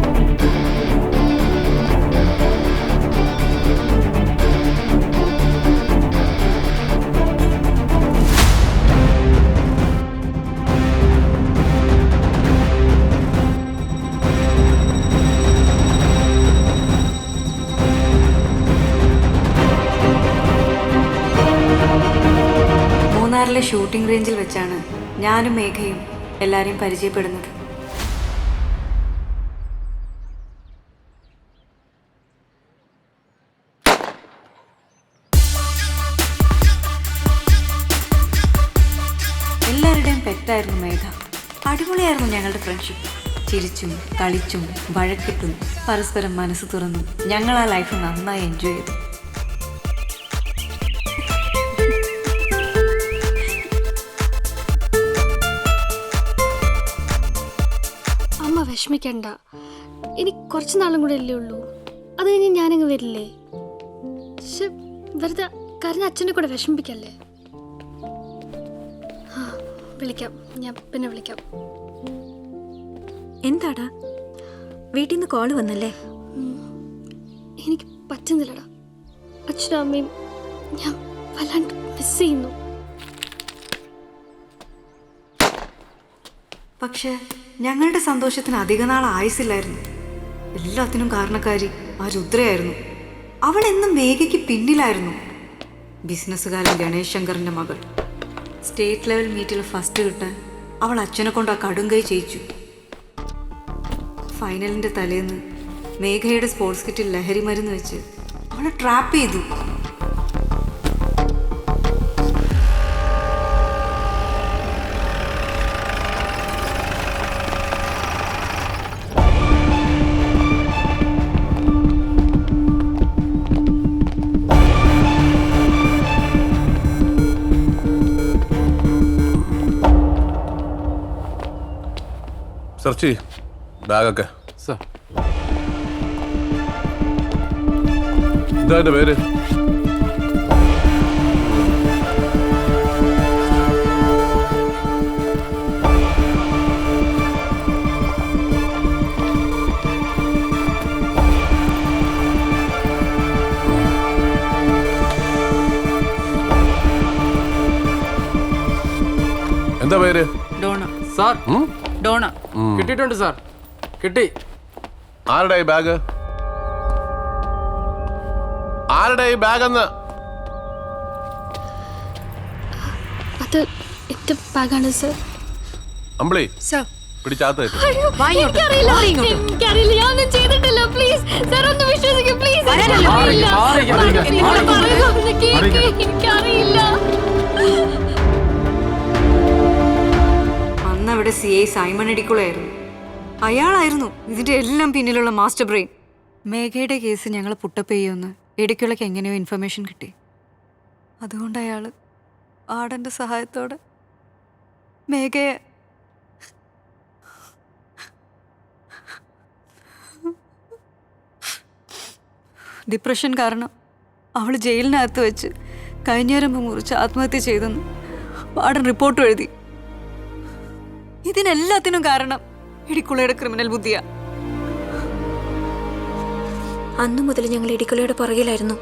മൂന്നാറിലെ ഷൂട്ടിംഗ് റേഞ്ചിൽ വെച്ചാണ് ഞാനും മേഘയും എല്ലാവരെയും പരിചയപ്പെടുന്നത്. എല്ലാവരുടെയും പെറ്റായിരുന്നു മേഘ. അടിപൊളിയായിരുന്നു ഞങ്ങളുടെ ഫ്രണ്ട്ഷിപ്പ്. ചിരിച്ചും കളിച്ചും വഴക്കിട്ടും പരസ്പരം മനസ്സ് തുറന്നും ഞങ്ങൾ ആ ലൈഫ് നന്നായി എൻജോയ് ചെയ്തു. അമ്മ വിഷമിക്കണ്ട. ഇനി കുറച്ച് നാളും കൂടെ അല്ലേ ഉള്ളൂ. അത് കഴിഞ്ഞ് ഞാനങ്ങ് വരില്ലേ. പക്ഷെ വെറുതെ കരഞ്ഞ അച്ഛനെ കൂടെ വിഷമിപ്പിക്കല്ലേ. വിളിക്കാം, ഞാൻ പിന്നെ വിളിക്കാം. എന്താടാ, വീട്ടിൽ നിന്ന് കോള് വന്നല്ലേ? എനിക്ക് പറ്റുന്നില്ലടാ. അച്ഛനും അമ്മയും ഞാൻ വല്ലാണ്ട് മിസ് ചെയ്യുന്നു. പക്ഷെ ഞങ്ങളുടെ സന്തോഷത്തിന് അധിക നാൾ ആയുസില്ലായിരുന്നു. എല്ലാത്തിനും കാരണക്കാരി ആ രുദ്രയായിരുന്നു. അവൾ എന്നും മേഘയ്ക്ക് പിന്നിലായിരുന്നു. ബിസിനസ്സുകാരൻ ഗണേഷ് ശങ്കറിൻ്റെ മകൾ. സ്റ്റേറ്റ് ലെവൽ മീറ്റിൽ ഫസ്റ്റ് കിട്ടാൻ അവൾ അച്ഛനെ കൊണ്ട് ആ കടുങ്കൈ ചെയ്യിച്ചു. ഫൈനലിൻ്റെ തലേന്ന് മേഘയുടെ സ്പോർട്സ് കിറ്റിൽ ലഹരി മരുന്ന് വെച്ച് അവളെ ട്രാപ്പ് ചെയ്തു. സെർച്ച് ബാഗൊക്കെ. എന്താ എൻ്റെ പേര്? എന്താ പേര്? ഡോണ. Sir Donna. കിട്ടിയിട്ടുണ്ട് സാർ, കിട്ടി. ആരുടെ ഈ ബാഗ്? ആരുടെ ഈ ബാഗ് എന്ന്? അത് എന്റെ ബാഗാണ് സർ. അമ്പിളി സർ പിടിച്ചാത്ത എനിക്കറിയില്ല, ഞാനൊന്നും ചെയ്തിട്ടില്ല. പ്ലീസ് സർ ഒന്ന് വിശ്വസിക്കും പ്ലീസ്. എനിക്കറിയില്ല. അന്ന് അവിടെ CI സൈമൺ ഇടിക്കുളായിരുന്നു. അയാളായിരുന്നു ഇതിന്റെ എല്ലാം പിന്നിലുള്ള മാസ്റ്റർ ബ്രെയിൻ. മേഘയുടെ കേസ് ഞങ്ങൾ പുട്ടപ്പ് ചെയ്യുമെന്ന് ഇടിക്കുളയ്ക്ക് എങ്ങനെയോ ഇൻഫർമേഷൻ കിട്ടി. അതുകൊണ്ട് അയാൾ ആടന്റെ സഹായത്തോടെ മേഘയെ ഡിപ്രഷൻ കാരണം അവൾ ജയിലിനകത്ത് വെച്ച് കൈഞ്ഞേരമ്പ് മുറിച്ച് ആത്മഹത്യ ചെയ്തെന്ന് വാർഡൻ റിപ്പോർട്ട് എഴുതി. ഇതിനെല്ലാത്തിനും കാരണം ഇടിക്കുളയുടെ ക്രിമിനൽ ബുദ്ധിയാ. അന്നു മുതൽ ഞങ്ങൾ ഇടിക്കുളയുടെ പുറകിലായിരുന്നു.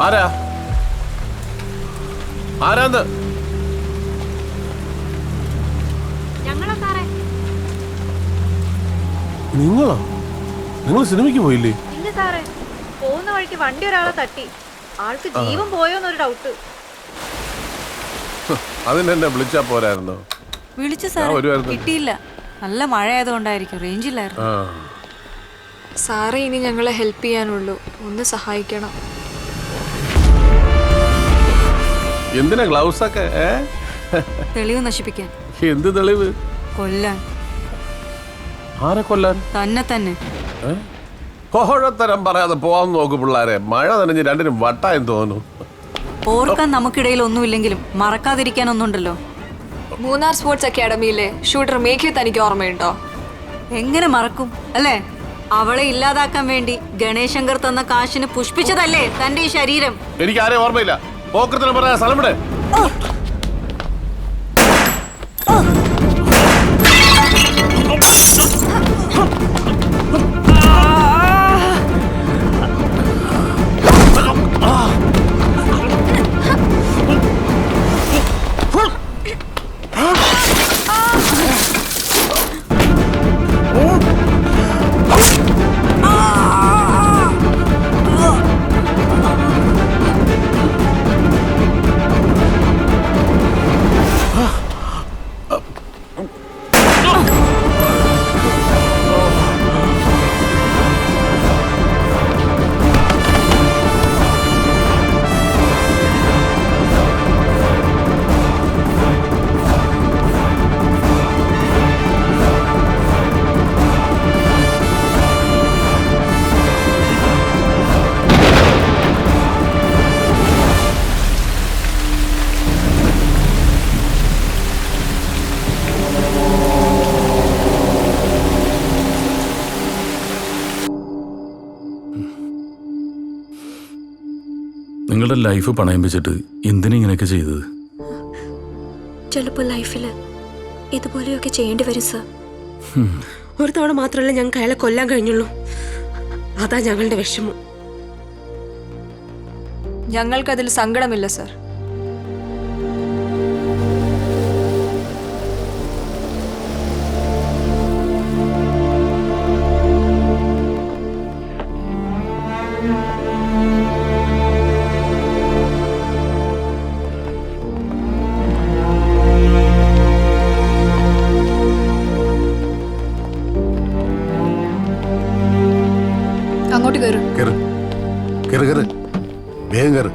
ആരാ? ആരാന്ന്? നിങ്ങളോ? നിങ്ങൾ സിനിമയ്ക്ക് പോയില്ലേ? ഇല്ല സാറേ, പോകുന്ന വഴിക്ക് വണ്ടി ഒരാളെ തട്ടി. ആൾക്ക് ജീവൻ പോയോന്നൊരു ഡൗട്ട്. അതിനെന്നെ വിളിച്ചാ പോരായിരുന്നോ? വിളിച്ചു സാർ, കിട്ടിയില്ല. നല്ല മഴ ആയതുകൊണ്ടായിരിക്കും, റേഞ്ചില്ലായിരുന്നു. സാറേ ഇനി ഞങ്ങളെ ഹെൽപ്പ് ചെയ്യാനുള്ളൂ, ഒന്ന് സഹായിക്കണം. എന്തിനാ ഗ്ലൗസ് ഒക്കെ? തെളിവ് നശിപ്പിക്കാൻ. എന്ത് തെളിവ്? കൊല്ലാൻ. ആരെ കൊല്ലാൻ? തന്നെ. കോഴത്തരം പറയാതെ പോവാൻ നോക്കു പിള്ളാരെ. മഴ നനഞ്ഞ് രണ്ടിനും വട്ടായെന്ന് തോന്നുന്നു. ഓർക്കാൻ നമുക്കിടയിൽ ഒന്നുമില്ലെങ്കിലും മറക്കാതിരിക്കാൻ ഒന്നുണ്ടല്ലോ. മൂന്നാർ സ്പോർട്സ് അക്കാഡമിയിലെ ഷൂട്ടർ മേഘയെ തനിക്ക് ഓർമ്മയുണ്ടോ? എങ്ങനെ മറക്കും അല്ലേ? അവളെ ഇല്ലാതാക്കാൻ വേണ്ടി ഗണേശ് ശങ്കർ തന്ന കാശിന് പുഷ്പിച്ചതല്ലേ തന്റെ ഈ ശരീരം? എനിക്ക് ആരെയും ഓർമ്മയില്ല. പോക്കത്തിന് പറയാ സ്ഥലം വിടെ. നിങ്ങളുടെ ലൈഫ് പണയം വെച്ചിട്ട് എന്തിനാ ഇങ്ങനെയൊക്കെ ചെയ്തത്? ചിലപ്പോൾ ലൈഫിൽ ഇതുപോലെയൊക്കെ ചെയ്യേണ്ടി വരും സർ. ഒരു തവണ മാത്രമല്ല ഞങ്ങൾക്ക് അയാളെ കൊല്ലാൻ കഴിഞ്ഞുള്ളൂ. അതാ ഞങ്ങളുടെ വിഷമം. ഞങ്ങൾക്കതിൽ സങ്കടമില്ല സർ. അങ്ങോട്ട് കയറും. കയറ് കയറ് കയറ് വേഗം കയറ്.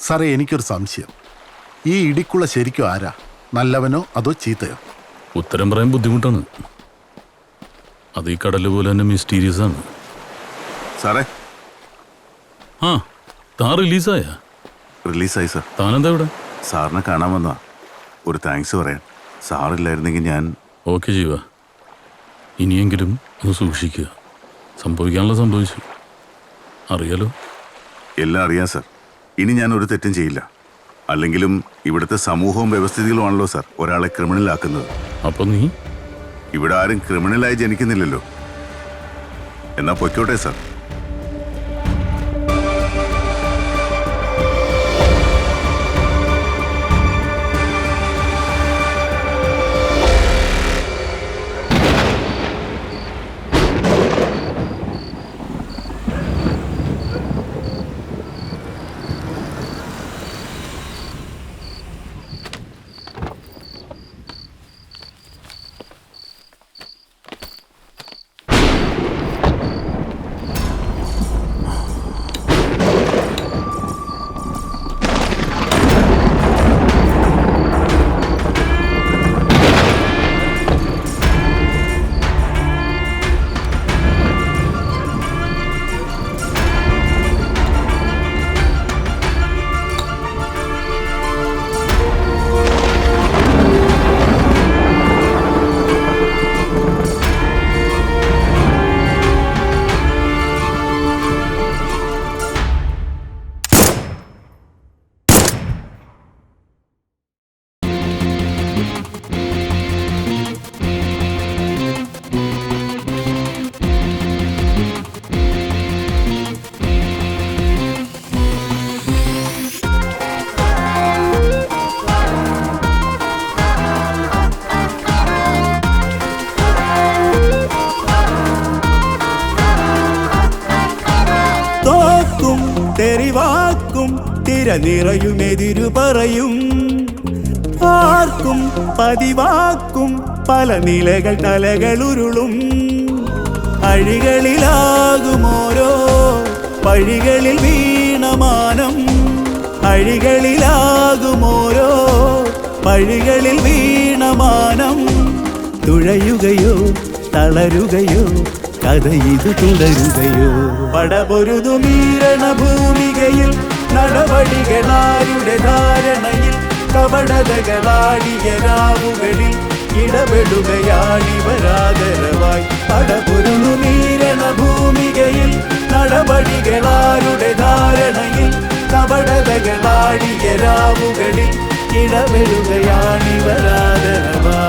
സാറേ, എനിക്കൊരു സംശയം. ഈ ഇടിക്കുള്ള ശരിക്കും ആരാ? നല്ലവനോ അതോ ചീത്തയോ? ഉത്തരം പറയാൻ ബുദ്ധിമുട്ടാണ്. അത് ഈ കടല് പോലെ തന്നെ മിസ്റ്റീരിയസ് ആണ്. സാറേ, ആ താൻ റിലീസായ? റിലീസായി സാർ. താനെന്താ ഇവിടെ? സാറിനെ കാണാൻ വന്നാ. ഒരു താങ്ക്സ് പറയാൻ. സാറില്ലായിരുന്നെങ്കിൽ ഞാൻ... ഓക്കെ ജീവ, ഇനിയെങ്കിലും ഒന്ന് സൂക്ഷിക്കുക. സംഭവിക്കാനുള്ള സംഭവിച്ചു, അറിയാലോ. എല്ലാം അറിയാം സാർ. ഇനി ഞാൻ ഒരു തെറ്റും ചെയ്യില്ല. അല്ലെങ്കിലും ഇവിടുത്തെ സമൂഹവും വ്യവസ്ഥിതികളുമാണല്ലോ സാർ ഒരാളെ ക്രിമിനലാക്കുന്നത്. അപ്പൊ നീ? ഇവിടെ ആരും ക്രിമിനലായി ജനിക്കുന്നില്ലല്ലോ. എന്നാ പൊയ്ക്കോട്ടെ സാർ. തെറിവാക്കും തിരനിറയുമെതിരു പറയും. ആർക്കും പതിവാക്കും പല നിലകൾ തലകളുരുളും. അഴികളിലാകുമോരോ പഴികളിൽ വീണമാനം. അഴികളിലാകുമോരോ പഴികളിൽ വീണമാനം. തുഴയുകയോ തളരുകയോ കഥ ഇത് തുടരുകയോ? പടപൊരുതുമീരണ ഭൂമികയിൽ നടപടികളാരുടെ ധാരണയിൽ കപടതകളാടിയ രാവുകളിൽ ഇടപെടുകയാണിവരാദരവായി. പടപൊരുതുമീരണ ഭൂമികയിൽ നടപടികളാരുടെ ധാരണയിൽ കപടതകളാടിയ രാവുകളിൽ ഇടപെടുകയാണിവരാദരവായി.